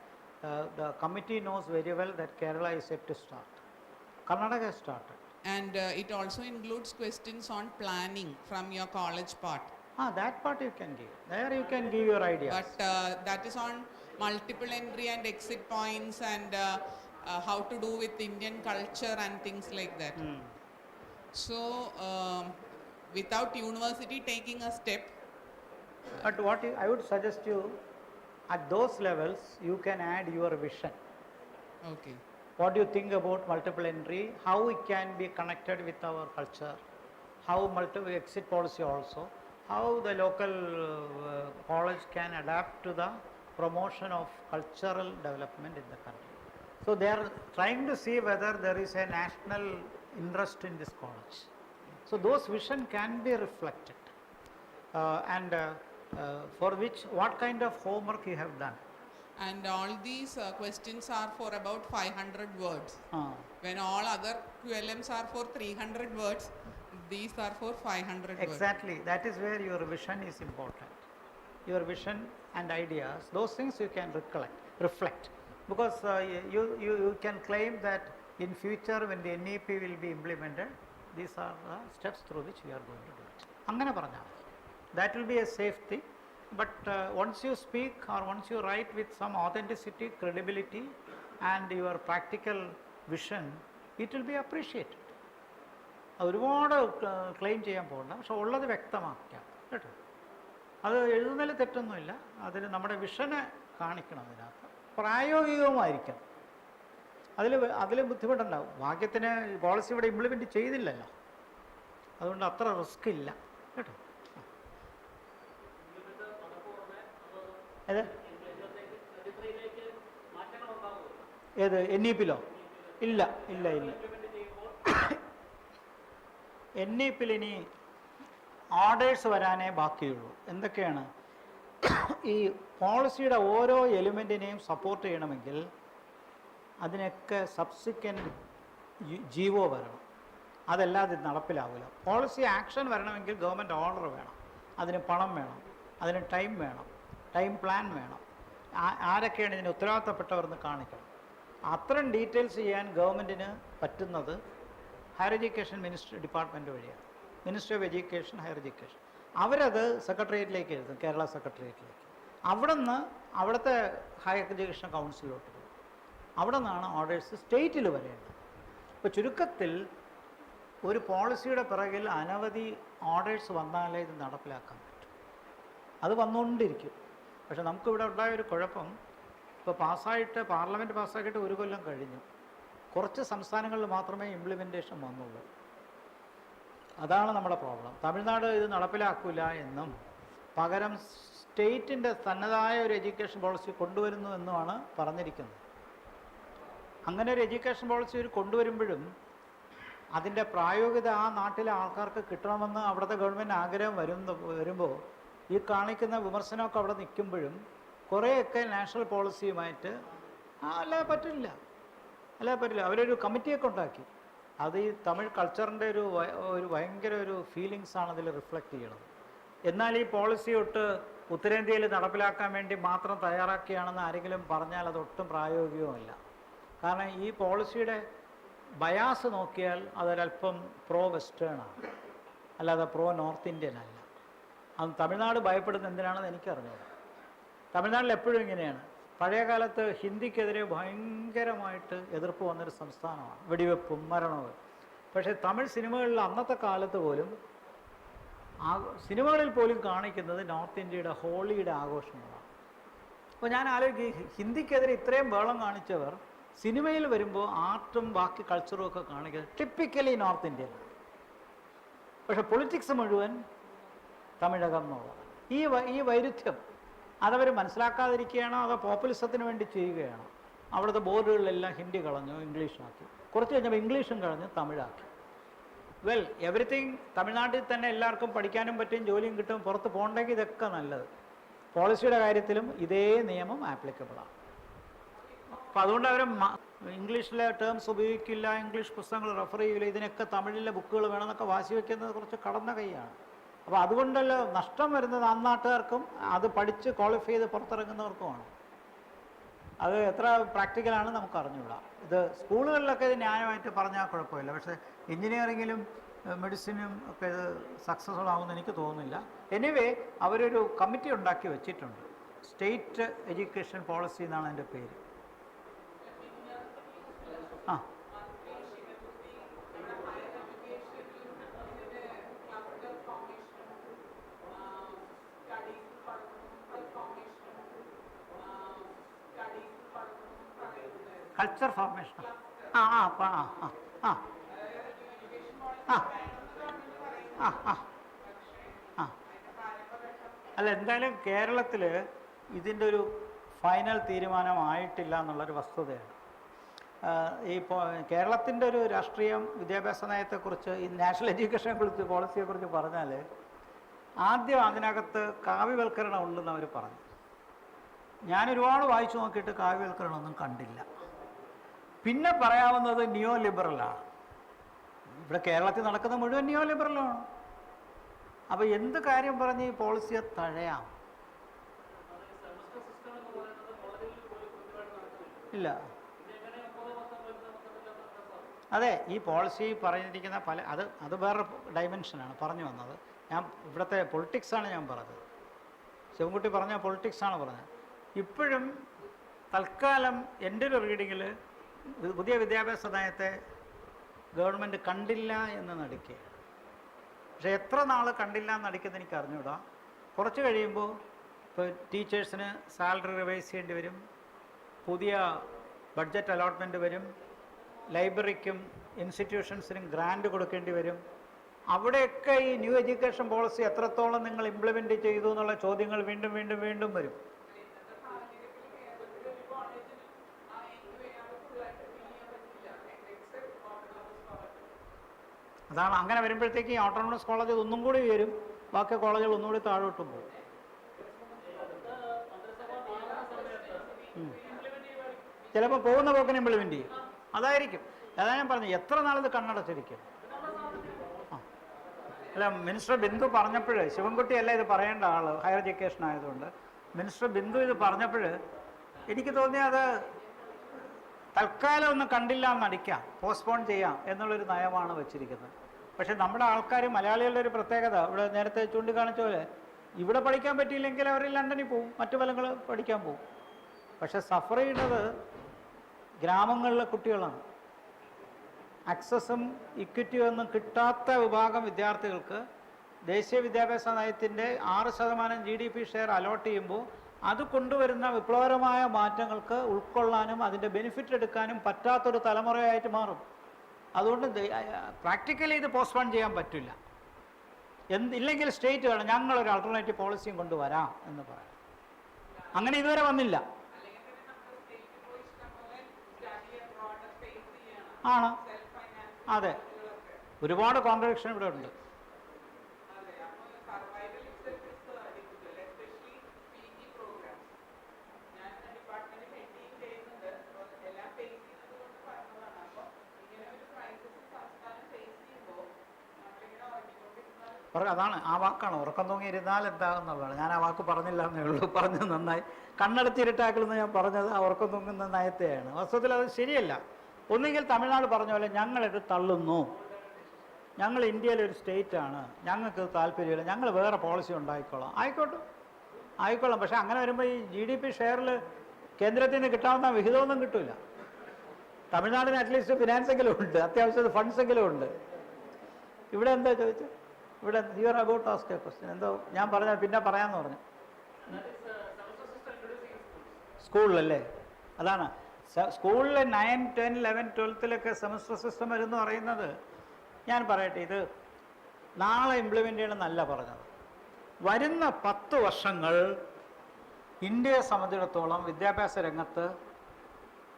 The committee knows very well that Kerala is yet to start. Karnataka has started. And it also includes questions on planning from your college part. That part you can give. There you can give your ideas. But that is on multiple entry and exit points and how to do with Indian culture and things like that. So without university taking a step. But what I would suggest you, at those levels you can add your vision. Okay. What do you think about multiple entry? How it can be connected with our culture? How multiple exit policy also? How the local college can adapt to the promotion of cultural development in the country? So they are trying to see whether there is a national interest in this college. So those vision can be reflected, and for which what kind of homework you have done. And all these questions are for about 500 words. When all other QLMs are for 300 words, these are for 500 words. Exactly, that is where your vision is important. Your vision and ideas, those things you can reflect. Because you can claim that in future when the NEP will be implemented, these are the steps through which we are going to do it. Angana paranja. That will be a safe thing. But once you speak or once you write with some authenticity, credibility and your practical vision, it will be appreciated. ഒരുപാട് claim ചെയ്യാൻ പോകണ്ട, പക്ഷെ ഉള്ളത് വ്യക്തമാക്കാം കേട്ടോ. അത് എഴുതുന്നതിൽ തെറ്റൊന്നുമില്ല, അതിന് നമ്മുടെ വിഷനെ കാണിക്കണം. അതിനകത്ത് പ്രായോഗികവുമായിരിക്കണം. അതിൽ ബുദ്ധിമുട്ടുണ്ടാവും. ഭാഗ്യത്തിന് പോളിസി ഇവിടെ ഇംപ്ലിമെൻറ്റ് ചെയ്തില്ലല്ലോ, അതുകൊണ്ട് അത്ര റിസ്ക് ഇല്ല കേട്ടോ. ഏത് NEP-ലോ? ഇല്ല ഇല്ല ഇല്ല. NEP-ൽ ഇനി ഓർഡേഴ്സ് വരാനേ ബാക്കിയുള്ളൂ. എന്തൊക്കെയാണ്? ഈ പോളിസിയുടെ ഓരോ എലിമെൻറ്റിനെയും സപ്പോർട്ട് ചെയ്യണമെങ്കിൽ അതിനൊക്കെ സബ്സിക്വൻറ്റ് GO വരണം. അതല്ലാതെ നടപ്പിലാവില്ല. പോളിസി ആക്ഷൻ വരണമെങ്കിൽ ഗവൺമെൻറ് ഓർഡർ വേണം, അതിന് പണം വേണം, അതിന് ടൈം വേണം, ടൈം പ്ലാൻ വേണം. ആരൊക്കെയാണ് ഇതിന് ഉത്തരവാദിത്തപ്പെട്ടവരെന്ന് കാണിക്കണം. അത്രയും ഡീറ്റെയിൽസ് ചെയ്യാൻ ഗവൺമെൻറ്റിന് പറ്റുന്നത് ഹയർ എഡ്യൂക്കേഷൻ ഡിപ്പാർട്ട്മെൻറ്റ് വഴിയാണ്. Ministry of education, higher education. അവരത് സെക്രട്ടേറിയറ്റിലേക്ക് എഴുതും, കേരള സെക്രട്ടേറിയറ്റിലേക്ക്. അവിടെ നിന്ന് അവിടുത്തെ ഹയർ എഡ്യൂക്കേഷൻ കൗൺസിലോട്ട് പോകും. അവിടെ നിന്നാണ് ഓർഡേഴ്സ് സ്റ്റേറ്റിൽ വരേണ്ടത്. ഇപ്പോൾ ചുരുക്കത്തിൽ ഒരു പോളിസിയുടെ പിറകിൽ അനവധി ഓർഡേഴ്സ് വന്നാലേ ഇത് നടപ്പിലാക്കാൻ പറ്റും. അത് വന്നുകൊണ്ടിരിക്കും. പക്ഷെ നമുക്കിവിടെ ഉണ്ടായൊരു കുഴപ്പം, ഇപ്പോൾ പാസ്സായിട്ട് പാർലമെൻറ്റ് പാസ്സാക്കിയിട്ട് 1 കൊല്ലം കഴിഞ്ഞു. കുറച്ച് സംസ്ഥാനങ്ങളിൽ മാത്രമേ ഇംപ്ലിമെൻറ്റേഷൻ വന്നുള്ളൂ. അതാണ് നമ്മുടെ പ്രോബ്ലം. തമിഴ്നാട് ഇത് നടപ്പിലാക്കില്ല എന്നും പകരം സ്റ്റേറ്റിൻ്റെ തനതായ ഒരു എഡ്യൂക്കേഷൻ പോളിസി കൊണ്ടുവരുന്നു എന്നുമാണ് പറഞ്ഞിരിക്കുന്നത്. അങ്ങനെ ഒരു എഡ്യൂക്കേഷൻ പോളിസി ഒരു കൊണ്ടുവരുമ്പോഴും അതിൻ്റെ പ്രായോഗികത ആ നാട്ടിലെ ആൾക്കാർക്ക് കിട്ടണമെന്ന് അവിടുത്തെ ഗവൺമെൻറ് ആഗ്രഹം വരുമ്പോൾ ഈ കാണിക്കുന്ന വിമർശനമൊക്കെ അവിടെ നിൽക്കുമ്പോഴും കുറേയൊക്കെ നാഷണൽ പോളിസിയുമായിട്ട് അല്ലാതെ പറ്റില്ല. അവരൊരു കമ്മിറ്റിയൊക്കെ ഉണ്ടാക്കി. അത് ഈ തമിഴ് കൾച്ചറിൻ്റെ ഒരു ഭയങ്കര ഒരു ഫീലിങ്സാണ് അതിൽ റിഫ്ലക്റ്റ് ചെയ്യണത്. എന്നാൽ ഈ പോളിസി ഒട്ട് ഉത്തരേന്ത്യയിൽ നടപ്പിലാക്കാൻ വേണ്ടി മാത്രം തയ്യാറാക്കിയാണെന്ന് ആരെങ്കിലും പറഞ്ഞാൽ അതൊട്ടും പ്രായോഗികമല്ല. കാരണം ഈ പോളിസിയുടെ ബയാസ് നോക്കിയാൽ അതൊരല്പം പ്രോ വെസ്റ്റേണാണ്, അല്ലാതെ പ്രോ നോർത്ത് ഇന്ത്യൻ അല്ല. അത് തമിഴ്നാട് ഭയപ്പെടുന്ന എന്തിനാണെന്ന് എനിക്കറിഞ്ഞില്ല. തമിഴ്നാട്ടിൽ എപ്പോഴും ഇങ്ങനെയാണ്. പഴയ കാലത്ത് ഹിന്ദിക്കെതിരെ ഭയങ്കരമായിട്ട് എതിർപ്പ് വന്നൊരു സംസ്ഥാനമാണ്, വെടിവെപ്പും മരണവും. പക്ഷേ തമിഴ് സിനിമകളിൽ അന്നത്തെ കാലത്ത് പോലും സിനിമകളിൽ പോലും കാണിക്കുന്നത് നോർത്ത് ഇന്ത്യയുടെ ഹോളിയുടെ ആഘോഷങ്ങളാണ്. അപ്പോൾ ഞാൻ ആലോചിക്കും, ഹിന്ദിക്കെതിരെ ഇത്രയും ബഹളം കാണിച്ചവർ സിനിമയിൽ വരുമ്പോൾ ആർട്ടും ബാക്കി കൾച്ചറും ഒക്കെ കാണിക്കുന്നത് ടിപ്പിക്കലി നോർത്ത് ഇന്ത്യയിലാണ്. പക്ഷെ പൊളിറ്റിക്സ് മുഴുവൻ തമിഴകം എന്നുള്ളതാണ്. ഈ വൈരുദ്ധ്യം അതവർ മനസ്സിലാക്കാതിരിക്കുകയാണോ അതോ പോപ്പുലിസത്തിന് വേണ്ടി ചെയ്യുകയാണോ? അവിടുത്തെ ബോർഡുകളിലെല്ലാം ഹിന്ദി കളഞ്ഞു, ഇംഗ്ലീഷാക്കി. കുറച്ച് കഴിഞ്ഞപ്പോൾ ഇംഗ്ലീഷും കളഞ്ഞ് തമിഴാക്കി. വെൽ, എവറിത്തിങ് തമിഴ്നാട്ടിൽ തന്നെ എല്ലാവർക്കും പഠിക്കാനും പറ്റും, ജോലിയും കിട്ടും. പുറത്ത് പോകണ്ടെങ്കിൽ ഇതൊക്കെ നല്ലത്. പോളിസിയുടെ കാര്യത്തിലും ഇതേ നിയമം ആപ്ലിക്കബിളാണ്. അപ്പോൾ അതുകൊണ്ട് അവർ ഇംഗ്ലീഷിലെ ടേംസ് ഉപയോഗിക്കില്ല, ഇംഗ്ലീഷ് പുസ്തകങ്ങൾ റെഫർ ചെയ്യില്ല, ഇതിനൊക്കെ തമിഴിലെ ബുക്കുകൾ വേണമെന്നൊക്കെ വാശി വയ്ക്കുന്നത് കുറച്ച് കടന്ന കൈയാണ്. അപ്പോൾ അതുകൊണ്ടല്ലോ നഷ്ടം വരുന്നത് ആ നാട്ടുകാർക്കും അത് പഠിച്ച് ക്വാളിഫൈ ചെയ്ത് പുറത്തിറങ്ങുന്നവർക്കുമാണ്. അത് എത്ര പ്രാക്ടിക്കലാണ് നമുക്ക് അറിഞ്ഞുകൂടാ. ഇത് സ്കൂളുകളിലൊക്കെ ഇത് ന്യായമായിട്ട് പറഞ്ഞാൽ കുഴപ്പമില്ല. പക്ഷേ എൻജിനീയറിങ്ങിലും മെഡിസിനും ഒക്കെ ഇത് സക്സസ്ഫുൾ ആകുമെന്ന് എനിക്ക് തോന്നുന്നില്ല. എനിവേ അവരൊരു കമ്മിറ്റി ഉണ്ടാക്കി വെച്ചിട്ടുണ്ട്, സ്റ്റേറ്റ് എഡ്യൂക്കേഷൻ പോളിസി എന്നാണ് അതിൻ്റെ പേര്. ആ കൾച്ചർ ഫോർമേഷൻ അല്ല, എന്തായാലും കേരളത്തിൽ ഇതിൻ്റെ ഒരു ഫൈനൽ തീരുമാനമായിട്ടില്ല എന്നുള്ളൊരു വസ്തുതയാണ്. ഈ കേരളത്തിൻ്റെ ഒരു രാഷ്ട്രീയം വിദ്യാഭ്യാസ നയത്തെക്കുറിച്ച്, ഈ നാഷണൽ എഡ്യൂക്കേഷനെ കുറിച്ച്, പോളിസിയെക്കുറിച്ച് പറഞ്ഞാൽ ആദ്യം അതിനകത്ത് കാവ്യവൽക്കരണം ഉണ്ടെന്ന് അവർ പറഞ്ഞു. ഞാൻ ഒരുപാട് വായിച്ചു നോക്കിയിട്ട് കാവ്യവൽക്കരണമൊന്നും കണ്ടില്ല. പിന്നെ പറയാവുന്നത് നിയോ ലിബറലാണ്. ഇവിടെ കേരളത്തിൽ നടക്കുന്ന മുഴുവൻ നിയോ ലിബറലാണ്. അപ്പോൾ എന്ത് കാര്യം പറഞ്ഞ് ഈ പോളിസിയെ തഴയാം? ഇല്ല. അതെ, ഈ പോളിസി പറഞ്ഞിരിക്കുന്ന അത് വേറെ ഡൈമെൻഷനാണ് പറഞ്ഞു വന്നത്. ഞാൻ ഇവിടുത്തെ പൊളിറ്റിക്സാണ് ഞാൻ പറഞ്ഞത്. ശിവൻകുട്ടി പറഞ്ഞ പൊളിറ്റിക്സാണ് പറഞ്ഞത്. ഇപ്പോഴും തൽക്കാലം എൻ്റെ ഒരു റീഡിങ്ങിൽ പുതിയ വിദ്യാഭ്യാസ നയത്തെ ഗവൺമെൻറ് കണ്ടില്ല എന്ന് നടിക്കുകയാണ്. പക്ഷേ എത്ര നാൾ കണ്ടില്ല എന്ന് നടിക്കുന്നത് എനിക്ക് അറിഞ്ഞൂടാ. കുറച്ച് കഴിയുമ്പോൾ ഇപ്പോൾ ടീച്ചേഴ്സിന് സാലറി റിവൈസ് ചെയ്യേണ്ടി വരും, പുതിയ ബഡ്ജറ്റ് അലോട്ട്മെൻറ്റ് വരും, ലൈബ്രറിക്കും ഇൻസ്റ്റിറ്റ്യൂഷൻസിനും ഗ്രാൻഡ് കൊടുക്കേണ്ടി വരും. അവിടെയൊക്കെ ഈ ന്യൂ എഡ്യൂക്കേഷൻ പോളിസി എത്രത്തോളം നിങ്ങൾ ഇംപ്ലിമെൻറ്റ് ചെയ്തു എന്നുള്ള ചോദ്യങ്ങൾ വീണ്ടും വീണ്ടും വീണ്ടും വരും. അതാണ്, അങ്ങനെ വരുമ്പോഴത്തേക്ക് ഈ ഓട്ടോണമസ് കോളേജ് ഒന്നും കൂടി ഉയരും, ബാക്കി കോളേജുകൾ ഒന്നുകൂടി താഴോട്ടും പോകും. ചിലപ്പോൾ പോകുന്ന പോക്കിന് ഇംപ്ലിമെൻറ്റ് ചെയ്യും. അതായിരിക്കും. അതാ ഞാൻ പറഞ്ഞു, എത്ര നാളിത് കണ്ണടച്ചിരിക്കും. അല്ല, മിനിസ്റ്റർ ബിന്ദു പറഞ്ഞപ്പോൾ, ശിവൻകുട്ടിയല്ല ഇത് പറയേണ്ട ആൾ, ഹയർ എഡ്യൂക്കേഷൻ ആയതുകൊണ്ട്, മിനിസ്റ്റർ ബിന്ദു ഇത് പറഞ്ഞപ്പോൾ എനിക്ക് തോന്നി അത് തൽക്കാലം ഒന്ന് കണ്ടില്ല എന്നടിക്കാം, പോസ്റ്റ്പോൺ ചെയ്യാം എന്നുള്ളൊരു നയമാണ് വെച്ചിരിക്കുന്നത്. പക്ഷേ നമ്മുടെ ആൾക്കാർ, മലയാളികളുടെ ഒരു പ്രത്യേകത, ഇവിടെ നേരത്തെ ചൂണ്ടിക്കാണിച്ച പോലെ ഇവിടെ പഠിക്കാൻ പറ്റിയില്ലെങ്കിൽ അവർ ലണ്ടനിൽ പോകും, മറ്റു സ്ഥലങ്ങൾ പഠിക്കാൻ പോകും. പക്ഷെ സഫർ ചെയ്യുന്നത് ഗ്രാമങ്ങളിലെ കുട്ടികളാണ്. ആക്സസും ഇക്വിറ്റിയും ഒന്നും കിട്ടാത്ത വിഭാഗം വിദ്യാർത്ഥികൾക്ക് ദേശീയ വിദ്യാഭ്യാസ നയത്തിൻ്റെ 6% GDP ഷെയർ അലോട്ട് ചെയ്യുമ്പോൾ അത് കൊണ്ടുവരുന്ന വിപ്ലവകരമായ മാറ്റങ്ങൾക്ക് ഉൾക്കൊള്ളാനും അതിൻ്റെ ബെനിഫിറ്റ് എടുക്കാനും പറ്റാത്തൊരു തലമുറയായിട്ട് മാറും. അതുകൊണ്ട് പ്രാക്ടിക്കലി ഇത് പോസ്റ്റ്പോൺ ചെയ്യാൻ പറ്റില്ല. ഇല്ലെങ്കിൽ സ്റ്റേറ്റ് വേണം ഞങ്ങളൊരു ആൾട്ടർനേറ്റീവ് പോളിസിയും കൊണ്ടുവരാം എന്ന് പറയാം. അങ്ങനെ ഇതുവരെ വന്നില്ല. ആണ്, അതെ, ഒരുപാട് കോൺട്രഡിക്ഷൻ ഇവിടെ ഉണ്ട്. അതാണ് ആ വാക്കാണ്, ഉറക്കം തൂങ്ങിയിരുന്നാൽ എന്താകുന്നുള്ളതാണ്. ഞാൻ ആ വാക്ക് പറഞ്ഞില്ല എന്നേ ഉള്ളൂ, പറഞ്ഞത് നന്നായി. കണ്ണടച്ചിരുട്ടാക്കലെന്ന് ഞാൻ പറഞ്ഞത് ആ ഉറക്കം തൂങ്ങുന്ന നയത്തെയാണ്. വാസ്തവത്തിൽ അത് ശരിയല്ല. ഒന്നുകിൽ തമിഴ്നാട് പറഞ്ഞ പോലെ ഞങ്ങളിത് തള്ളുന്നു, ഞങ്ങൾ ഇന്ത്യയിലൊരു സ്റ്റേറ്റാണ്, ഞങ്ങൾക്ക് താല്പര്യമില്ല, ഞങ്ങൾ വേറെ പോളിസി ഉണ്ടായിക്കോളാം. ആയിക്കോളാം. പക്ഷേ അങ്ങനെ വരുമ്പോൾ ഈ GDP ഷെയറിൽ കേന്ദ്രത്തിൽ നിന്ന് കിട്ടാവുന്ന വിഹിതമൊന്നും കിട്ടില്ല. തമിഴ്നാടിന് അറ്റ്ലീസ്റ്റ് ഫിനാൻസെങ്കിലും ഉണ്ട്, അത്യാവശ്യം ഫണ്ട്സെങ്കിലും ഉണ്ട്. ഇവിടെ എന്താ ചോദിച്ചത്? ഇവിടെ U are about ask a question. എന്തോ ഞാൻ പറഞ്ഞ പിന്നെ പറയാമെന്ന് പറഞ്ഞു. സ്കൂളിലല്ലേ? അതാണ് സ്കൂളിൽ 9, 10, 11, 12 സെമസ്റ്റർ സിസ്റ്റം വരുമെന്ന് പറയുന്നത്. ഞാൻ പറയട്ടെ, ഇത് നാളെ ഇംപ്ലിമെൻ്റ് ചെയ്യണമെന്നല്ല പറഞ്ഞത്. വരുന്ന 10 വർഷങ്ങൾ ഇന്ത്യയെ സംബന്ധിച്ചിടത്തോളം വിദ്യാഭ്യാസ രംഗത്ത്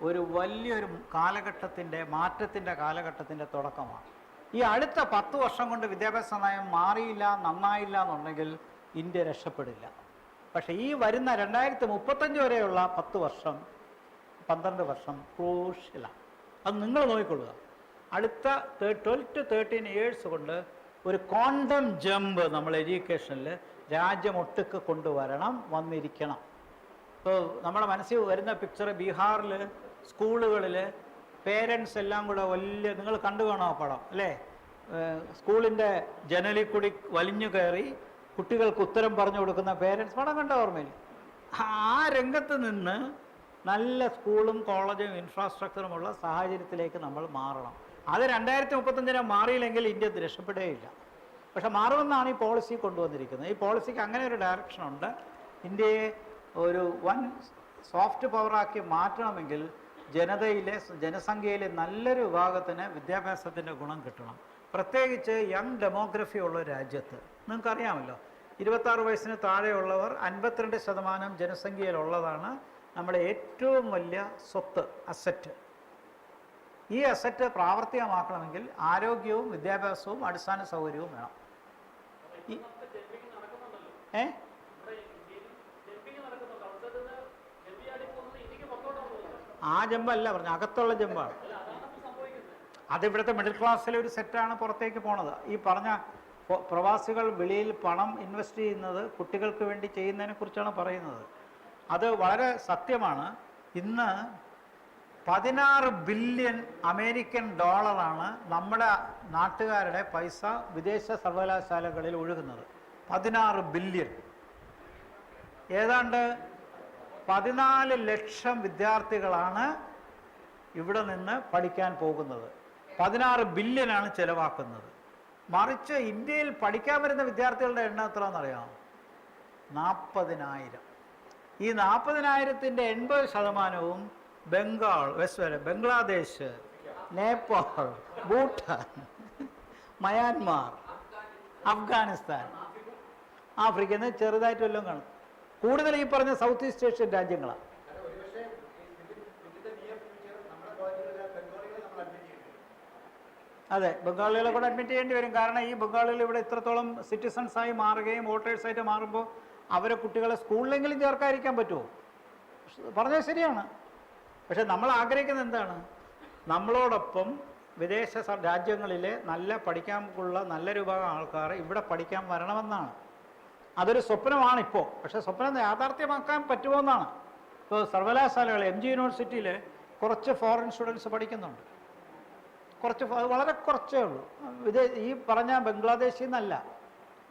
ഒരു വലിയൊരു കാലഘട്ടത്തിൻ്റെ മാറ്റത്തിൻ്റെ കാലഘട്ടത്തിൻ്റെ തുടക്കമാണ്. ഈ അടുത്ത 10 വർഷം കൊണ്ട് വിദ്യാഭ്യാസ നയം മാറിയില്ല, നന്നായില്ല എന്നുണ്ടെങ്കിൽ ഇന്ത്യ രക്ഷപ്പെടില്ല. പക്ഷേ ഈ വരുന്ന 2035 വരെയുള്ള 10 വർഷം 12 വർഷം ക്രൂഷ്യലാണ്. അത് നിങ്ങൾ നോക്കിക്കൊള്ളുക. അടുത്ത 12 to 13 ഇയേഴ്സ് കൊണ്ട് ഒരു ക്വാണ്ടം ജമ്പ് നമ്മൾ എഡ്യൂക്കേഷനിൽ രാജ്യമൊട്ടുക്ക് കൊണ്ടുവരണം, വന്നിരിക്കണം. ഇപ്പോൾ നമ്മുടെ മനസ്സിൽ വരുന്ന പിക്ചർ ബീഹാറിൽ സ്കൂളുകളിൽ പേരൻസ് എല്ലാം കൂടെ വലിയ, നിങ്ങൾ കണ്ടു കാണോ ആ പടം അല്ലേ? സ്കൂളിൻ്റെ ജനലിൽ കൂടി വലിഞ്ഞു കയറി കുട്ടികൾക്ക് ഉത്തരം പറഞ്ഞു കൊടുക്കുന്ന പേരൻസ് പടം കണ്ട ഓർമ്മയിൽ. ആ രംഗത്ത് നിന്ന് നല്ല സ്കൂളും കോളേജും ഇൻഫ്രാസ്ട്രക്ചറുമുള്ള സാഹചര്യത്തിലേക്ക് നമ്മൾ മാറണം. അത് 2035 മാറിയില്ലെങ്കിൽ ഇന്ത്യ രക്ഷപ്പെടുകയില്ല. പക്ഷെ മാറുമെന്നാണ് ഈ പോളിസി കൊണ്ടുവന്നിരിക്കുന്നത്. ഈ പോളിസിക്ക് അങ്ങനെ ഒരു ഡയറക്ഷനുണ്ട്. ഇന്ത്യയെ ഒരു വൻ സോഫ്റ്റ് പവറാക്കി മാറ്റണമെങ്കിൽ ജനസംഖ്യയിലെ നല്ലൊരു വിഭാഗത്തിന് വിദ്യാഭ്യാസത്തിൻ്റെ ഗുണം കിട്ടണം. പ്രത്യേകിച്ച് യങ് ഡെമോഗ്രഫി ഉള്ള രാജ്യത്ത് നിങ്ങൾക്കറിയാമല്ലോ, 26 വയസ്സിന് താഴെയുള്ളവർ 52% ജനസംഖ്യയിലുള്ളതാണ് നമ്മുടെ ഏറ്റവും വലിയ സ്വത്ത്, അസറ്റ്. ഈ അസറ്റ് പ്രാവർത്തികമാക്കണമെങ്കിൽ ആരോഗ്യവും വിദ്യാഭ്യാസവും അടിസ്ഥാന സൗകര്യവും വേണം. ആ ജമ്പല്ല പറഞ്ഞ, അകത്തുള്ള ജമ്പാണ്. അതിവിടുത്തെ മിഡിൽ ക്ലാസ്സിലെ ഒരു സെറ്റാണ് പുറത്തേക്ക് പോണത്. ഈ പറഞ്ഞ പ്രവാസികൾ വെളിയിൽ പണം ഇൻവെസ്റ്റ് ചെയ്യുന്നത് കുട്ടികൾക്ക് വേണ്ടി ചെയ്യുന്നതിനെ കുറിച്ചാണ് പറയുന്നത്. അത് വളരെ സത്യമാണ്. ഇന്ന് 16 ബില്യൺ അമേരിക്കൻ ഡോളറാണ് നമ്മുടെ നാട്ടുകാരുടെ പൈസ വിദേശ സർവകലാശാലകളിൽ ഒഴുകുന്നത്. 16 ബില്യൺ. ഏതാണ്ട് 14 ലക്ഷം വിദ്യാർത്ഥികളാണ് ഇവിടെ നിന്ന് പഠിക്കാൻ പോകുന്നത്. 16 ബില്യനാണ് ചിലവാക്കുന്നത്. മറിച്ച് ഇന്ത്യയിൽ പഠിക്കാൻ വരുന്ന വിദ്യാർത്ഥികളുടെ എണ്ണം എത്രയാണെന്നറിയാമോ? 40,000. ഈ 40,000-ൻ്റെ 80% ബംഗാൾ, ബംഗ്ലാദേശ്, നേപ്പാൾ, ഭൂട്ടാൻ, മയാൻമാർ, അഫ്ഗാനിസ്ഥാൻ, ആഫ്രിക്ക എന്ന് ചെറുതായിട്ട് വല്ലതും കാണും. കൂടുതൽ ഈ പറഞ്ഞ സൗത്ത് ഈസ്റ്റ് ഏഷ്യൻ രാജ്യങ്ങളാണ്. അതെ, ബംഗാളികളെ കൂടെ അഡ്മിറ്റ് ചെയ്യേണ്ടി വരും. കാരണം ഈ ബംഗാളികൾ ഇവിടെ ഇത്രത്തോളം സിറ്റിസൺസായി മാറുകയും വോട്ടേഴ്സായിട്ട് മാറുമ്പോൾ അവരെ കുട്ടികളെ സ്കൂളിലെങ്കിലും ചേർക്കാതിരിക്കാൻ പറ്റുമോ? പറഞ്ഞത് ശരിയാണ്. പക്ഷെ നമ്മൾ ആഗ്രഹിക്കുന്നത് എന്താണ്? നമ്മളോടൊപ്പം വിദേശ രാജ്യങ്ങളിലെ പഠിക്കാനുള്ള നല്ലൊരു വിഭാഗം ആൾക്കാർ ഇവിടെ പഠിക്കാൻ വരണമെന്നാണ്. അതൊരു സ്വപ്നമാണ് ഇപ്പോൾ. പക്ഷേ സ്വപ്നം യാഥാർത്ഥ്യമാക്കാൻ പറ്റുമോ എന്നാണ്. ഇപ്പോൾ സർവകലാശാലകൾ MG യൂണിവേഴ്സിറ്റിയിൽ കുറച്ച് ഫോറിൻ സ്റ്റുഡൻസ് പഠിക്കുന്നുണ്ട്. വളരെ കുറച്ചേ ഉള്ളൂ. ഈ പറഞ്ഞ ബംഗ്ലാദേശിൽ നിന്നല്ല,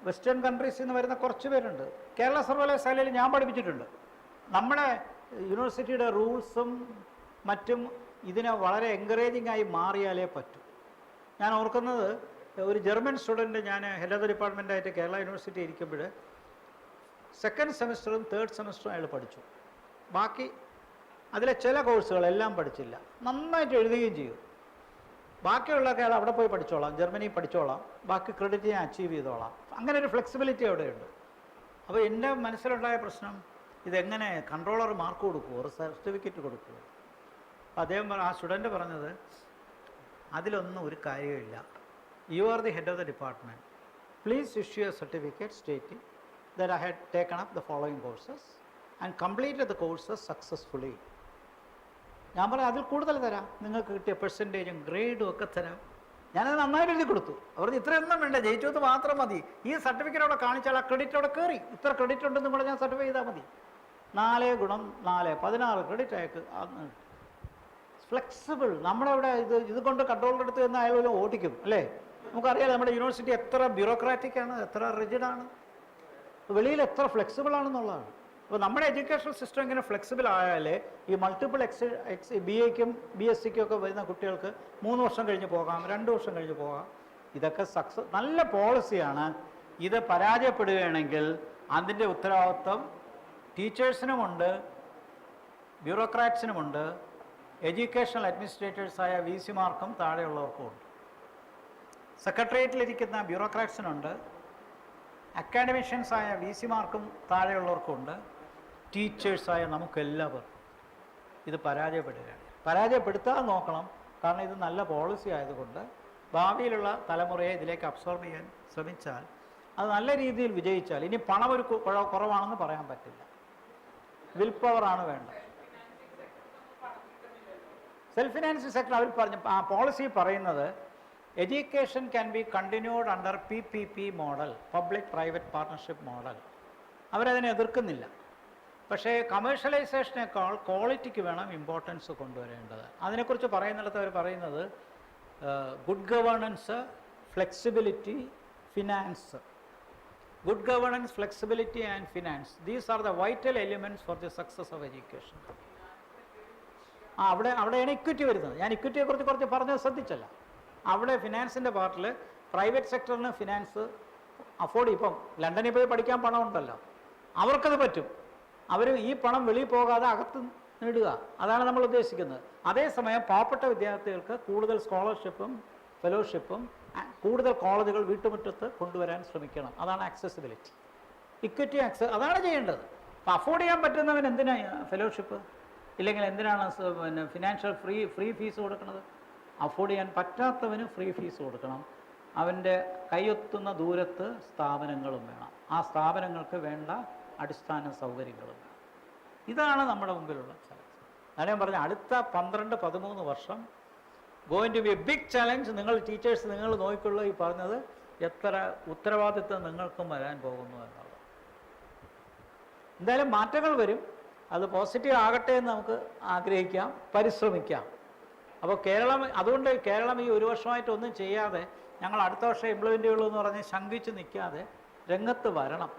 വെസ്റ്റേൺ കൺട്രീസിൽ നിന്ന് വരുന്ന കുറച്ച് പേരുണ്ട്. കേരള സർവകലാശാലയിൽ ഞാൻ പഠിപ്പിച്ചിട്ടുണ്ട്. നമ്മുടെ യൂണിവേഴ്സിറ്റിയുടെ റൂൾസും മറ്റും ഇതിനെ വളരെ എൻകറേജിംഗ് ആയി മാറിയാലേ പറ്റൂ. ഞാൻ ഓർക്കുന്നത് ഒരു ജർമ്മൻ സ്റ്റുഡൻറ്റ്, ഞാൻ ഹെഡ് ഓഫ് ദ ഡിപ്പാർട്ട്മെൻറ്റായിട്ട് കേരള യൂണിവേഴ്സിറ്റി ഇരിക്കുമ്പോൾ സെക്കൻഡ് സെമസ്റ്ററും തേർഡ് സെമസ്റ്ററും അയാൾ പഠിച്ചു. ബാക്കി അതിലെ ചില കോഴ്സുകളെല്ലാം പഠിച്ചില്ല, നന്നായിട്ട് എഴുതുകയും ചെയ്തു. ബാക്കിയുള്ളതൊക്കെ അയാൾ അവിടെ പോയി പഠിച്ചോളാം, ജർമ്മനിയിൽ പഠിച്ചോളാം, ബാക്കി ക്രെഡിറ്റ് ഞാൻ അച്ചീവ് ചെയ്തോളാം. അങ്ങനെ ഒരു ഫ്ലെക്സിബിലിറ്റി അവിടെയുണ്ട്. അപ്പോൾ എൻ്റെ മനസ്സിലുണ്ടായ പ്രശ്നം, ഇതെങ്ങനെ കൺട്രോളർ മാർക്ക് കൊടുക്കുമോ, ഒരു സർട്ടിഫിക്കറ്റ് കൊടുക്കുമോ? അപ്പോൾ അദ്ദേഹം ആ സ്റ്റുഡൻറ്റ് പറഞ്ഞത്, അതിലൊന്നും ഒരു കാര്യമില്ല. You are the head of the department, please issue A certificate stating that I had taken up the following courses and completed the courses successfully. ഞാൻ പറയാം അതിൽ കൂടുതൽ തരാം, നിങ്ങൾക്ക് കിട്ടിയ പെർസെൻറ്റേജും ഗ്രേഡും ഒക്കെ തരാം. ഞാനത് നന്നായിട്ട് എഴുതി കൊടുത്തു. അവർ ഇത്രയൊന്നും വേണ്ട, ജയിച്ചത് മാത്രം മതി. ഈ സർട്ടിഫിക്കറ്റ് അവിടെ കാണിച്ചാൽ ആ ക്രെഡിറ്റ് അവിടെ കയറി, ഇത്ര ക്രെഡിറ്റ് ഉണ്ടെന്നും കൂടെ ഞാൻ സർട്ടിഫൈ ചെയ്താൽ മതി. 4 ഗുണം 4 16 ക്രെഡിറ്റ് അയക്ക്. ഫ്ലെക്സിബിൾ. നമ്മുടെ ഇവിടെ ഇത് കൊണ്ട് കൺട്രോളിൻ്റെ അടുത്ത് നിന്ന് അയാൾ ഓടിക്കും അല്ലേ? നമുക്കറിയാം നമ്മുടെ യൂണിവേഴ്സിറ്റി എത്ര ബ്യൂറോക്രാറ്റിക്കാണ്, എത്ര റിജിഡാണ്, വെളിയിൽ എത്ര ഫ്ലെക്സിബിൾ ആണെന്നുള്ളതാണ്. അപ്പോൾ നമ്മുടെ എഡ്യൂക്കേഷൻ സിസ്റ്റം ഇങ്ങനെ ഫ്ലെക്സിബിൾ ആയാലേ ഈ മൾട്ടിപ്പിൾ ബി എക്കും ബി എസ് സിക്കും ഒക്കെ വരുന്ന കുട്ടികൾക്ക് 3 വർഷം കഴിഞ്ഞ് പോകാം, 2 വർഷം കഴിഞ്ഞ് പോകാം. ഇതൊക്കെ നല്ല പോളിസിയാണ്. ഇത് പരാജയപ്പെടുകയാണെങ്കിൽ അതിൻ്റെ ഉത്തരവാദിത്വം ടീച്ചേഴ്സിനുമുണ്ട്, ബ്യൂറോക്രാറ്റ്സിനുമുണ്ട്, എഡ്യൂക്കേഷണൽ അഡ്മിനിസ്ട്രേറ്റേഴ്സായ വി സിമാർക്കും താഴെയുള്ളവർക്കും ഉണ്ട്. സെക്രട്ടേറിയറ്റിലിരിക്കുന്ന ബ്യൂറോക്രാറ്റ്സിനുണ്ട്, അക്കാഡമിഷ്യൻസായ വി സിമാർക്കും താഴെയുള്ളവർക്കുണ്ട്, ടീച്ചേഴ്സായ നമുക്കെല്ലാവർക്കും. ഇത് പരാജയപ്പെടുകയാണ്. പരാജയപ്പെടുത്താൻ നോക്കണം. കാരണം ഇത് നല്ല പോളിസി ആയതുകൊണ്ട് ഭാവിയിലുള്ള തലമുറയെ ഇതിലേക്ക് അബ്സോർബ് ചെയ്യാൻ ശ്രമിച്ചാൽ, അത് നല്ല രീതിയിൽ വിജയിച്ചാൽ, ഇനി പണം ഒരു കുറവാണെന്ന് പറയാൻ പറ്റില്ല, വിൽ പവറാണ് വേണ്ടത്. സെൽഫ് ഫിനാൻസിങ് സെക്ടർ അവർ പറഞ്ഞു, ആ പോളിസി പറയുന്നത് education can be continued under PPP model, public private partnership model. അവരതിനെ എതിർക്കുന്നില്ല. പക്ഷേ കമേഴ്ഷ്യലൈസേഷനേക്കാൾ ക്വാളിറ്റിക്ക് വേണം ഇമ്പോർട്ടൻസ് കൊണ്ടുവരേണ്ടത്. അതിനെക്കുറിച്ച് പറയുന്നിടത്ത് അവർ പറയുന്നത് good governance, flexibility, finance. Good governance, flexibility and finance, these are the vital elements for the success of education. അവിടെയാണ് equity വരുന്നത്. ഞാൻ ഇക്വിറ്റിയെക്കുറിച്ച് കുറച്ച് പറഞ്ഞത് ശ്രദ്ധിച്ചല്ല. അവിടെ ഫിനാൻസിൻ്റെ പാർട്ടിൽ പ്രൈവറ്റ് സെക്ടറിന് ഫിനാൻസ് അഫോർഡ് ചെയ്യും. ഇപ്പം ലണ്ടനിൽ പോയി പഠിക്കാൻ പണം ഉണ്ടല്ലോ, അവർക്കത് പറ്റും. അവർ ഈ പണം വെളിയിൽ പോകാതെ അകത്ത് നേടുക, അതാണ് നമ്മൾ ഉദ്ദേശിക്കുന്നത്. അതേസമയം പാവപ്പെട്ട വിദ്യാർത്ഥികൾക്ക് കൂടുതൽ സ്കോളർഷിപ്പും ഫെലോഷിപ്പും കൂടുതൽ കോളേജുകൾ വീട്ടുമുറ്റത്ത് കൊണ്ടുവരാൻ ശ്രമിക്കണം. അതാണ് ആക്സസിബിലിറ്റി, ഇക്വിറ്റി അതാണ് ചെയ്യേണ്ടത്. അപ്പോൾ അഫോർഡ് ചെയ്യാൻ പറ്റുന്നവൻ എന്തിനാണ് ഫെലോഷിപ്പ്, ഇല്ലെങ്കിൽ എന്തിനാണ് പിന്നെ ഫിനാൻഷ്യൽ ഫ്രീ ഫീസ് കൊടുക്കുന്നത്? അഫോർഡ് ചെയ്യാൻ പറ്റാത്തവന് ഫ്രീ ഫീസ് കൊടുക്കണം. അവൻ്റെ കൈയൊത്തുന്ന ദൂരത്ത് സ്ഥാപനങ്ങളും വേണം. ആ സ്ഥാപനങ്ങൾക്ക് വേണ്ട അടിസ്ഥാന സൗകര്യങ്ങളും വേണം. ഇതാണ് നമ്മുടെ മുമ്പിലുള്ള ചലഞ്ച്. അതാണ് ഞാൻ പറഞ്ഞ അടുത്ത 12-13 വർഷം going to be a big challenge. നിങ്ങൾ ടീച്ചേഴ്സ് നിങ്ങൾ നോക്കിക്കൊള്ളൂ, ഈ പറഞ്ഞത് എത്ര ഉത്തരവാദിത്വം നിങ്ങൾക്കും വരാൻ പോകുന്നു എന്നുള്ളത്. എന്തായാലും മാറ്റങ്ങൾ വരും. അത് പോസിറ്റീവ് ആകട്ടെ എന്ന് നമുക്ക് ആഗ്രഹിക്കാം, പരിശ്രമിക്കാം. അപ്പോൾ അതുകൊണ്ട് കേരളം ഈ 1 വർഷമായിട്ട് ഒന്നും ചെയ്യാതെ ഞങ്ങൾ അടുത്ത വർഷം ഇംപ്ലിമെൻ്റ് ചെയ്യുള്ളൂ എന്ന് പറഞ്ഞ് ശങ്കിച്ച് നിൽക്കാതെ രംഗത്ത് വരണം.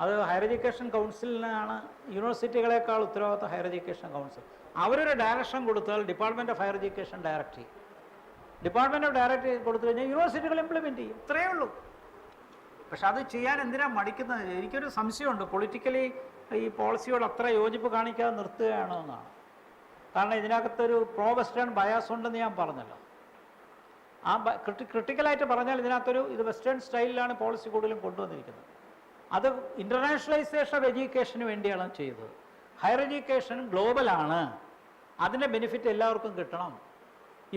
അത് ഹയർ എഡ്യൂക്കേഷൻ കൗൺസിലിനാണ് യൂണിവേഴ്സിറ്റികളെക്കാൾ ഉത്തരവാദിത്വം ഹയർ എഡ്യൂക്കേഷൻ കൗൺസിൽ. അവരൊരു ഡയറക്ഷൻ കൊടുത്താൽ department of higher education direct ചെയ്യും. ഡിപ്പാർട്ട്മെൻറ്റ് ഓഫ് ഡയറക്റ്റ് കൊടുത്തു കഴിഞ്ഞാൽ യൂണിവേഴ്സിറ്റികൾ ഇംപ്ലിമെൻറ്റ് ചെയ്യും. ഇത്രയേ ഉള്ളൂ. പക്ഷെ അത് ചെയ്യാൻ എന്തിനാണ് മടിക്കുന്നത്? എനിക്കൊരു സംശയമുണ്ട്. പൊളിറ്റിക്കലി ഈ പോളിസിയോട് അത്ര യോജിപ്പ് കാണിക്കാതെ നിർത്തുകയാണോ എന്നാണ്. കാരണം ഇതിനകത്തൊരു പ്രോ വെസ്റ്റേൺ ബയാസ് ഉണ്ടെന്ന് ഞാൻ പറഞ്ഞല്ലോ. ആ ക്രിട്ടിക്കലായിട്ട് പറഞ്ഞാൽ ഇത് വെസ്റ്റേൺ സ്റ്റൈലിലാണ് പോളിസി കൂടുതലും കൊണ്ടുവന്നിരിക്കുന്നത്. അത് ഇൻ്റർനാഷണലൈസേഷൻ ഓഫ് എഡ്യൂക്കേഷന് വേണ്ടിയാണ് ചെയ്തത്. ഹയർ എഡ്യൂക്കേഷൻ ഗ്ലോബലാണ്, അതിൻ്റെ ബെനിഫിറ്റ് എല്ലാവർക്കും കിട്ടണം.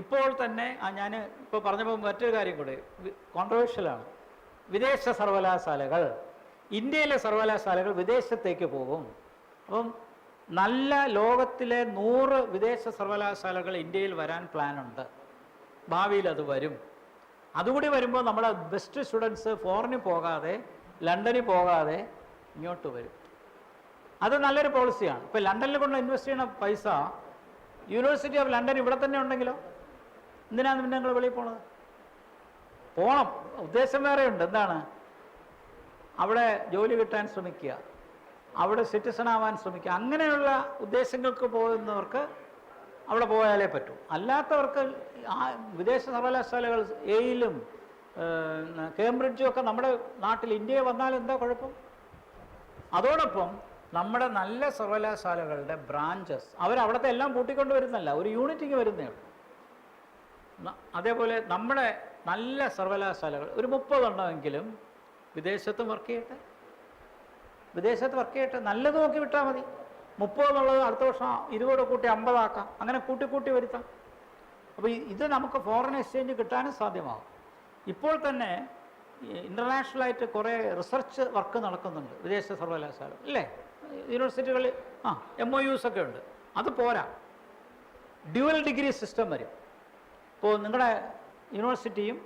ഇപ്പോൾ തന്നെ ഞാൻ ഇപ്പോൾ പറഞ്ഞപ്പോൾ മറ്റൊരു കാര്യം കൂടെ കോൺട്രവേഴ്ഷ്യലാണ്. വിദേശ സർവകലാശാലകൾ, ഇന്ത്യയിലെ സർവകലാശാലകൾ വിദേശത്തേക്ക് പോകും. അപ്പം നല്ല ലോകത്തിലെ 100 വിദേശ സർവകലാശാലകൾ ഇന്ത്യയിൽ വരാൻ പ്ലാനുണ്ട്. ഭാവിയിൽ അത് വരും. അതുകൂടി വരുമ്പോൾ നമ്മുടെ ബെസ്റ്റ് സ്റ്റുഡൻസ് ഫോറിനിൽ പോകാതെ ലണ്ടനിൽ പോകാതെ ഇങ്ങോട്ട് വരും. അത് നല്ലൊരു പോളിസിയാണ്. ഇപ്പോൾ ലണ്ടനിൽ കൊണ്ട് ഇൻവെസ്റ്റ് ചെയ്യുന്ന പൈസ യൂണിവേഴ്സിറ്റി ഓഫ് ലണ്ടൻ ഇവിടെ തന്നെ ഉണ്ടെങ്കിലോ എന്തിനാണ് പിന്നെ നിങ്ങൾ വെളിയിൽ പോണത്? പോകണം, ഉദ്ദേശം വേറെയുണ്ട്. എന്താണ്? അവിടെ ജോലി കിട്ടാൻ ശ്രമിക്കുക, അവിടെ സിറ്റിസൺ ആവാൻ ശ്രമിക്കുക. അങ്ങനെയുള്ള ഉദ്ദേശങ്ങൾക്ക് പോകുന്നവർക്ക് അവിടെ പോയാലേ പറ്റൂ. അല്ലാത്തവർക്ക് വിദേശ സർവകലാശാലകൾ എയിലും കേംബ്രിഡ്ജും ഒക്കെ നമ്മുടെ നാട്ടിൽ ഇന്ത്യയിൽ വന്നാൽ എന്താ കുഴപ്പം? അതോടൊപ്പം നമ്മുടെ നല്ല സർവകലാശാലകളുടെ ബ്രാഞ്ചസ് അവരവിടുത്തെ എല്ലാം കൂട്ടിക്കൊണ്ട് വരുന്നല്ല, ഒരു യൂണിറ്റിങ് വരുന്നേ ഉള്ളൂ. അതേപോലെ നമ്മുടെ നല്ല സർവകലാശാലകൾ ഒരു 30 എണ്ണമെങ്കിലും വിദേശത്തും വർക്ക് ചെയ്യട്ടെ, വിദേശത്ത് വർക്ക് ചെയ്യട്ടെ. നല്ലത് നോക്കി വിട്ടാൽ മതി. 30 എന്നുള്ളത് അടുത്ത വർഷം 20 കൂട്ടി 50 ആക്കാം, അങ്ങനെ കൂട്ടി വരുത്താം. അപ്പോൾ ഇത് നമുക്ക് ഫോറിൻ എക്സ്ചേഞ്ച് കിട്ടാനും സാധ്യമാകും. ഇപ്പോൾ തന്നെ ഇൻ്റർനാഷണലായിട്ട് കുറേ റിസർച്ച് വർക്ക് നടക്കുന്നുണ്ട് വിദേശ സർവകലാശാല അല്ലേ, യൂണിവേഴ്സിറ്റികളിൽ MOUs ഒക്കെ ഉണ്ട്. അത് പോരാ, ഡ്യുവൽ ഡിഗ്രി സിസ്റ്റം വരും. ഇപ്പോൾ നിങ്ങളുടെ യൂണിവേഴ്സിറ്റിയും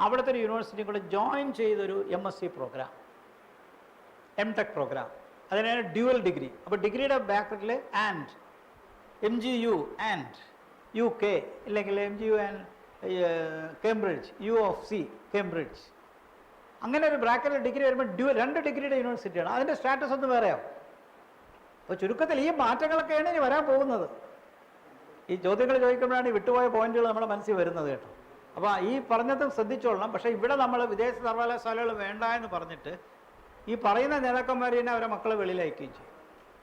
അവിടുത്തെ ഒരു യൂണിവേഴ്സിറ്റിയും കൂടെ ജോയിൻ ചെയ്തൊരു MSc പ്രോഗ്രാം, MTech പ്രോഗ്രാം, അതിനാണ് ഡ്യുവൽ ഡിഗ്രി. അപ്പോൾ ഡിഗ്രിയുടെ ബാക്കറ്റിൽ ആൻഡ് MGU ആൻഡ് UK ഇല്ലെങ്കിൽ MGU and Cambridge UFC Cambridge, അങ്ങനെ ഒരു ബ്രാക്കറ്റിൽ ഡിഗ്രി വരുമ്പോൾ 2 ഡിഗ്രിയുടെ യൂണിവേഴ്സിറ്റിയാണ്. അതിൻ്റെ സ്റ്റാറ്റസ് ഒന്ന് വേറെയാവും. അപ്പോൾ ചുരുക്കത്തിൽ ഈ മാറ്റങ്ങളൊക്കെയാണ് ഇനി വരാൻ പോകുന്നത്. ഈ ചോദ്യങ്ങൾ ചോദിക്കുമ്പോഴാണ് ഈ വിട്ടുപോയ പോയിന്റുകൾ നമ്മുടെ മനസ്സിൽ വരുന്നത് കേട്ടോ. അപ്പോൾ ഈ പറഞ്ഞതും ശ്രദ്ധിച്ചോളണം. പക്ഷേ ഇവിടെ നമ്മൾ വിദേശ സർവകലാശാലകൾ വേണ്ട എന്ന് പറഞ്ഞിട്ട് ഈ പറയുന്ന നേതാക്കന്മാർ തന്നെ അവരെ മക്കളെ വെളിയിൽ അയക്കുകയും ചെയ്യും.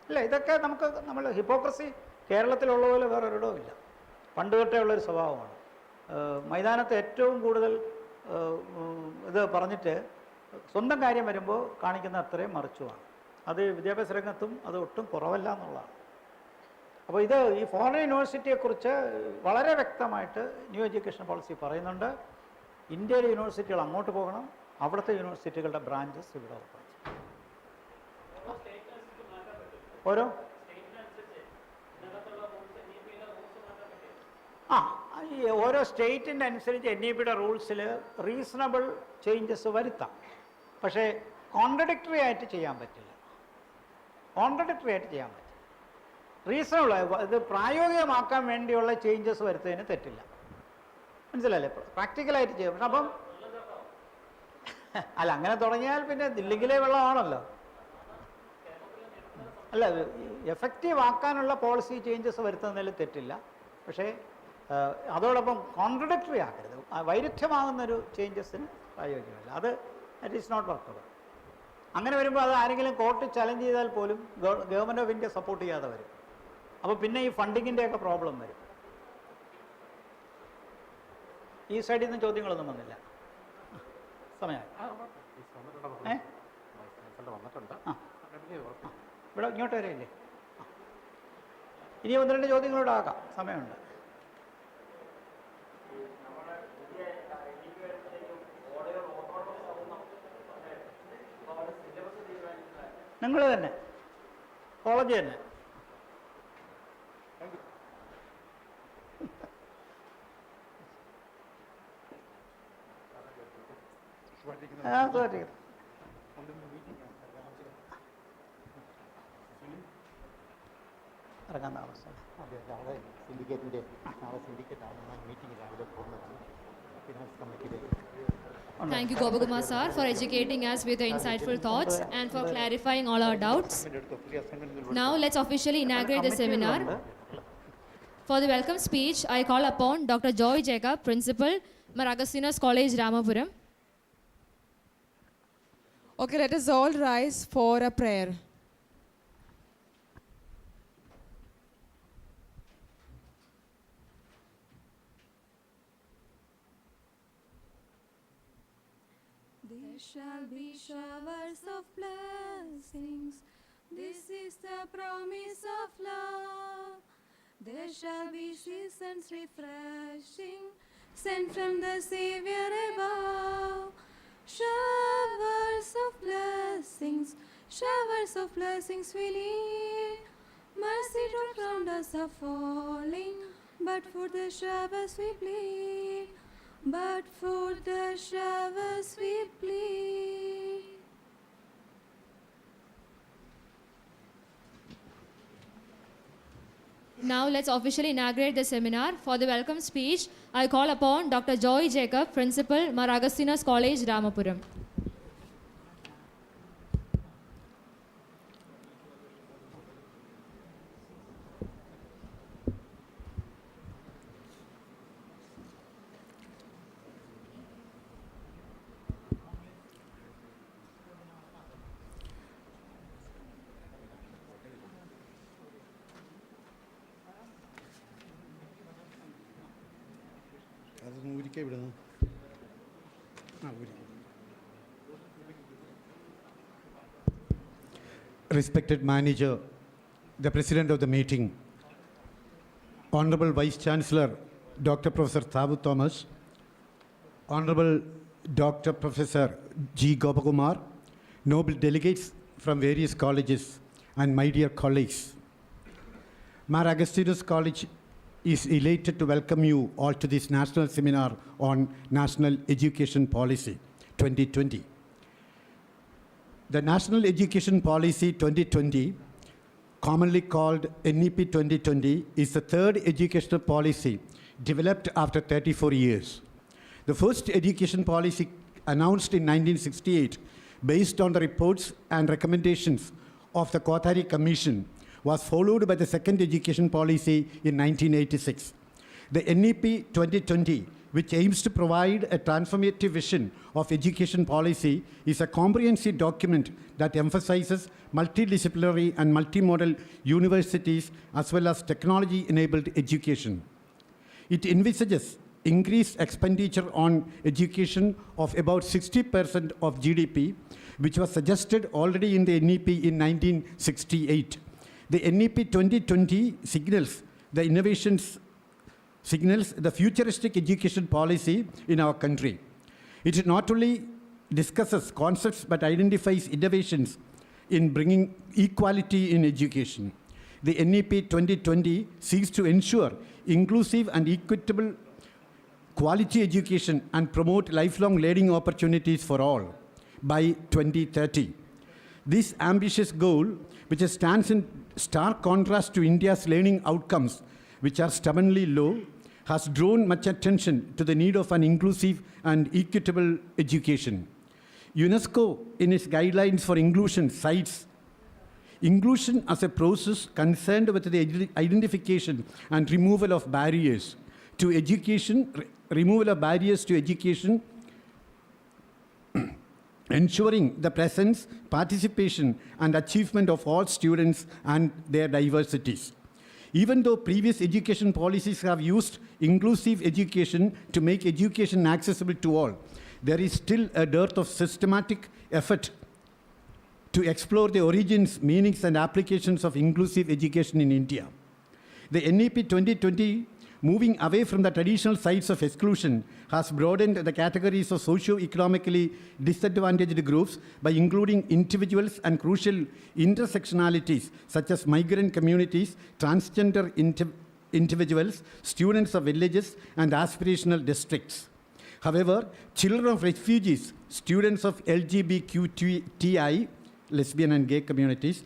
ഇല്ല, ഇതൊക്കെ നമ്മൾ ഹിപ്പോക്രസി കേരളത്തിലുള്ള പോലെ വേറെ ഒരിടവും ഇല്ല. പണ്ട് തൊട്ടേ ഉള്ളൊരു സ്വഭാവമാണ്. മൈതാനത്ത് ഏറ്റവും കൂടുതൽ ഇത് പറഞ്ഞിട്ട് സ്വന്തം കാര്യം വരുമ്പോൾ കാണിക്കുന്ന അത്രയും മറിച്ചുമാണ്. അത് വിദ്യാഭ്യാസ രംഗത്തും അത് ഒട്ടും കുറവല്ല എന്നുള്ളതാണ്. അപ്പോൾ ഈ ഫോറിൻ യൂണിവേഴ്സിറ്റിയെക്കുറിച്ച് വളരെ വ്യക്തമായിട്ട് ന്യൂ എഡ്യൂക്കേഷൻ പോളിസി പറയുന്നുണ്ട്. ഇന്ത്യയിലെ യൂണിവേഴ്സിറ്റികൾ അങ്ങോട്ട് പോകണം, അവിടുത്തെ യൂണിവേഴ്സിറ്റികളുടെ ബ്രാഞ്ചസ് ഇവിടെ ഓപ്പൺ. ഓരോ ഓരോ സ്റ്റേറ്റിൻ്റെ അനുസരിച്ച് NEPയുടെ റൂൾസിൽ റീസണബിൾ ചേഞ്ചസ് വരുത്താം. പക്ഷേ കോൺട്രഡിക്ടറി ആയിട്ട് ചെയ്യാൻ പറ്റില്ല. റീസണബിൾ ഇത് പ്രായോഗികമാക്കാൻ വേണ്ടിയുള്ള ചേഞ്ചസ് വരുത്തുന്നതിന് തെറ്റില്ല. മനസ്സിലല്ലേ? പ്രാക്ടിക്കലായിട്ട് ചെയ്യാം. പക്ഷെ അപ്പം അല്ല, അങ്ങനെ തുടങ്ങിയാൽ പിന്നെ ദില്ലിയിലെ വെള്ളമാണല്ലോ. അല്ല, എഫക്റ്റീവ് ആക്കാനുള്ള പോളിസി ചേഞ്ചസ് വരുത്തുന്നതിൽ തെറ്റില്ല. പക്ഷേ അതോടൊപ്പം കോൺട്രഡിക്ടറി ആക്കരുത്. വൈരുദ്ധ്യമാകുന്നൊരു ചേഞ്ചസിന് പ്രായോഗികമല്ല. That is not workable. അങ്ങനെ വരുമ്പോൾ അത് ആരെങ്കിലും കോർട്ട് ചലഞ്ച് ചെയ്താൽ പോലും ഗവൺമെൻറ് ഓഫ് ഇന്ത്യ സപ്പോർട്ട് ചെയ്യാതെ വരും. അപ്പോൾ പിന്നെ ഈ ഫണ്ടിങ്ങിൻ്റെയൊക്കെ പ്രോബ്ലം വരും. ഈ സൈഡിൽ നിന്ന് ചോദ്യങ്ങളൊന്നും വന്നില്ല. സമയമായി ഇവിടെ ഇങ്ങോട്ട് വരെയില്ലേ? ഇനി 1-2 ചോദ്യങ്ങളോട് ആക്കാം, സമയമുണ്ട്. നിങ്ങൾ തന്നെ, കോളേജ് തന്നെ. ഇറങ്ങാൻ താമസം. Thank you, Gopakumar sir, for educating us with your insightful thoughts and for clarifying all our doubts. Now, let's officially inaugurate the seminar. For the welcome speech, I call upon Dr. Joy Jacob, Principal, Maragastinas College, Ramapuram. Okay, let us all rise for a prayer. There shall be showers of blessings. This is the promise of love. There shall be seasons refreshing, sent from the Savior above. Showers of blessings we need. Mercy drops round us are falling, but for the showers we plead. But for the showers we plead. Now, let's officially inaugurate the seminar. For the welcome speech, I call upon Dr. Joy Jacob, Principal, Maragastinas College, Ramapuram. Respected manager, the president of the meeting, Honorable Vice Chancellor, Dr. Professor Thavu Thomas, Honorable Dr. Professor G. Gopakumar, noble delegates from various colleges, and my dear colleagues. Mar Agustinus College is elated to welcome you all to this national seminar on National Education Policy 2020. The National Education Policy 2020, commonly called NEP 2020, is the third educational policy developed after 34 years. The first education policy announced in 1968, based on the reports and recommendations of the Kothari Commission, was followed by the second education policy in 1986. The NEP 2020, which aims to provide a transformative vision of education policy, is a comprehensive document that emphasizes multidisciplinary and multimodal universities as well as technology-enabled education. It envisages increased expenditure on education of about 60% of GDP, which was suggested already in the NEP in 1968. The NEP 2020 signals the futuristic education policy in our country. It not only discusses concepts but identifies innovations in bringing equality in education. The NEP 2020 seeks to ensure inclusive and equitable quality education and promote lifelong learning opportunities for all by 2030. This ambitious goal, which stands in stark contrast to India's learning outcomes, which are stubbornly low, has drawn much attention to the need of an inclusive and equitable education. UNESCO, in its guidelines for inclusion, cites inclusion as a process concerned with the identification and removal of barriers to education, ensuring the presence, participation, and achievement of all students and their diversities. Even though previous education policies have used inclusive education to make education accessible to all, there is still a dearth of systematic effort to explore the origins, meanings, and applications of inclusive education in India. The NEP 2020, moving away from the traditional sites of exclusion, has broadened the categories of socio-economically disadvantaged groups by including individuals and crucial intersectionalities such as migrant communities, transgender individuals, students of villages, and aspirational districts. However, children of refugees, students of LGBTQI, lesbian and gay communities,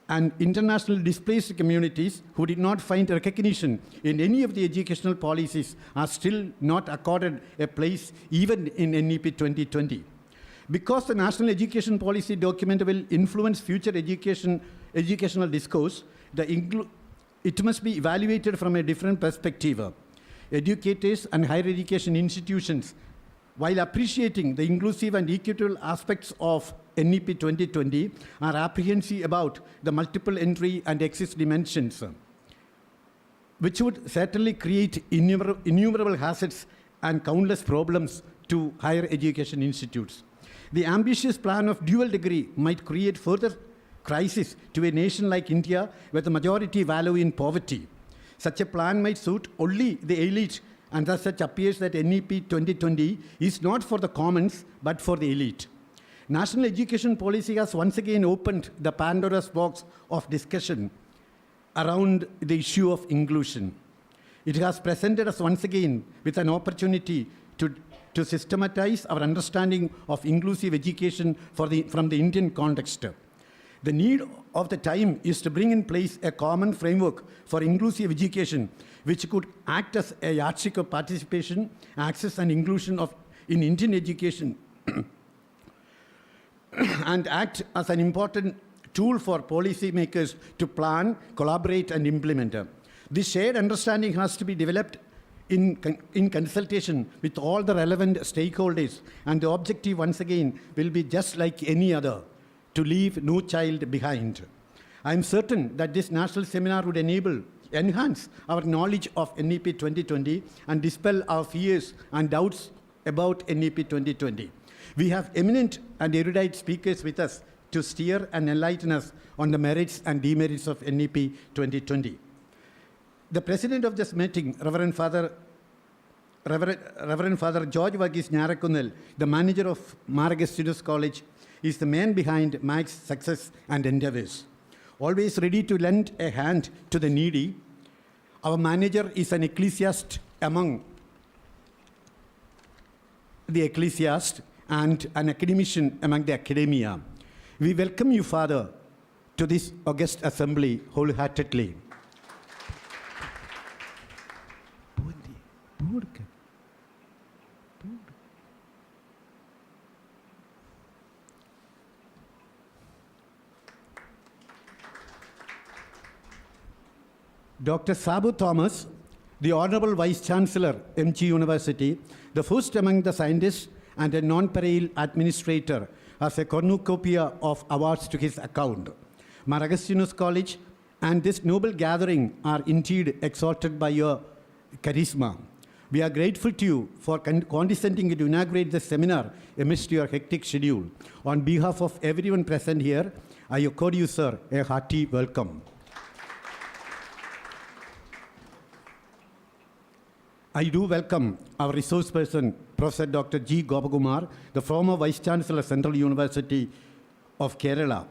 and international displaced communities who did not find recognition in any of the educational policies are still not accorded a place even in NEP 2020. Because the National Education Policy document will influence future educational discourse, it must be evaluated from a different perspective. Educators and higher education institutions, while appreciating the inclusive and equitable aspects of NEP 2020, are apprehensive about the multiple entry and exit dimensions, which would certainly create innumerable hazards and countless problems to higher education institutes. The ambitious plan of dual degree might create further crisis to a nation like India, where the majority value in poverty. Such a plan might suit only the elite, and as such appears that NEP 2020 is not for the commons, but for the elite. National education policy has once again opened the Pandora's box of discussion around the issue of inclusion. It has presented us once again with an opportunity to systematize our understanding of inclusive education from the Indian context. The need of the time is to bring in place a common framework for inclusive education, which could act as a yardstick of participation, access, and inclusion in Indian education and act as an important tool for policymakers to plan, collaborate, and implement. This shared understanding has to be developed in consultation with all the relevant stakeholders, and the objective, once again, will be just like any other, to leave no child behind. I am certain that this national seminar would enable enhance our knowledge of NEP 2020 and dispel our fears and doubts about NEP 2020. We have eminent and erudite speakers with us to steer and enlighten us on the merits and demerits of NEP 2020. The president of this meeting, Reverend Father George Varghese Nyarakunnel, the manager of Mar Agustinus College, is the man behind Mike's success and endeavors. Always ready to lend a hand to the needy, our manager is an ecclesiast among the ecclesiast and an academician among the academia. We welcome you, Father, to this august assembly wholeheartedly. Dr. Sabu Thomas, the Honorable Vice Chancellor, MG University, the first among the scientists and a non-pareil administrator, has a cornucopia of awards to his account. Mar Agustinus College and this noble gathering are indeed exalted by your charisma. We are grateful to you for condescending to inaugurate the seminar amidst your hectic schedule. On behalf of everyone present here, I accord you, sir, a hearty welcome. I do welcome our resource person, Professor Dr. G. Gopakumar, the former Vice Chancellor, Central University of Kerala.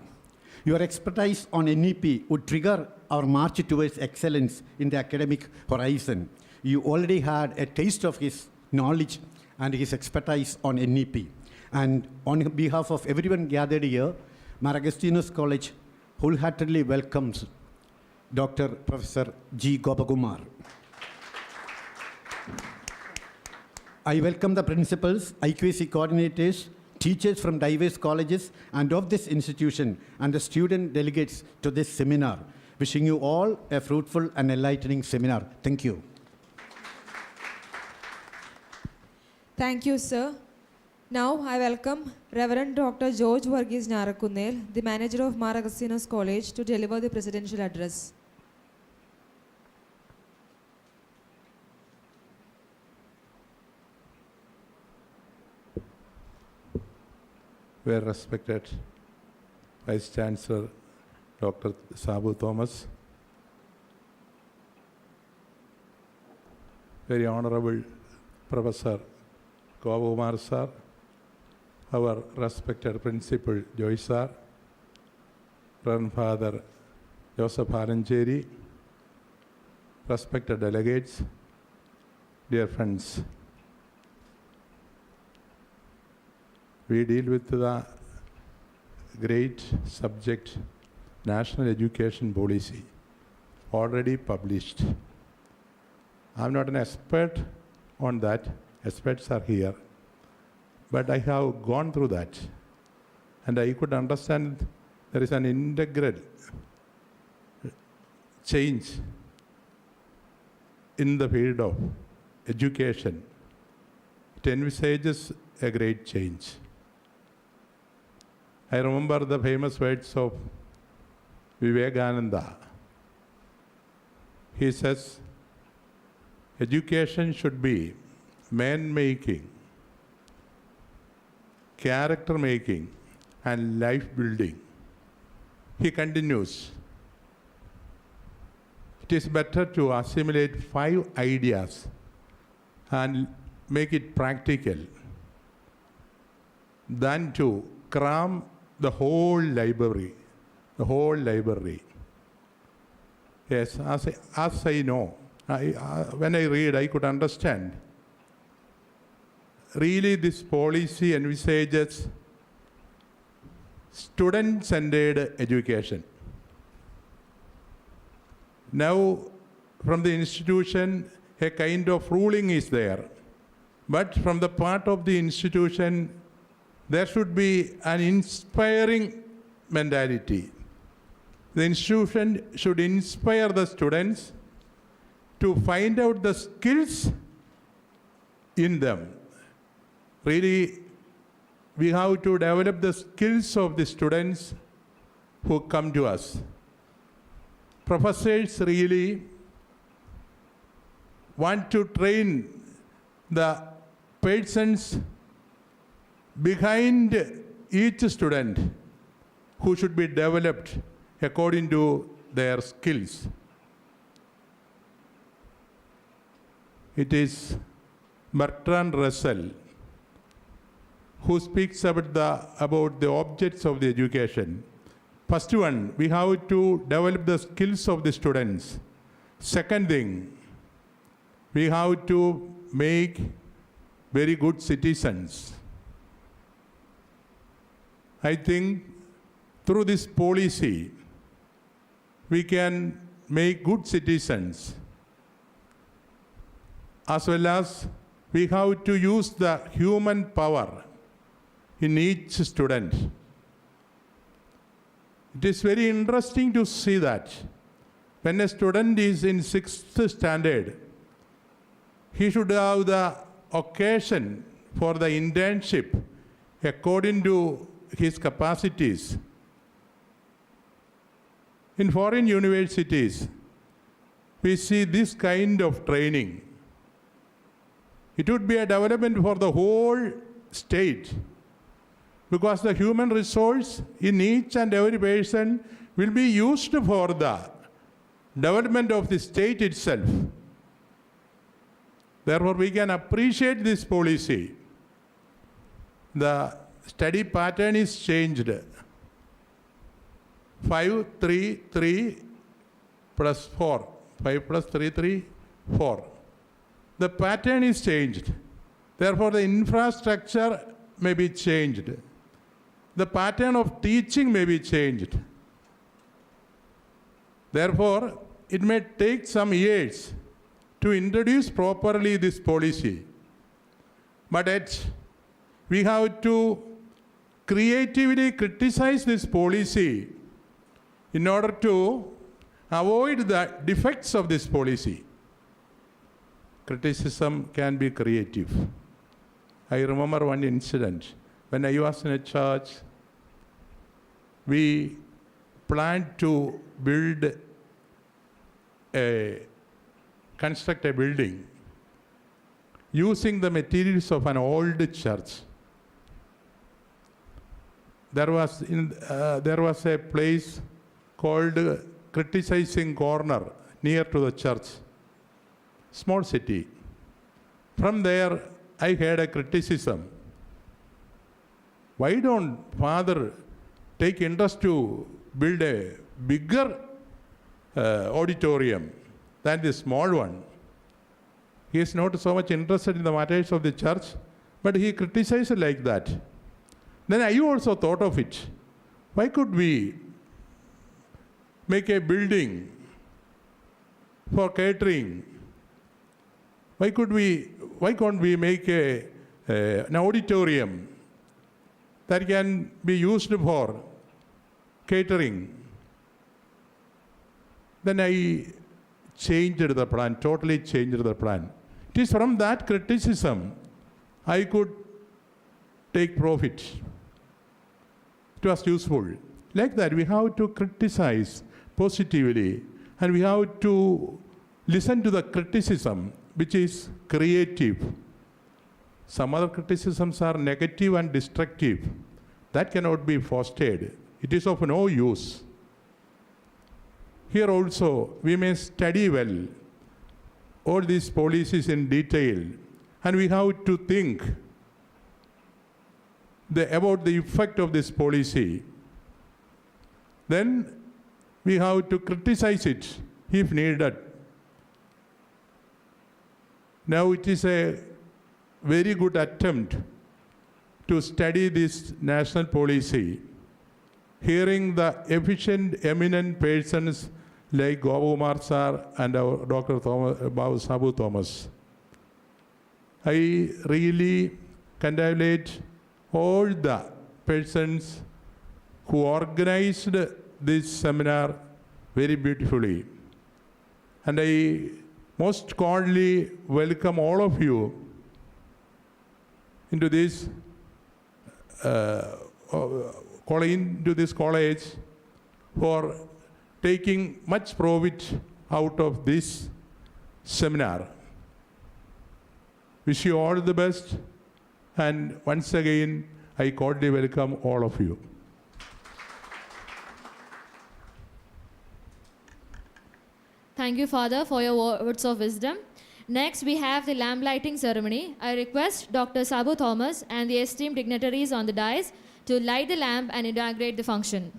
Your expertise on NEP would trigger our march towards excellence in the academic horizon. You already had a taste of his knowledge and his expertise on NEP. And on behalf of everyone gathered here, Mar Agustinus College wholeheartedly welcomes Dr. Professor G. Gopakumar. I welcome the principals, IQAC coordinators, teachers from diverse colleges and of this institution, and the student delegates to this seminar. Wishing you all a fruitful and enlightening seminar. Thank you. Thank you, sir. Now I welcome Reverend Dr. George Varghese Nyarakunnel, the manager of Mar Agustinus College, to deliver the presidential address. Very respected Vice Chancellor Dr. Sabu Thomas, very Honorable Professor Gopakumar sir, our respected Principal Joy sir, Reverend Father Joseph Haranjeri, respected delegates, dear friends. We deal with the great subject, National Education Policy, already published. I'm not an expert on that. Experts are here. But I have gone through that. And I could understand there is an integral change in the field of education. It envisages a great change. I remember the famous words of Vivekananda. He says, education should be man-making, character-making, and life-building. He continues, it is better to assimilate 5 ideas and make it practical than to cram the whole library. Yes, as I know, when I read, I could understand. Really, this policy envisages student-centered education. Now, from the institution, a kind of ruling is there. But from the part of the institution, there should be an inspiring mentality. The institution should inspire the students to find out the skills in them. Really, we have to develop the skills of the students who come to us. Professors really want to train the persons behind each student who should be developed according to their skills. It is Bertrand Russell who speaks about the objects of the education. First one, we have to develop the skills of the students. Second thing, we have to make very good citizens. I think through this policy, we can make good citizens, as well as we have to use the human power in each student. It is very interesting to see that when a student is in 6th standard, he should have the occasion for the internship according to his capacities. In foreign universities, we see this kind of training. It would be a development for the whole state, because the human resource in each and every person will be used for the development of the state itself. Therefore, we can appreciate this policy. The study pattern is changed. 5, 3, 3 plus 4. 5 plus 3, 3, 4. The pattern is changed. Therefore, the infrastructure may be changed. The pattern of teaching may be changed. Therefore, it may take some years to introduce properly this policy. But yet, we have to creatively criticize this policy in order to avoid the defects of this policy. Criticism can be creative. I remember one incident. When I was in a church, we planned to construct a building using the materials of an old church. There was a place called Criticizing Corner near to the church. Small city. From there, I had a criticism. Why don't Father take interest to build a bigger auditorium than the small one? He is not so much interested in the matters of the church, but he criticized like that. Then I also thought of it. Why could we make a building for catering? Why can't we make an auditorium that can be used for catering? Then I changed the plan, totally changed the plan. It is from that criticism I could take profit. It was useful. Like that, we have to criticize positively, and we have to listen to the criticism which is creative. Some other criticisms are negative and destructive. That cannot be fostered. It is of no use. Here also, we may study well all these policies in detail, and we have to think about the effect of this policy. Then we have to criticize it if needed. Now it is a very good attempt to study this national policy, hearing the efficient, eminent persons like Gopakumar sir and our Dr. Sabu Thomas. I really congratulate all the persons who organized this seminar very beautifully. And I most cordially welcome all of you into this college for taking much profit out of this seminar. Wish you all the best. And once again, I cordially welcome all of you. Thank you, Father, for your words of wisdom. Next, we have the lamp lighting ceremony. I request Dr. Sabu Thomas and the esteemed dignitaries on the dais to light the lamp and inaugurate the function.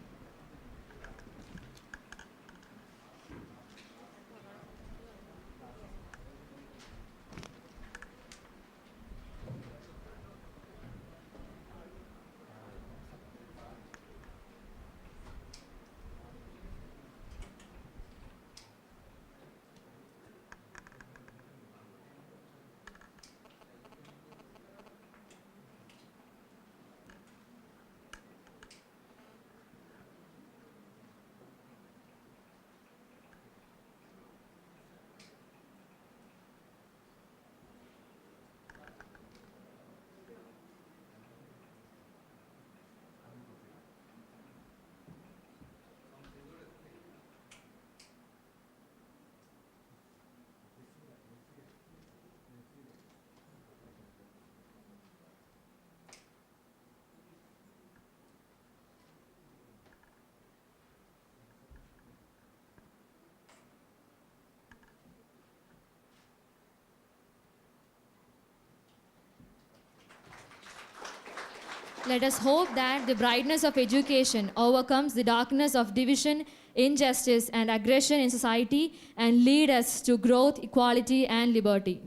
Let us hope that the brightness of education overcomes the darkness of division, injustice, and aggression in society and lead us to growth, equality, and liberty.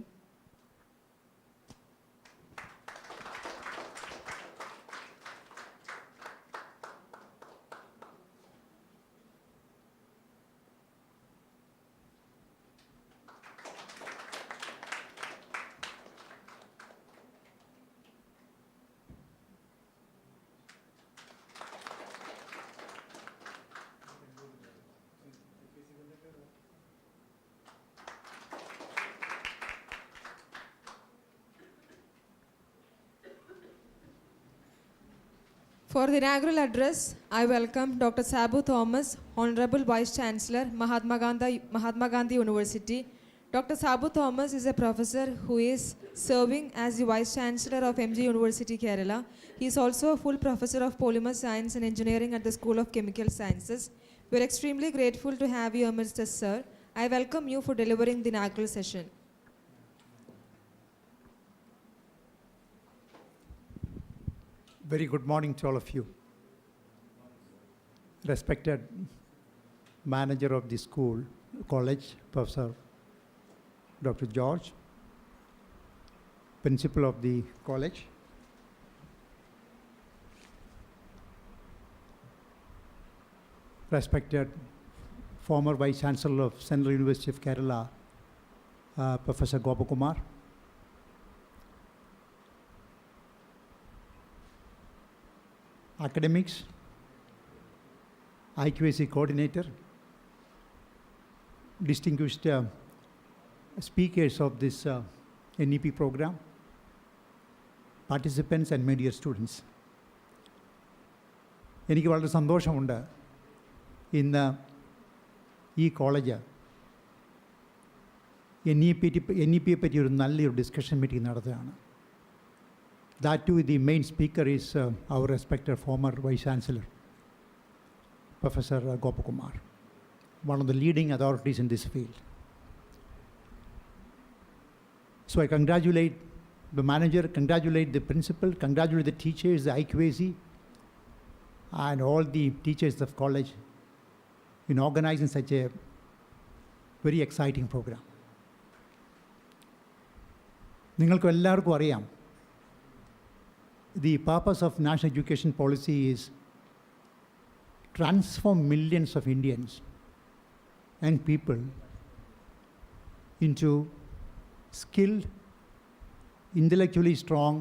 For the inaugural address, I welcome Dr. Sabu Thomas, Honorable Vice Chancellor, Mahatma Gandhi University. Dr. Sabu Thomas is a professor who is serving as the Vice Chancellor of MG University, Kerala. He is also a full professor of Polymer Science and Engineering at the School of Chemical Sciences. We are extremely grateful to have you amidst us, sir. I welcome you for delivering the inaugural session. Very good morning to all of you. Respected manager of the school, college, Professor Dr. George, principal of the college, respected former Vice Chancellor of Central University of Kerala, Professor Gopakumar, academics, IQAC coordinator, distinguished speakers of this NEP program, participants and media students. എനിക്ക് വളരെ സന്തോഷമുണ്ട് ഇന്ന് ഈ college NEP പറ്റി ഒരു നല്ലൊരു discussion meeting നടത്തുകയാണ്. That too, the main speaker is our respected former Vice Chancellor, Professor Gopakumar, one of the leading authorities in this field. So I congratulate the manager, congratulate the principal, congratulate the teachers, the IQAC, and all the teachers of college in organizing such a very exciting program. നിങ്ങൾക്ക് എല്ലാവർക്കും അറിയാം, the purpose of national education policy is transform millions of Indians and people into skilled, intellectually strong,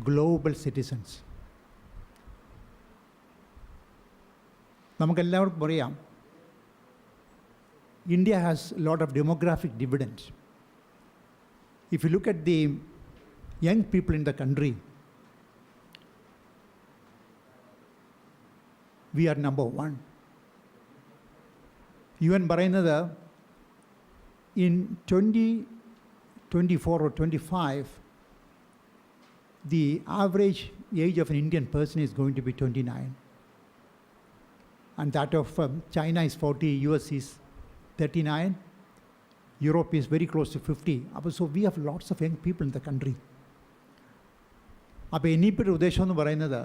global citizens. നമുക്കെല്ലാവർക്കും അറിയാം, India has a lot of demographic dividends. If you look at the young people in the country, we are number one. UN പറയുന്നത് in 20 24 or 25, the average age of an Indian person is going to be 29. And that of China is 40, US is 39, Europe is very close to 50. So we have lots of young people in the country. അപ്പോൾ ഇനിയിപ്പോൾ ഉദ്ദേശം എന്ന് പറയുന്നത്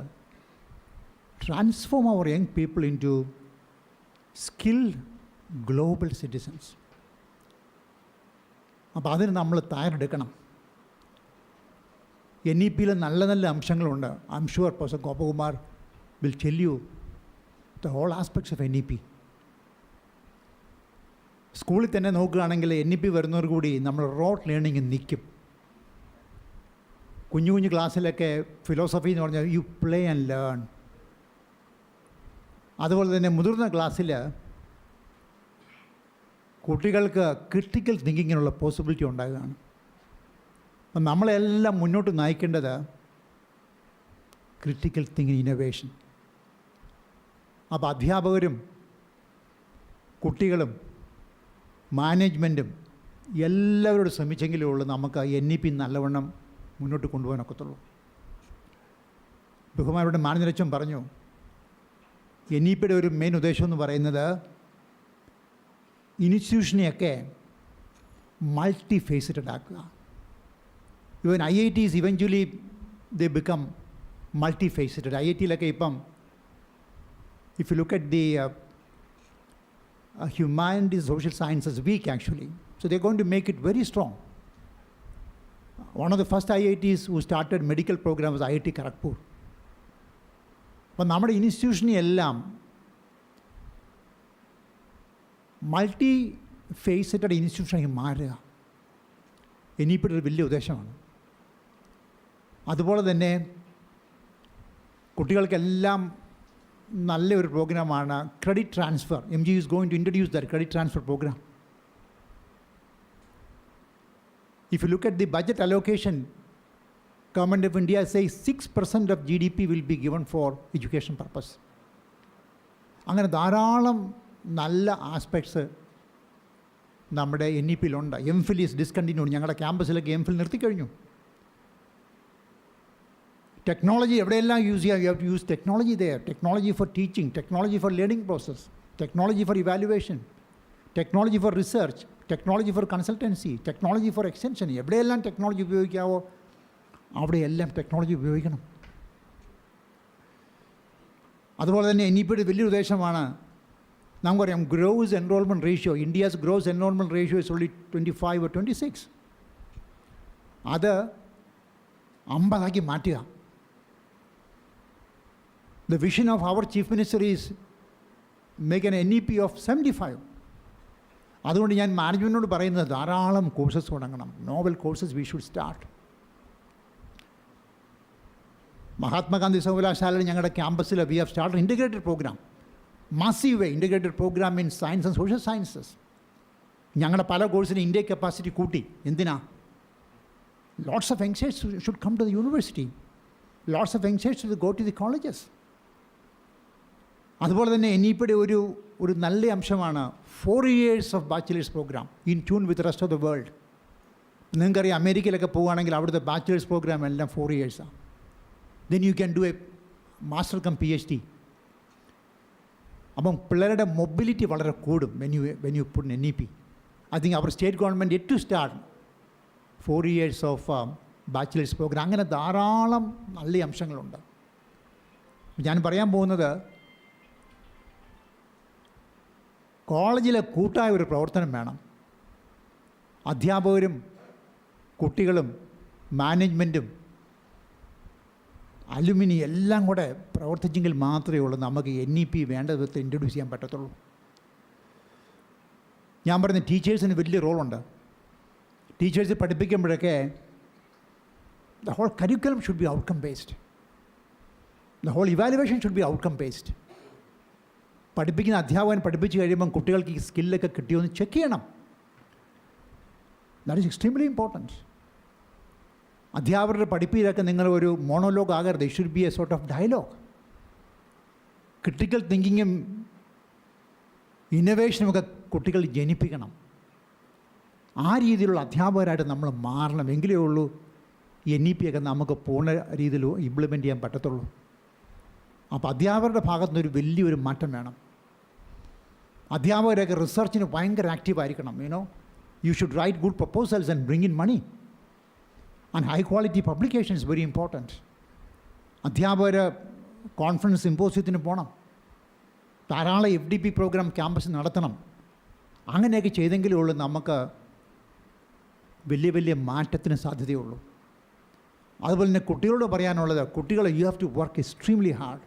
transform our young people into skilled global citizens. അപ്പോൾ അതിന് നമ്മൾ തയ്യാറെടുക്കണം. NEP-യിൽ നല്ല നല്ല അംശങ്ങളുണ്ട്. I'm sure professor Gopakumar will tell you the whole aspects of NEP. സ്കൂളിൽ തന്നെ നോക്കുകയാണെങ്കിൽ NEP വരുന്നവർ കൂടി നമ്മൾ റോട്ട് ലേണിംഗ് നിൽക്കും. കുഞ്ഞു കുഞ്ഞു ക്ലാസ്സിലൊക്കെ ഫിലോസഫി എന്ന് പറഞ്ഞാൽ യു പ്ലേ ആൻഡ് ലേൺ. അതുപോലെ തന്നെ മുതിർന്ന ക്ലാസ്സിൽ കുട്ടികൾക്ക് ക്രിട്ടിക്കൽ തിങ്കിങ്ങിനുള്ള പോസിബിലിറ്റി ഉണ്ടാകുകയാണ്. അപ്പം നമ്മളെല്ലാം മുന്നോട്ട് നയിക്കേണ്ടത് ക്രിട്ടിക്കൽ തിങ്കിങ് ഇന്നോവേഷൻ. അപ്പോൾ അധ്യാപകരും കുട്ടികളും മാനേജ്മെൻറ്റും എല്ലാവരോടും ശ്രമിച്ചെങ്കിലേ ഉള്ളൂ നമുക്ക് NEP നല്ലവണ്ണം മുന്നോട്ട് കൊണ്ടുപോകാനൊക്കത്തുള്ളൂ. ബഹുമാനരുടെ മാനേജരച്ചൻ പറഞ്ഞു NEP-യുടെ ഒരു മെയിൻ ഉദ്ദേശം എന്ന് പറയുന്നത് ഇൻസ്റ്റിറ്റ്യൂഷനെയൊക്കെ മൾട്ടി ഫേസറ്റഡ് ആക്കുക. Even IITs eventually they become multi faceted. IIT-യിലൊക്കെ ഇപ്പം if you look at the humanities, social sciences weak actually. So they're going to make it very strong. One of the first IITs who started medical program was IIT Kharagpur. അപ്പോൾ നമ്മുടെ ഇൻസ്റ്റിറ്റ്യൂഷനെ എല്ലാം multi faceted ഇൻസ്റ്റിറ്റ്യൂഷനായി മാറുക NEP-യുടെ ഒരു വലിയ ഉദ്ദേശമാണ്. അതുപോലെ തന്നെ കുട്ടികൾക്കെല്ലാം നല്ലൊരു പ്രോഗ്രാമാണ് credit transfer. MG is going to introduce that credit transfer program. If you look at the budget allocation, Government of India says 6% of GDP will be given for education purpose. അങ്ങനെ ധാരാളം നല്ല ആസ്പെക്ട്സ് നമ്മുടെ NEP-യിലുണ്ട്. MPhil is discontinued. ഞങ്ങളുടെ ക്യാമ്പസിലൊക്കെ MPhil നിർത്തിക്കഴിഞ്ഞു. Technology എവിടെയെല്ലാം use ചെയ്യുക, you have to use technology there. Technology for teaching, technology for learning process, technology for evaluation, technology for research, technology for consultancy, technology for extension. എവിടെയെല്ലാം technology ഉപയോഗിക്കാവോ അവിടെയെല്ലാം technology ഉപയോഗിക്കണം. അതുപോലെ തന്നെ NEP-യുടെ വലിയൊരു ഉദ്ദേശമാണ് നമുക്കറിയാം gross enrolment ratio. India's gross enrolment ratio is only 25 or 26. അത് 50 മാറ്റുക. The vision of our Chief Minister is make an NEP of 75. അതുകൊണ്ട് ഞാൻ മാനേജ്മെൻറ്റിനോട് പറയുന്നത് ധാരാളം കോഴ്സസ് തുടങ്ങണം. Novel courses we should start. Mahatma Gandhi സർവകലാശാലയിൽ ഞങ്ങളുടെ ക്യാമ്പസിൽ we have start integrated programme, massive way integrated programme in science and social sciences. ഞങ്ങളുടെ പല കോഴ്സിന് ഇന്ത്യ കപ്പാസിറ്റി കൂട്ടി. എന്തിനാ? Lots of youngsters should come to the university. Lots of youngsters should go to the colleges. അതുപോലെ തന്നെ NEP-യുടെ ഒരു നല്ല അംശമാണ് 4 years of bachelor's program in tune with the rest of the world. നിങ്ങൾക്കറിയാം അമേരിക്കയിലൊക്കെ പോവുകയാണെങ്കിൽ അവിടുത്തെ ബാച്ചിലേഴ്സ് പ്രോഗ്രാം എല്ലാം 4 years-ആണ്. Then you can do a master cum PhD. അപ്പം പിള്ളേരുടെ മൊബിലിറ്റി വളരെ കൂടും when you put in NEP. I think our state government yet to start 4 years of bachelors programme. അങ്ങനെ ധാരാളം നല്ല അംശങ്ങളുണ്ട്. ഞാൻ പറയാൻ പോകുന്നത് കോളേജിലെ കൂട്ടായ ഒരു പ്രവർത്തനം വേണം. അധ്യാപകരും കുട്ടികളും മാനേജ്മെൻറ്റും അലുമിനി എല്ലാം കൂടെ പ്രവർത്തിച്ചെങ്കിൽ മാത്രമേ ഉള്ളൂ നമുക്ക് NEP വേണ്ട വിധത്തിൽ ഇൻട്രൊഡ്യൂസ് ചെയ്യാൻ പറ്റത്തുള്ളൂ. ഞാൻ പറയുന്ന ടീച്ചേഴ്സിന് വലിയ റോളുണ്ട്. ടീച്ചേഴ്സ് പഠിപ്പിക്കുമ്പോഴൊക്കെ the whole curriculum should be outcome based. The whole evaluation should be outcome based. പഠിപ്പിക്കുന്ന അധ്യാപകൻ പഠിപ്പിച്ച് കഴിയുമ്പം കുട്ടികൾക്ക് ഈ സ്കില്ലൊക്കെ കിട്ടിയോ എന്ന് ചെക്ക് ചെയ്യണം. That is extremely important. അധ്യാപകരുടെ പഠിപ്പിലൊക്കെ നിങ്ങൾ ഒരു മോണോലോഗ് ആകരുത്. It should be a sort of dialogue. Critical തിങ്കിങ്ങും ഇന്നോവേഷനുമൊക്കെ കുട്ടികൾ ജനിപ്പിക്കണം. ആ രീതിയിലുള്ള അധ്യാപകരായിട്ട് നമ്മൾ മാറണം. എങ്കിലേ ഉള്ളൂ NEP ഒക്കെ നമുക്ക് പൂർണ്ണ രീതിയിൽ ഇംപ്ലിമെൻ്റ് ചെയ്യാൻ പറ്റത്തുള്ളൂ. അപ്പോൾ അധ്യാപകരുടെ ഭാഗത്തുനിന്ന് ഒരു വലിയൊരു മാറ്റം വേണം. അധ്യാപകരൊക്കെ റിസർച്ചിന് ഭയങ്കര ആക്റ്റീവായിരിക്കണം. You should write good proposals and bring in money. And high quality publication is very important. അധ്യാപകർ കോൺഫറൻസ് സിമ്പോസിയത്തിന് പോകണം, ധാരാളം FDP പ്രോഗ്രാം ക്യാമ്പസ് നടത്തണം. അങ്ങനെയൊക്കെ ചെയ്തെങ്കിലേ ഉള്ളൂ നമുക്ക് വലിയ വലിയ മാറ്റത്തിന് സാധ്യതയുള്ളൂ. അതുപോലെ തന്നെ കുട്ടികളോട് പറയാനുള്ളത്, കുട്ടികൾ you have to work extremely hard.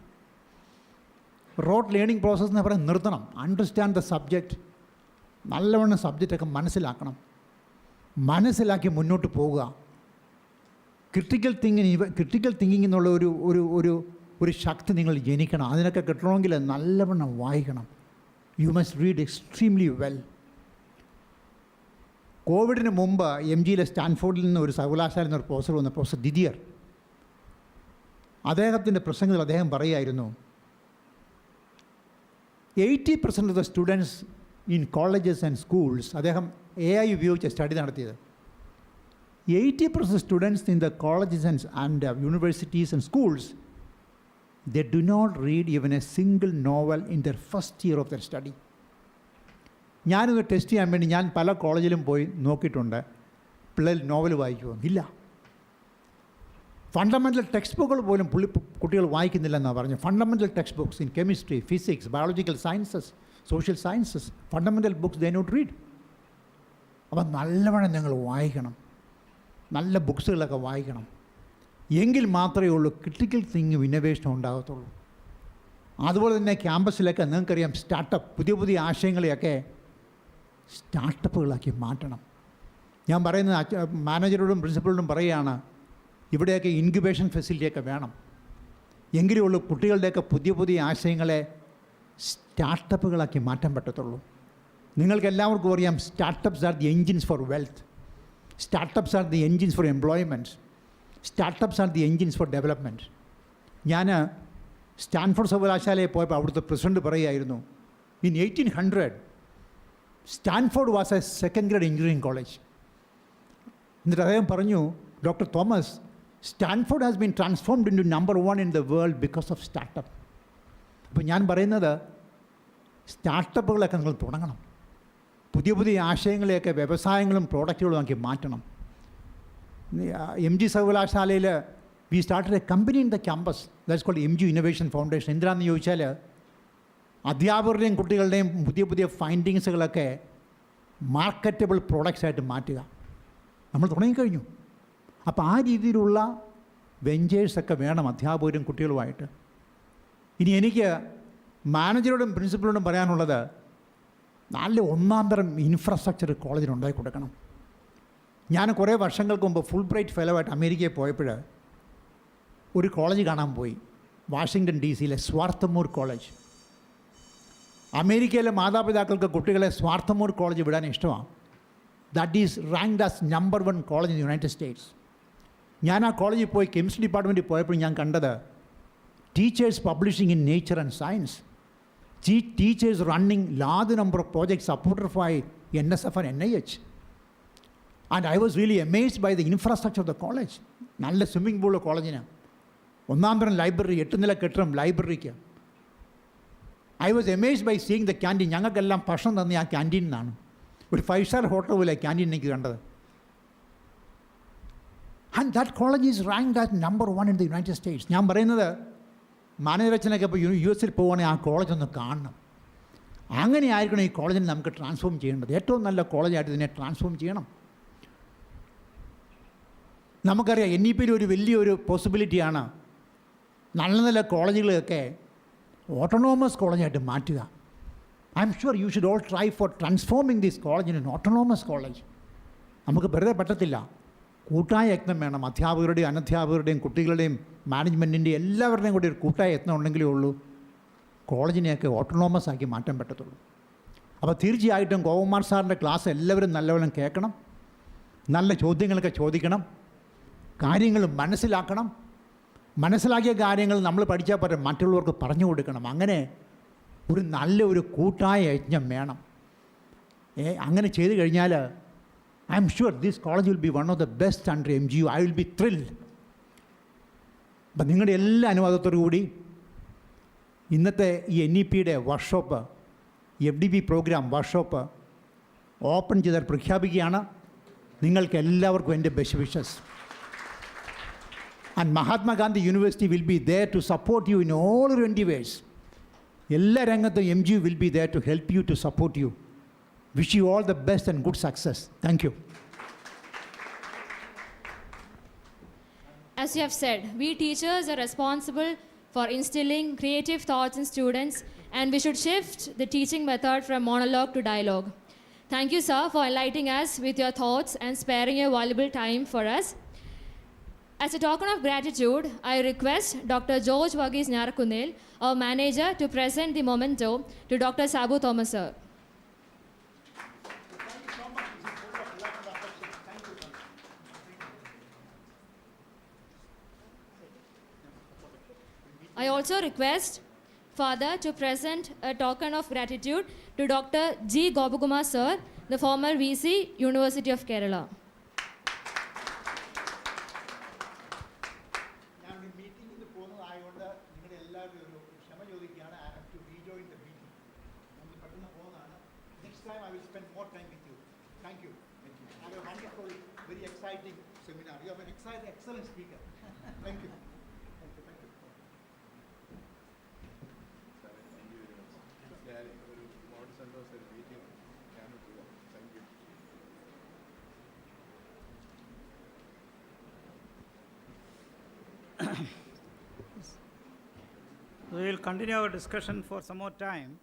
Rote learning process എന്ന് പറയാൻ നിർത്തണം. അണ്ടർസ്റ്റാൻഡ് ദ സബ്ജക്റ്റ്, നല്ലവണ്ണം സബ്ജക്റ്റൊക്കെ മനസ്സിലാക്കി മുന്നോട്ട് പോവുക. ക്രിട്ടിക്കൽ തിങ്കിങ് എന്നുള്ള ഒരു ശക്തി നിങ്ങൾ ജനിക്കണം. അതിനൊക്കെ കിട്ടണമെങ്കിൽ നല്ലവണ്ണം വായിക്കണം. You must read extremely well. കോവിഡിന് മുമ്പ് MGയിലെ സ്റ്റാൻഫോർഡിൽ നിന്ന് ഒരു സർവകലാശാലയിൽ നിന്ന് ഒരു പ്രൊഫസർ വന്ന പ്രൊഫസർ ദിദിയർ, അദ്ദേഹത്തിൻ്റെ പ്രസംഗത്തിൽ അദ്ദേഹം പറയുമായിരുന്നു, 80% of the students in colleges and schools, അദ്ദേഹം AI ഉപയോഗിച്ച് സ്റ്റഡി നടത്തിയത്, 80% students in the colleges and universities and schools, they do not read even a single novel in their first year of their study. ഞാനിത് test ചെയ്യാൻ വേണ്ടി ഞാൻ പല കോളേജിലും പോയി നോക്കിയിട്ടുണ്ട്. പിള്ളേർ നോവൽ വായിക്കുമോ? ഇല്ല. ഫണ്ടമെൻ്റൽ ടെക്സ്റ്റ് ബുക്കുകൾ പോലും കുട്ടികൾ വായിക്കുന്നില്ലെന്നാണ് പറഞ്ഞു. Fundamental textbooks in chemistry, physics, biological sciences, social sciences, fundamental books they not read. അപ്പം നല്ലവണ്ണം നിങ്ങൾ വായിക്കണം, നല്ല ബുക്സുകളൊക്കെ വായിക്കണം. എങ്കിൽ മാത്രമേ ഉള്ളൂ ക്രിട്ടിക്കൽ തിങ്കിങ് ഇന്നോവേഷൻ ഉണ്ടാകത്തുള്ളൂ. അതുപോലെ തന്നെ ക്യാമ്പസിലൊക്കെ നിങ്ങൾക്കറിയാം, സ്റ്റാർട്ടപ്പ്, പുതിയ ആശയങ്ങളെയൊക്കെ സ്റ്റാർട്ടപ്പുകളാക്കി മാറ്റണം. ഞാൻ പറയുന്നത് മാനേജറോടും പ്രിൻസിപ്പളോടും പറയുകയാണ്, ഇവിടെയൊക്കെ ഇൻക്യുബേഷൻ ഫെസിലിറ്റിയൊക്കെ വേണം. എങ്കിലേ ഉള്ളൂ കുട്ടികളുടെയൊക്കെ പുതിയ ആശയങ്ങളെ സ്റ്റാർട്ടപ്പുകളാക്കി മാറ്റാൻ പറ്റത്തുള്ളൂ. നിങ്ങൾക്ക് എല്ലാവർക്കും അറിയാം, startups are the engines for wealth, startups are the engines for employment, startups are the engines for development. ഞാൻ സ്റ്റാൻഫോർഡ് സർവകലാശാലയിൽ പോയപ്പോൾ അവിടുത്തെ പ്രസിഡന്റ് പറയുമായിരുന്നു, in 1800 Stanford was a second grade engineering college. എന്നിട്ട് അദ്ദേഹം പറഞ്ഞു, doctor Thomas, Stanford has been transformed into number 1 in the world because of startup. അപ്പോൾ ഞാൻ പറയുന്നത്, സ്റ്റാർട്ടപ്പുകളൊക്കെ നിങ്ങൾ തുടങ്ങണം. പുതിയ ആശയങ്ങളെയൊക്കെ വ്യവസായങ്ങളും പ്രോഡക്റ്റുകളും ആക്കി മാറ്റണം. MG സർവകലാശാലയിൽ we started a company in the campus, that's called MG innovation foundation. എന്തിനാണെന്ന് ചോദിച്ചാൽ, അധ്യാപകരുടെയും കുട്ടികളുടെയും പുതിയ ഫൈൻഡിങ്സുകളൊക്കെ മാർക്കറ്റബിൾ പ്രോഡക്റ്റ്സ് ആയിട്ട് മാറ്റുക. നമ്മൾ തുടങ്ങിക്കഴിഞ്ഞു. അപ്പോൾ ആ രീതിയിലുള്ള വെഞ്ചേഴ്സൊക്കെ വേണം അധ്യാപകരും കുട്ടികളുമായിട്ട്. ഇനി എനിക്ക് മാനേജറോടും പ്രിൻസിപ്പളോടും പറയാനുള്ളത്, നല്ല ഒന്നാം തരം ഇൻഫ്രാസ്ട്രക്ചർ കോളേജിന് ഉണ്ടാക്കി കൊടുക്കണം. ഞാൻ കുറേ വർഷങ്ങൾക്ക് മുമ്പ് ഫുൾ ബ്രൈറ്റ് ഫെലോ ആയിട്ട് അമേരിക്കയിൽ പോയപ്പോൾ ഒരു കോളേജ് കാണാൻ പോയി, വാഷിങ്ടൺ DC സ്വാർത്ഥമൂർ കോളേജ്. അമേരിക്കയിലെ മാതാപിതാക്കൾക്ക് കുട്ടികളെ സ്വാർത്ഥമൂർ കോളേജ് വിടാൻ ഇഷ്ടമാണ്. That is ranked as number 1 college in United States. ഞാൻ ആ കോളേജിൽ പോയി കെമിസ്ട്രി ഡിപ്പാർട്ട്മെൻറ്റിൽ പോയപ്പോൾ ഞാൻ കണ്ടത്, teachers publishing in Nature and Science, teachers running large number of projects supported by NSF and NIH. And I was really amazed by the infrastructure of the college. നല്ല swimming pool കോളേജിന്, ഒന്നാം തരം library, 8 നില കെട്ടിടം ലൈബ്രറിക്ക്. I was amazed by seeing the canteen. ഞങ്ങൾക്കെല്ലാം ഭക്ഷണം തന്നെ ആ ക്യാൻറ്റീനിൽ നിന്നാണ്. ഒരു 5-star ഹോട്ടൽ പോലെ ക്യാൻറ്റീൻ എനിക്ക് കണ്ടത്. And that college is ranked as number 1 in the United States. ഞാൻ പറയുന്നത്, മാനേജറച്ചനൊക്കെ ഇപ്പോൾ US പോകുകയാണെങ്കിൽ ആ കോളേജ് ഒന്ന് കാണണം. അങ്ങനെ ആയിരിക്കണം ഈ കോളേജിനെ നമുക്ക് ട്രാൻസ്ഫോം ചെയ്യേണ്ടത്. ഏറ്റവും നല്ല കോളേജായിട്ട് ഇതിനെ ട്രാൻസ്ഫോം ചെയ്യണം. നമുക്കറിയാം, NEPയിൽ ഒരു വലിയൊരു പോസിബിലിറ്റിയാണ് നല്ല നല്ല കോളേജുകളൊക്കെ ഓട്ടോണോമസ് കോളേജായിട്ട് മാറ്റുക. I am sure you should all try four transforming this college in N autonomous college. നമുക്ക് വെറുതെ പറ്റത്തില്ല, കൂട്ടായ യത്നം വേണം. അധ്യാപകരുടെയും അനധ്യാപകരുടെയും കുട്ടികളുടെയും മാനേജ്മെൻറ്റിൻ്റെയും എല്ലാവരുടെയും കൂടി ഒരു കൂട്ടായ യത്നം ഉണ്ടെങ്കിലേ ഉള്ളൂ കോളേജിനെയൊക്കെ ഓട്ടോണോമസ് ആക്കി മാറ്റാൻ പറ്റത്തുള്ളൂ. അപ്പോൾ തീർച്ചയായിട്ടും ഗോപകുമാർ സാറിൻ്റെ ക്ലാസ് എല്ലാവരും നല്ലവണ്ണം കേൾക്കണം, നല്ല ചോദ്യങ്ങളൊക്കെ ചോദിക്കണം, കാര്യങ്ങൾ മനസ്സിലാക്കണം. മനസ്സിലാക്കിയ കാര്യങ്ങൾ നമ്മൾ പഠിച്ചാൽ പറ്റും, മറ്റുള്ളവർക്ക് പറഞ്ഞു കൊടുക്കണം. അങ്ങനെ ഒരു നല്ല ഒരു കൂട്ടായ യജ്ഞം വേണം. അങ്ങനെ ചെയ്തു കഴിഞ്ഞാൽ I'm sure this college will be one of the best under MGU. I will be thrilled. അപ്പം നിങ്ങളുടെ എല്ലാ അനുവാദത്തോടു കൂടി ഇന്നത്തെ ഈ NEPയുടെ workshop FDP programme workshop open ചെയ്താൽ പ്രഖ്യാപിക്കുകയാണ്. നിങ്ങൾക്ക് എല്ലാവർക്കും എൻ്റെ best wishes. And Mahatma Gandhi University will be there to support you in all your endeavors. എല്ലാ രംഗത്തും MGU will be there to help you, to support you. Wish you all the best and good success. Thank you. As you have said, we teachers are responsible for instilling creative thoughts in students, and we should shift the teaching method from monologue to dialogue. Thank you, sir, for enlightening us with your thoughts and sparing your valuable time for us. As a token of gratitude, I request Dr. George Varghese Nyarakunil, our manager, to present the memento to Dr. Sabu Thomas, sir. I also request Father to present a token of gratitude to Dr. G. Gopakumar, sir, the former VC, University of Kerala. Next time I will spend more time with you. Thank you. Have a wonderful, very exciting seminar. You are an excellent speaker. Thank you. We will continue our discussion for some more time.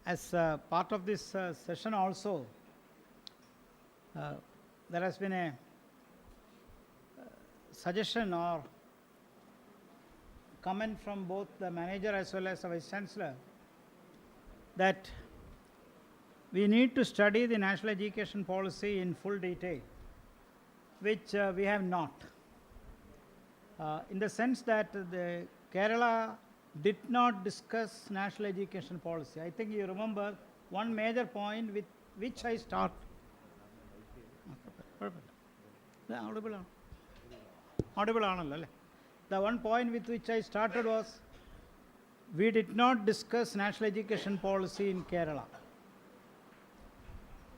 As part of this session also, there has been a suggestion or comment from both the manager as well as the vice chancellor that we need to study the national education policy in full detail, which we have not. In the sense that the Kerala did not discuss national education policy. I think you remember one major point with which I start. Audible. The one point with which I started was we did not discuss national education policy in Kerala.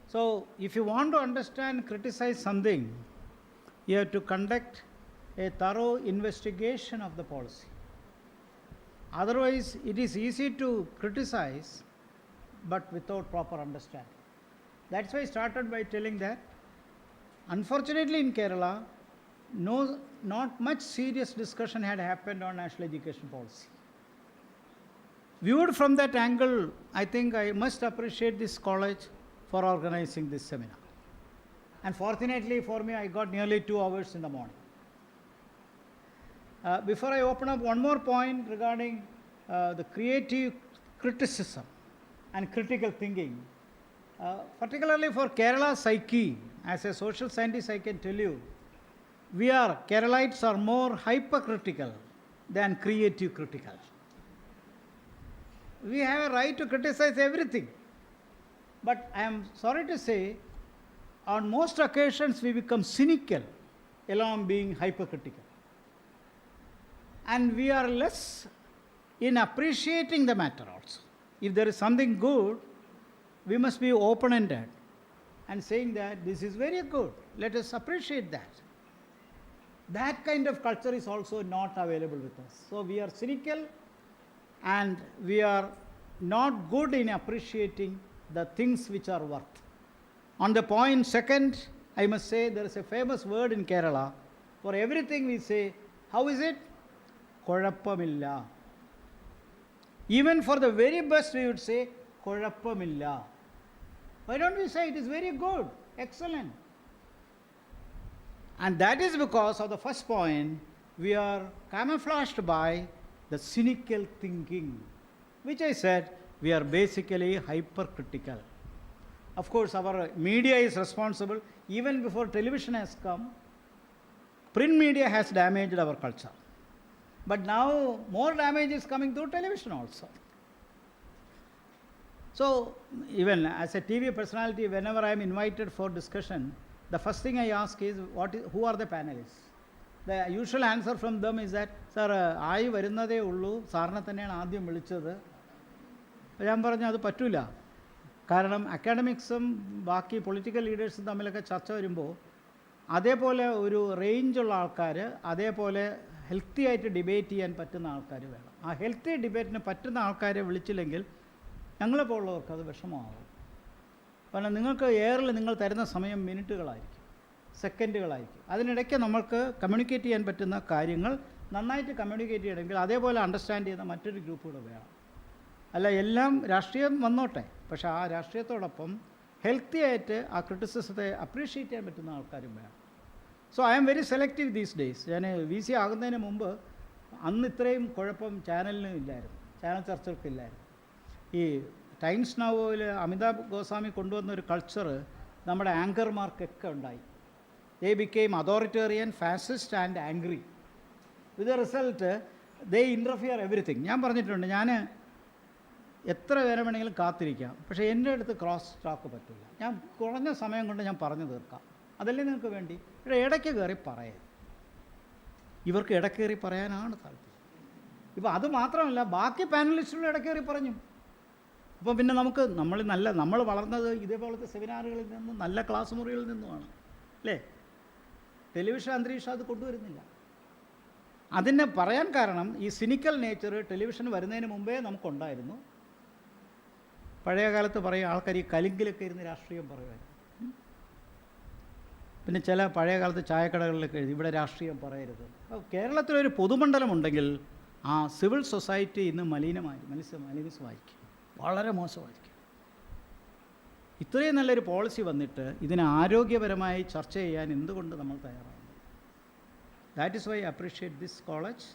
So if you want to understand, criticize something, you have to conduct a thorough investigation of the policy. Otherwise, it is easy to criticize, but without proper understanding. That's why I started by telling that, unfortunately in Kerala, not much serious discussion had happened on national education policy. Viewed from that angle, I think I must appreciate this college for organizing this seminar. And fortunately for me, I got nearly 2 hours in the morning. Before I open up, one more point regarding the creative criticism and critical thinking. Particularly for Kerala psyche, as a social scientist I can tell you, Keralites are more hypercritical than creative critical. We have a right to criticize everything. But I am sorry to say, on most occasions we become cynical along being hypercritical. And we are less in appreciating the matter also. If there is something good, we must be open-ended and saying that this is very good, let us appreciate that. That kind of culture is also not available with us. So we are cynical and we are not good in appreciating the things which are worth. On the point second, I must say there is a famous word in Kerala. For everything we say, how is it? Korappamilla. Even for the very best we would say, Korappamilla. Why don't we say it is very good, excellent? And that is because of the first point, we are camouflaged by the cynical thinking, which I said we are basically hypercritical. Of course, our media is responsible. Even before television has come, print media has damaged our culture. But now more damage is coming through television also. So even as a TV personality, whenever I am invited for discussion, the first thing I ask is, who are the panelists? The usual answer from them is that, sir, ആയി വരുന്നതേ ഉള്ളൂ, സാറിനെ തന്നെയാണ് ആദ്യം വിളിച്ചത്. അപ്പോൾ ഞാൻ പറഞ്ഞു അത് പറ്റില്ല. കാരണം അക്കാഡമിക്സും ബാക്കി പൊളിറ്റിക്കൽ ലീഡേഴ്സും തമ്മിലൊക്കെ ചർച്ച വരുമ്പോൾ അതേപോലെ ഒരു റേഞ്ചുള്ള ആൾക്കാർ, അതേപോലെ ഹെൽത്തി ആയിട്ട് ഡിബേറ്റ് ചെയ്യാൻ പറ്റുന്ന ആൾക്കാർ വേണം. ആ ഹെൽത്തി ഡിബേറ്റിന് പറ്റുന്ന ആൾക്കാരെ വിളിച്ചില്ലെങ്കിൽ ഞങ്ങളെപ്പോലുള്ളവർക്ക് അത് വിഷമമാകും. കാരണം നിങ്ങൾക്ക് എയറിൽ നിങ്ങൾ തരുന്ന സമയം മിനിറ്റുകളായിരിക്കും, സെക്കൻഡുകളായിരിക്കും. അതിനിടയ്ക്ക് നമ്മൾക്ക് കമ്മ്യൂണിക്കേറ്റ് ചെയ്യാൻ പറ്റുന്ന കാര്യങ്ങൾ നന്നായിട്ട് കമ്മ്യൂണിക്കേറ്റ് ചെയ്യണമെങ്കിൽ അതേപോലെ അണ്ടർസ്റ്റാൻഡ് ചെയ്യുന്ന മറ്റൊരു ഗ്രൂപ്പ് കൂടെ വേണം. അല്ല, എല്ലാം രാഷ്ട്രീയം വന്നോട്ടെ, പക്ഷേ ആ രാഷ്ട്രീയത്തോടൊപ്പം ഹെൽത്തി ആയിട്ട് ആ ക്രിറ്റിസിസത്തെ അപ്രീഷിയേറ്റ് ചെയ്യാൻ പറ്റുന്ന ആൾക്കാരും വേണം. So I am very selective these days. ഞാൻ VC ആകുന്നതിന് മുമ്പ് അന്ന് ഇത്രയും കുഴപ്പം ചാനലിനും ഇല്ലായിരുന്നു, ചാനൽ ചർച്ചകൾക്കില്ലായിരുന്നു. ഈ ടൈംസ് നൗവിൽ അമിതാഭ് ഗോസ്വാമി കൊണ്ടുവന്നൊരു കൾച്ചർ നമ്മുടെ ആങ്കർമാർക്കൊക്കെ ഉണ്ടായി. ദേ became authoritarian, fascist and angry. With the result they interfere everything. ഞാൻ പറഞ്ഞിട്ടുണ്ട്, ഞാൻ എത്ര പേരെ വേണമെങ്കിലും കാത്തിരിക്കാം, പക്ഷേ എൻ്റെ അടുത്ത് ക്രോസ് ടോക്ക് പറ്റില്ല. ഞാൻ കുറഞ്ഞ സമയം കൊണ്ട് ഞാൻ പറഞ്ഞു തീർക്കാം. അതല്ലേ നിങ്ങൾക്ക് വേണ്ടി. ഇവിടെ ഇടയ്ക്ക് കയറി പറയാം. ഇവർക്ക് ഇടയ്ക്ക് കയറി പറയാനാണ് താല്പര്യം. ഇപ്പോൾ അത് മാത്രമല്ല, ബാക്കി പാനലിസ്റ്റുകൾ ഇടയ്ക്ക് കയറി പറഞ്ഞു. അപ്പോൾ പിന്നെ നമ്മൾ വളർന്നത് ഇതേപോലത്തെ സെമിനാറുകളിൽ നിന്നും നല്ല ക്ലാസ് മുറികളിൽ നിന്നുമാണ്, അല്ലേ? ടെലിവിഷൻ അന്തരീക്ഷം അത് കൊണ്ടുവരുന്നില്ല. അതിനെ പറയാൻ കാരണം ഈ സിനിക്കൽ നേച്ചർ ടെലിവിഷൻ വരുന്നതിന് മുമ്പേ നമുക്കുണ്ടായിരുന്നു. പഴയ കാലത്ത് പറയും ആൾക്കാർ ഈ കലിങ്കിലൊക്കെ ഇരുന്ന് രാഷ്ട്രീയം പറയുമായിരുന്നു. പിന്നെ ചില പഴയ കാലത്ത് ചായക്കടകളിലൊക്കെ എഴുതി ഇവിടെ രാഷ്ട്രീയം പറയരുത്. അപ്പോൾ കേരളത്തിലൊരു പൊതുമണ്ഡലമുണ്ടെങ്കിൽ ആ സിവിൽ സൊസൈറ്റി ഇന്ന് മലിനമായിരിക്കും, വളരെ മോശമായിരിക്കും. ഇത്രയും നല്ലൊരു പോളിസി വന്നിട്ട് ഇതിനെ ആരോഗ്യപരമായി ചർച്ച ചെയ്യാൻ എന്തുകൊണ്ട് നമ്മൾ തയ്യാറാണ്? That is why I appreciate this college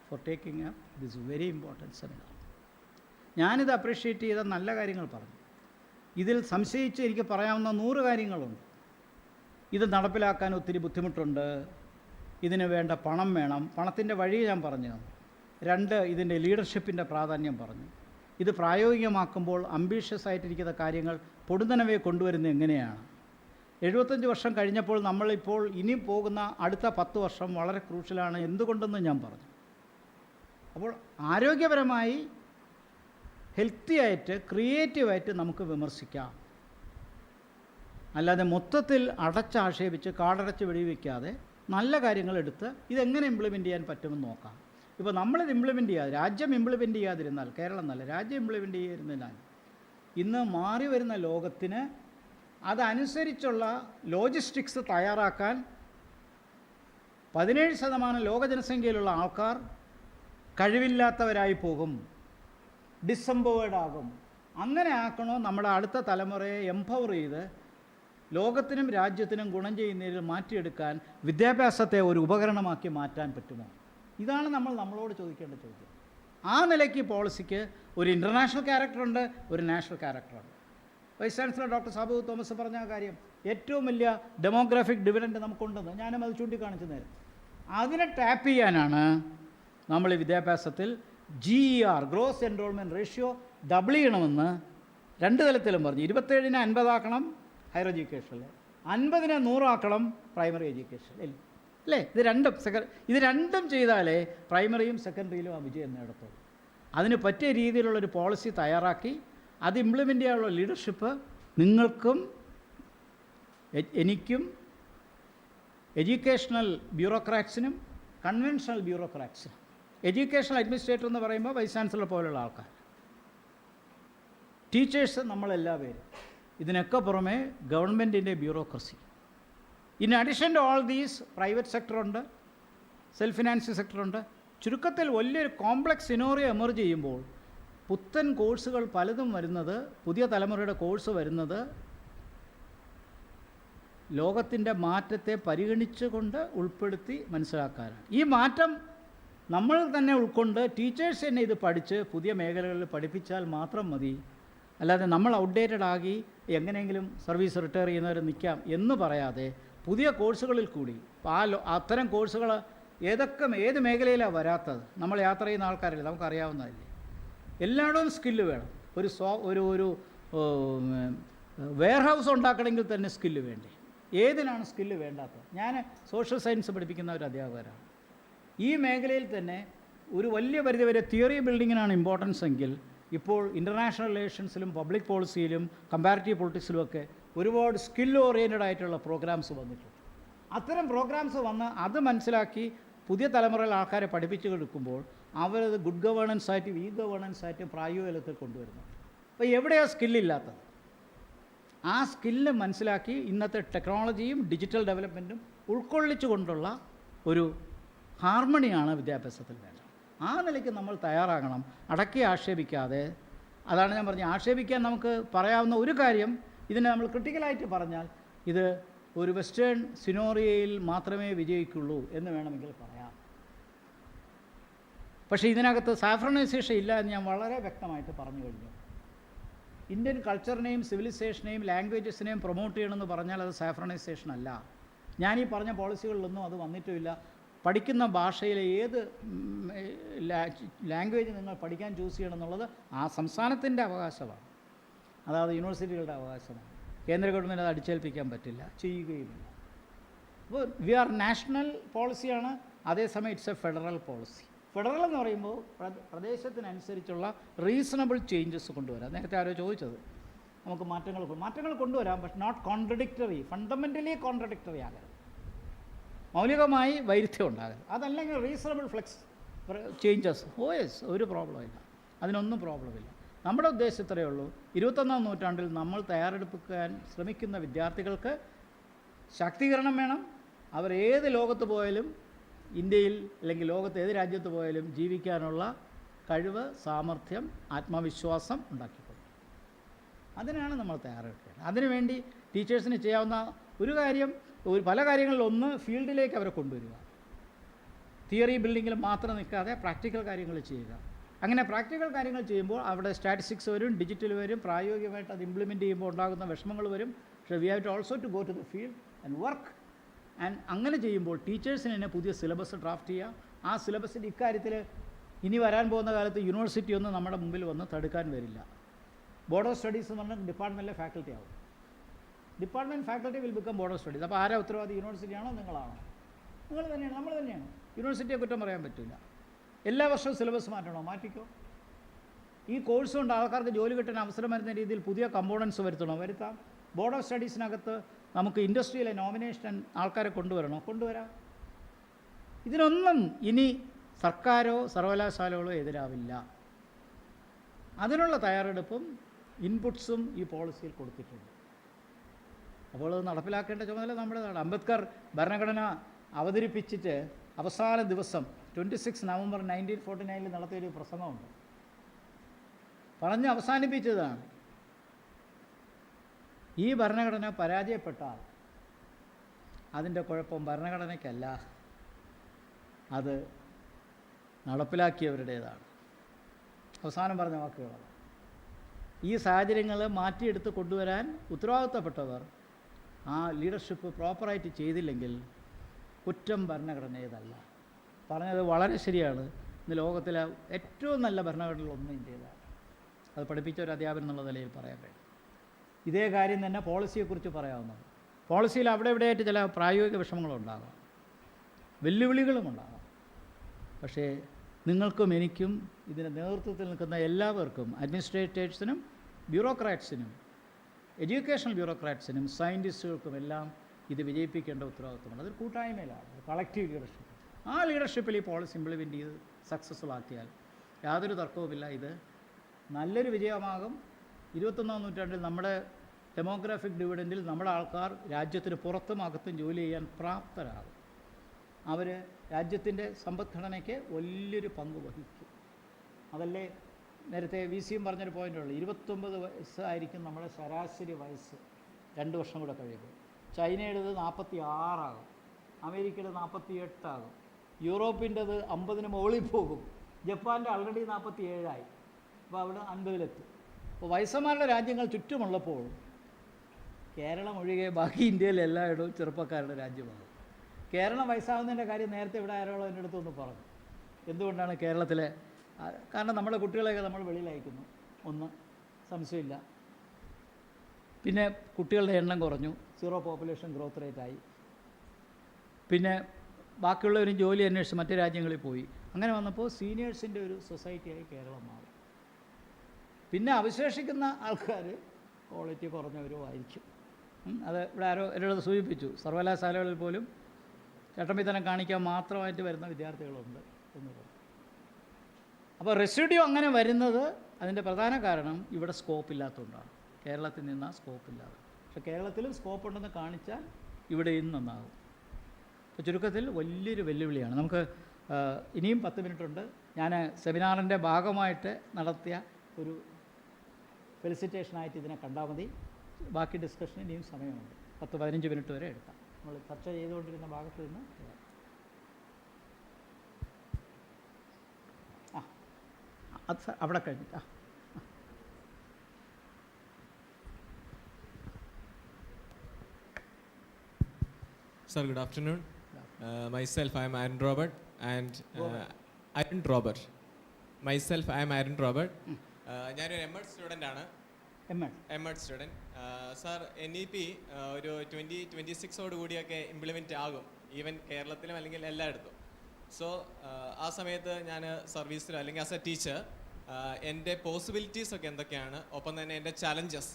for taking up this very important seminar. ഞാനിത് അപ്രീഷിയേറ്റ് ചെയ്ത നല്ല കാര്യങ്ങൾ പറഞ്ഞു. ഇതിൽ സംശയിച്ച് എനിക്ക് പറയാവുന്ന 100 കാര്യങ്ങളുണ്ട്. ഇത് നടപ്പിലാക്കാൻ ഒത്തിരി ബുദ്ധിമുട്ടുണ്ട്, ഇതിന് വേണ്ട പണം വേണം, പണത്തിൻ്റെ വഴി ഞാൻ പറഞ്ഞു തന്നു. 2, ഇതിൻ്റെ ലീഡർഷിപ്പിൻ്റെ പ്രാധാന്യം പറഞ്ഞു. ഇത് പ്രായോഗികമാക്കുമ്പോൾ അംബീഷ്യസ് ആയിട്ടിരിക്കുന്ന കാര്യങ്ങൾ പൊടുന്നനവേ കൊണ്ടുവരുന്നത് എങ്ങനെയാണ്? 75 വർഷം കഴിഞ്ഞപ്പോൾ നമ്മളിപ്പോൾ ഇനി പോകുന്ന അടുത്ത 10 വർഷം വളരെ ക്രൂഷ്യലാണ്, എന്തുകൊണ്ടെന്ന് ഞാൻ പറഞ്ഞു. അപ്പോൾ ആരോഗ്യപരമായി ഹെൽത്തി ആയിട്ട് ക്രിയേറ്റീവായിട്ട് നമുക്ക് വിമർശിക്കാം, അല്ലാതെ മൊത്തത്തിൽ അടച്ചാക്ഷേപിച്ച് കാടടച്ച് വെടിവെക്കാതെ നല്ല കാര്യങ്ങളെടുത്ത് ഇതെങ്ങനെ ഇംപ്ലിമെൻ്റ് ചെയ്യാൻ പറ്റുമെന്ന് നോക്കാം. ഇപ്പോൾ നമ്മളിത് ഇംപ്ലിമെൻ്റ് ചെയ്യാതെ, രാജ്യം ഇംപ്ലിമെൻ്റ് ചെയ്യാതിരുന്നാൽ, കേരളം നല്ല രാജ്യം ഇംപ്ലിമെൻ്റ് ചെയ്യാതിരുന്നാൽ ഇന്ന് മാറി വരുന്ന ലോകത്തിന് അതനുസരിച്ചുള്ള ലോജിസ്റ്റിക്സ് തയ്യാറാക്കാൻ 17% ലോക ജനസംഖ്യയിലുള്ള ആൾക്കാർ കഴിവില്ലാത്തവരായി പോകും, ഡിസംപവേർഡ് ആകും. അങ്ങനെ ആക്കണോ നമ്മുടെ അടുത്ത തലമുറയെ എംപവർ ചെയ്ത് ലോകത്തിനും രാജ്യത്തിനും ഗുണം ചെയ്യുന്നതിൽ മാറ്റിയെടുക്കാൻ വിദ്യാഭ്യാസത്തെ ഒരു ഉപകരണമാക്കി മാറ്റാൻ പറ്റുമോ? ഇതാണ് നമ്മളോട് ചോദിക്കേണ്ട ചോദ്യം. ആ നിലയ്ക്ക് പോളിസിക്ക് ഒരു ഇൻ്റർനാഷണൽ ക്യാരക്ടറുണ്ട്, ഒരു നാഷണൽ ക്യാരക്ടറുണ്ട്. Vice chancellor doctor Sabu Thomas പറഞ്ഞ കാര്യം, ഏറ്റവും വലിയ ഡെമോഗ്രാഫിക് ഡിവിഡൻഡ് നമുക്കുണ്ടെന്ന് ഞാനും അത് ചൂണ്ടിക്കാണിച്ചു നേരം. അതിനെ ടാപ്പ് ചെയ്യാനാണ് നമ്മൾ ഈ വിദ്യാഭ്യാസത്തിൽ GER gross enrolment ratio double ചെയ്യണമെന്ന് 2 തലത്തിലും പറഞ്ഞു. 27-നെ 50 ആക്കണം ഹയർ എഡ്യൂക്കേഷനിൽ, 50-നെ 100 ആക്കണം പ്രൈമറി എഡ്യൂക്കേഷനിൽ, അല്ലേ? ഇത് രണ്ടും ചെയ്താലേ പ്രൈമറിയും സെക്കൻഡറിയിലും ആ വിജയം നേടത്തുള്ളൂ. അതിന് പറ്റിയ രീതിയിലുള്ളൊരു പോളിസി തയ്യാറാക്കി അത് ഇംപ്ലിമെൻ്റ് ചെയ്യാനുള്ള ലീഡർഷിപ്പ് നിങ്ങൾക്കും എനിക്കും എഡ്യൂക്കേഷണൽ ബ്യൂറോക്രാറ്റ്സിനും കൺവെൻഷണൽ ബ്യൂറോക്രാറ്റ്സിനും. എഡ്യൂക്കേഷണൽ അഡ്മിനിസ്ട്രേറ്റർ എന്ന് പറയുമ്പോൾ വൈസ് ചാൻസലർ പോലുള്ള ആൾക്കാർ, ടീച്ചേഴ്സ്, നമ്മളെല്ലാ പേരും. ഇതിനൊക്കെ പുറമെ ഗവൺമെൻറ്റിൻ്റെ bureaucracy. In addition to all these private സെക്ടറുണ്ട്, സെൽഫ് ഫിനാൻസ് സെക്ടറുണ്ട്. ചുരുക്കത്തിൽ വലിയൊരു കോംപ്ലക്സ് സിനോറിയോ എമർജ് ചെയ്യുമ്പോൾ പുത്തൻ കോഴ്സുകൾ പലതും വരുന്നത്, പുതിയ തലമുറയുടെ കോഴ്സ് വരുന്നത് ലോകത്തിൻ്റെ മാറ്റത്തെ പരിഗണിച്ചുകൊണ്ട് ഉൾപ്പെടുത്തി മനസ്സിലാക്കാനാണ്. ഈ മാറ്റം നമ്മൾ തന്നെ ഉൾക്കൊണ്ട് ടീച്ചേഴ്സ് തന്നെ ഇത് പഠിച്ച് പുതിയ മേഖലകളിൽ പഠിപ്പിച്ചാൽ മാത്രം മതി. അല്ലാതെ നമ്മൾ ഔട്ട്ഡേറ്റഡ് ആകി എങ്ങനെയെങ്കിലും സർവീസ് റിട്ടയർ ചെയ്യുന്നവർ നിൽക്കാം എന്ന് പറയാതെ പുതിയ കോഴ്സുകളിൽ കൂടി അത്തരം കോഴ്സുകൾ ഏത് മേഖലയിലാണ് വരാത്തത്? നമ്മൾ യാത്ര ചെയ്യുന്ന ആൾക്കാരല്ലേ, നമുക്കറിയാവുന്നതല്ലേ. എല്ലായിടവും സ്കില്ല് വേണം. ഒരു വെയർഹൗസ് ഉണ്ടാക്കണമെങ്കിൽ തന്നെ സ്കില്ല് വേണ്ടേ? ഏതിനാണ് സ്കില്ല് വേണ്ടാത്തത്? ഞാൻ സോഷ്യൽ സയൻസ് പഠിപ്പിക്കുന്ന ഒരു അധ്യാപകരാണ്. ഈ മേഖലയിൽ തന്നെ ഒരു വലിയ പരിധിവരെ തിയറി ബിൽഡിങ്ങിനാണ് ഇമ്പോർട്ടൻസ് എങ്കിൽ ഇപ്പോൾ ഇൻ്റർനാഷണൽ റിലേഷൻസിലും പബ്ലിക് പോളിസിയിലും കമ്പാരിറ്റീവ് പൊളിറ്റിക്സിലുമൊക്കെ ഒരുപാട് സ്കിൽ ഓറിയൻറ്റഡ് ആയിട്ടുള്ള പ്രോഗ്രാംസ് വന്നിട്ടുണ്ട്. അത്തരം പ്രോഗ്രാംസ് വന്ന് അത് മനസ്സിലാക്കി പുതിയ തലമുറയിൽ ആൾക്കാരെ പഠിപ്പിച്ചു കൊടുക്കുമ്പോൾ അവരത് ഗുഡ് ഗവേണൻസ് ആയിട്ടും ഈ ഗവേണൻസ് ആയിട്ടും പ്രായോഗികതയിൽ കൊണ്ടുവരുന്നു. അപ്പോൾ എവിടെയാണ് സ്കില്ലില്ലാത്തത്? ആ സ്കില്ല് മനസ്സിലാക്കി ഇന്നത്തെ ടെക്നോളജിയും ഡിജിറ്റൽ ഡെവലപ്മെൻറ്റും ഉൾക്കൊള്ളിച്ചു കൊണ്ടുള്ള ഒരു ഹാർമണിയാണ് വിദ്യാഭ്യാസത്തിൽ വേണ്ടത്. ആ നിലയ്ക്ക് നമ്മൾ തയ്യാറാകണം, അടക്കി ആക്ഷേപിക്കാതെ. അതാണ് ഞാൻ പറഞ്ഞത്, ആക്ഷേപിക്കാൻ നമുക്ക് പറയാവുന്ന ഒരു കാര്യം, ഇതിനെ നമ്മൾ ക്രിട്ടിക്കലായിട്ട് പറഞ്ഞാൽ ഇത് ഒരു വെസ്റ്റേൺ സിനോറിയയിൽ മാത്രമേ വിജയിക്കുള്ളൂ എന്ന് വേണമെങ്കിൽ പറയാം. പക്ഷേ ഇതിനകത്ത് സാഫ്രണൈസേഷൻ ഇല്ല എന്ന് ഞാൻ വളരെ വ്യക്തമായിട്ട് പറഞ്ഞു കഴിഞ്ഞു. ഇന്ത്യൻ കൾച്ചറിനെയും സിവിലൈസേഷനെയും ലാംഗ്വേജസിനെയും പ്രൊമോട്ട് ചെയ്യണമെന്ന് പറഞ്ഞാൽ അത് സാഫ്രണൈസേഷൻ അല്ല. ഞാനീ പറഞ്ഞ പോളിസികളിലൊന്നും അത് വന്നിട്ടുമില്ല. പഠിക്കുന്ന ഭാഷയിലെ ഏത് ലാംഗ്വേജ് നിങ്ങൾ പഠിക്കാൻ ചൂസ് ചെയ്യണം എന്നുള്ളത് ആ സംസ്ഥാനത്തിൻ്റെ അവകാശമാണ്, അതായത് യൂണിവേഴ്സിറ്റികളുടെ അവകാശമാണ്. കേന്ദ്ര ഗവൺമെൻറ് അത് അടിച്ചേൽപ്പിക്കാൻ പറ്റില്ല, ചെയ്യുകയുമില്ല. അപ്പോൾ വി ആർ നാഷണൽ പോളിസിയാണ്, അതേസമയം it's A federal policy. Federal എന്ന് പറയുമ്പോൾ പ്രദേശത്തിനനുസരിച്ചുള്ള റീസണബിൾ ചേഞ്ചസ് കൊണ്ടുവരാം. നേരത്തെ ആരോ ചോദിച്ചത്, നമുക്ക് മാറ്റങ്ങൾ കൊണ്ടുവരാം, പക്ഷെ നോട്ട് കോൺട്രഡിക്ടറി, ഫണ്ടമെൻ്റലി കോൺട്രഡിക്ടറി ആകരുത്, മൗലികമായി വൈരുദ്ധ്യം ഉണ്ടാകരുത്. അതല്ലെങ്കിൽ റീസണബിൾ ഫ്ലെക്സ് ചേഞ്ചസ് ഒരു പ്രോബ്ലമില്ല, അതിനൊന്നും പ്രോബ്ലമില്ല. നമ്മുടെ ഉദ്ദേശം ഇത്രയേ ഉള്ളൂ, 21-ാം നൂറ്റാണ്ടിൽ നമ്മൾ തയ്യാറെടുപ്പിക്കാൻ ശ്രമിക്കുന്ന വിദ്യാർത്ഥികൾക്ക് ശാക്തീകരണം വേണം. അവർ ഏത് ലോകത്ത് പോയാലും, ഇന്ത്യയിൽ അല്ലെങ്കിൽ ലോകത്ത് ഏത് രാജ്യത്ത് പോയാലും ജീവിക്കാനുള്ള കഴിവ്, സാമർഥ്യം, ആത്മവിശ്വാസം ഉണ്ടാക്കിക്കൊടുക്കും. അതിനാണ് നമ്മൾ തയ്യാറെടുക്കേണ്ടത്. അതിനുവേണ്ടി ടീച്ചേഴ്സിന് ചെയ്യാവുന്ന ഒരു കാര്യം, പല കാര്യങ്ങളിലൊന്ന് ഫീൽഡിലേക്ക് അവരെ കൊണ്ടുവരിക. തിയറി ബിൽഡിങ്ങിൽ മാത്രം നിൽക്കാതെ പ്രാക്ടിക്കൽ കാര്യങ്ങൾ ചെയ്യുക. അങ്ങനെ പ്രാക്ടിക്കൽ കാര്യങ്ങൾ ചെയ്യുമ്പോൾ അവിടെ സ്റ്റാറ്റിസ്റ്റിക്സ് വരും, ഡിജിറ്റൽ വരും, പ്രായോഗികമായിട്ട് അത് ഇംപ്ലിമെൻറ്റ് ചെയ്യുമ്പോൾ ഉണ്ടാകുന്ന വിഷമങ്ങൾ വരും. പക്ഷേ we have to also to go to the field and work. And അങ്ങനെ ചെയ്യുമ്പോൾ ടീച്ചേഴ്സിന് തന്നെ പുതിയ സിലബസ് ഡ്രാഫ്റ്റ് ചെയ്യുക. ആ സിലബസിൻ്റെ ഇക്കാര്യത്തിൽ ഇനി വരാൻ പോകുന്ന കാലത്ത് യൂണിവേഴ്സിറ്റി ഒന്നും നമ്മുടെ മുമ്പിൽ വന്ന് തടുക്കാൻ വരില്ല. ബോർഡ് ഓഫ് സ്റ്റഡീസ് എന്ന് പറഞ്ഞാൽ ഡിപ്പാർട്ട്മെൻറ്റിലെ ഫാക്കൽറ്റി ആവും. Department faculty will become board of studies. അപ്പോൾ ആരാ ഉത്തരവാദി? യൂണിവേഴ്സിറ്റിയാണോ നിങ്ങളാണോ? നിങ്ങൾ തന്നെയാണ്, നമ്മൾ തന്നെയാണ്. യൂണിവേഴ്സിറ്റിയെ കുറ്റം പറയാൻ പറ്റില്ല. എല്ലാ വർഷവും സിലബസ് മാറ്റണോ? മാറ്റിക്കോ. ഈ കോഴ്സ് കൊണ്ട് ആൾക്കാർക്ക് ജോലി കിട്ടാൻ അവസരം വരുന്ന രീതിയിൽ പുതിയ കമ്പോണൻസ് വരുത്തണോ? വരുത്താം. ബോർഡ് ഓഫ് സ്റ്റഡീസിനകത്ത് നമുക്ക് ഇൻഡസ്ട്രിയിലെ നോമിനേഷൻ ആൾക്കാരെ കൊണ്ടുവരണോ? കൊണ്ടുവരാം. ഇതിനൊന്നും ഇനി സർക്കാരോ സർവകലാശാലകളോ എതിരാവില്ല. അതിനുള്ള തയ്യാറെടുപ്പും ഇൻപുട്സും ഈ പോളിസിയിൽ കൊടുത്തിട്ടുണ്ട്. അപ്പോൾ അത് നടപ്പിലാക്കേണ്ട ചുമതല നമ്മുടേതാണ്. അംബേദ്കർ ഭരണഘടന അവതരിപ്പിച്ചിട്ട് അവസാന ദിവസം 26 നവംബർ 1949 നടത്തിയൊരു പ്രസംഗമുണ്ട്. പറഞ്ഞ് അവസാനിപ്പിച്ചതാണ്, ഈ ഭരണഘടന പരാജയപ്പെട്ടാൽ അതിൻ്റെ കുഴപ്പം ഭരണഘടനയ്ക്കല്ല, അത് നടപ്പിലാക്കിയവരുടേതാണ്. അവസാനം പറഞ്ഞ വാക്കുകളാണ്. ഈ സാഹചര്യങ്ങൾ മാറ്റിയെടുത്ത് കൊണ്ടുവരാൻ ഉത്തരവാദിത്തപ്പെട്ടവർ ആ ലീഡർഷിപ്പ് പ്രോപ്പറായിട്ട് ചെയ്തില്ലെങ്കിൽ കുറ്റം ഭരണഘടനയേതല്ല. പറഞ്ഞത് വളരെ ശരിയാണ്. ഇന്ന് ലോകത്തിലെ ഏറ്റവും നല്ല ഭരണഘടനകളൊന്നും ഇന്ത്യയിലാണ്. അത് പഠിപ്പിച്ച ഒരു അധ്യാപനം എന്നുള്ള നിലയിൽ പറയാൻ കഴിയും. ഇതേ കാര്യം തന്നെ പോളിസിയെക്കുറിച്ച് പറയാവുന്നത്. പോളിസിയിൽ അവിടെ ഇവിടെയായിട്ട് ചില പ്രായോഗിക വിഷമങ്ങളുണ്ടാകാം, വെല്ലുവിളികളും ഉണ്ടാകാം. പക്ഷേ നിങ്ങൾക്കും എനിക്കും ഇതിന് നേതൃത്വത്തിൽ നിൽക്കുന്ന എല്ലാവർക്കും, അഡ്മിനിസ്ട്രേറ്റേഴ്സിനും ബ്യൂറോക്രാറ്റ്സിനും എഡ്യൂക്കേഷണൽ ബ്യൂറോക്രാറ്റ്സിനും സയൻറ്റിസ്റ്റുകൾക്കും എല്ലാം ഇത് വിജയിപ്പിക്കേണ്ട ഉത്തരവാദിത്വമുണ്ട്. അതൊരു കൂട്ടായ്മയിലാണ്, കളക്റ്റീവ് ലീഡർഷിപ്പ്. ആ ലീഡർഷിപ്പിൽ ഈ പോളിസി ഇംപ്ലിമെൻറ്റ് ചെയ്ത് സക്സസ്ഫുൾ ആക്കിയാൽ യാതൊരു തർക്കവുമില്ല, ഇത് നല്ലൊരു വിജയമാകും. 21-ാം നൂറ്റാണ്ടിൽ നമ്മുടെ ഡെമോഗ്രാഫിക് ഡിവിഡൻറ്റിൽ നമ്മുടെ ആൾക്കാർ രാജ്യത്തിന് പുറത്തും അകത്തും ജോലി ചെയ്യാൻ പ്രാപ്തരാകും. അവർ രാജ്യത്തിൻ്റെ സമ്പദ്ഘടനയ്ക്ക് വലിയൊരു പങ്ക് വഹിക്കും. അതല്ലേ നേരത്തെ VCയും പറഞ്ഞൊരു പോയിൻ്റുള്ളൂ. 29 വയസ്സായിരിക്കും നമ്മുടെ ശരാശരി വയസ്സ് 2 വർഷം കൂടെ കഴിയുമ്പോൾ. ചൈനയുടേത് 46 ആകും, അമേരിക്കയുടെ 48 ആകും, യൂറോപ്പിൻ്റെത് 50-ന് മുകളിൽ പോകും, ജപ്പാൻ്റെ ആൾറെഡി 47 അപ്പോൾ അവിടെ 50-ലെത്തും. അപ്പോൾ വയസ്സന്മാരുടെ രാജ്യങ്ങൾ ചുറ്റുമുള്ളപ്പോൾ കേരളം ഒഴികെ ബാക്കി ഇന്ത്യയിൽ എല്ലായിടവും ചെറുപ്പക്കാരുടെ രാജ്യമാണ്. കേരളം വയസ്സാകുന്നതിൻ്റെ കാര്യം നേരത്തെ ഇവിടെ ആരോളം എൻ്റെ അടുത്തൊന്ന് പറഞ്ഞു. എന്തുകൊണ്ടാണ് കേരളത്തിലെ? കാരണം നമ്മുടെ കുട്ടികളെയൊക്കെ നമ്മൾ വെളിയിൽ അയക്കുന്നു, ഒന്ന് സംശയമില്ല. പിന്നെ കുട്ടികളുടെ എണ്ണം കുറഞ്ഞു, 0 പോപ്പുലേഷൻ ഗ്രോത്ത് റേറ്റായി. പിന്നെ ബാക്കിയുള്ളവരും ജോലി അന്വേഷിച്ച് മറ്റു രാജ്യങ്ങളിൽ പോയി. അങ്ങനെ വന്നപ്പോൾ സീനിയേഴ്സിൻ്റെ ഒരു സൊസൈറ്റിയായി കേരളം മാറി. പിന്നെ അവശേഷിക്കുന്ന ആൾക്കാർ ക്വാളിറ്റി കുറഞ്ഞവരോ ആയിരിക്കും. അത് ഇവിടെ ആരോ എന്നോട് സൂചിപ്പിച്ചു, സർവകലാശാലകളിൽ പോലും ചട്ടമ്പിത്തനം കാണിക്കാൻ മാത്രമായിട്ട് വരുന്ന വിദ്യാർത്ഥികളുണ്ട് എന്ന് പറഞ്ഞു. അപ്പോൾ റെസിഡ്യൂ അങ്ങനെ വരുന്നത് അതിൻ്റെ പ്രധാന കാരണം ഇവിടെ സ്കോപ്പ് ഇല്ലാത്തതുകൊണ്ടാണ്. കേരളത്തിൽ നിന്നാ സ്കോപ്പ് ഇല്ലാതെ. പക്ഷേ കേരളത്തിലും സ്കോപ്പ് ഉണ്ടെന്ന് കാണിച്ചാൽ ഇവിടെയും നന്നാകും. അപ്പോൾ ചുരുക്കത്തിൽ വലിയൊരു വെല്ലുവിളിയാണ്. നമുക്ക് ഇനിയും 10 മിനിറ്റ് ഉണ്ട്. ഞാൻ സെമിനാറിൻ്റെ ഭാഗമായിട്ട് നടത്തിയ ഒരു ഫെലിസിറ്റേഷനായിട്ട് ഇതിനെ കണ്ടാൽ മതി. ബാക്കി ഡിസ്കഷന് ഇനിയും സമയമുണ്ട്. 10-15 മിനിറ്റ് വരെ എടുക്കാം. നമ്മൾ ചർച്ച ചെയ്തുകൊണ്ടിരുന്ന ഭാഗത്ത് നിന്ന് അത് അവിടെ കഴിഞ്ഞിട്ട് Sir, good afternoon. Myself, I am Aaron Robert. Aaron Robert. Myself, I am Aaron Robert. ഞാനൊരു എം.എഡ് സ്റ്റുഡൻ്റ് ആണ്. എം.എഡ് സ്റ്റുഡൻറ്റ്. സാർ, NEP ഒരു 2026 കൂടിയൊക്കെ ഇംപ്ലിമെൻറ്റ് ആകും, ഈവൻ കേരളത്തിലും അല്ലെങ്കിൽ എല്ലായിടത്തും. സോ ആ സമയത്ത് ഞാൻ സർവീസിലോ അല്ലെങ്കിൽ ആസ് എ ടീച്ചർ എൻ്റെ പോസിബിലിറ്റീസ് ഒക്കെ എന്തൊക്കെയാണ്, ഒപ്പം തന്നെ എൻ്റെ ചാലഞ്ചസ്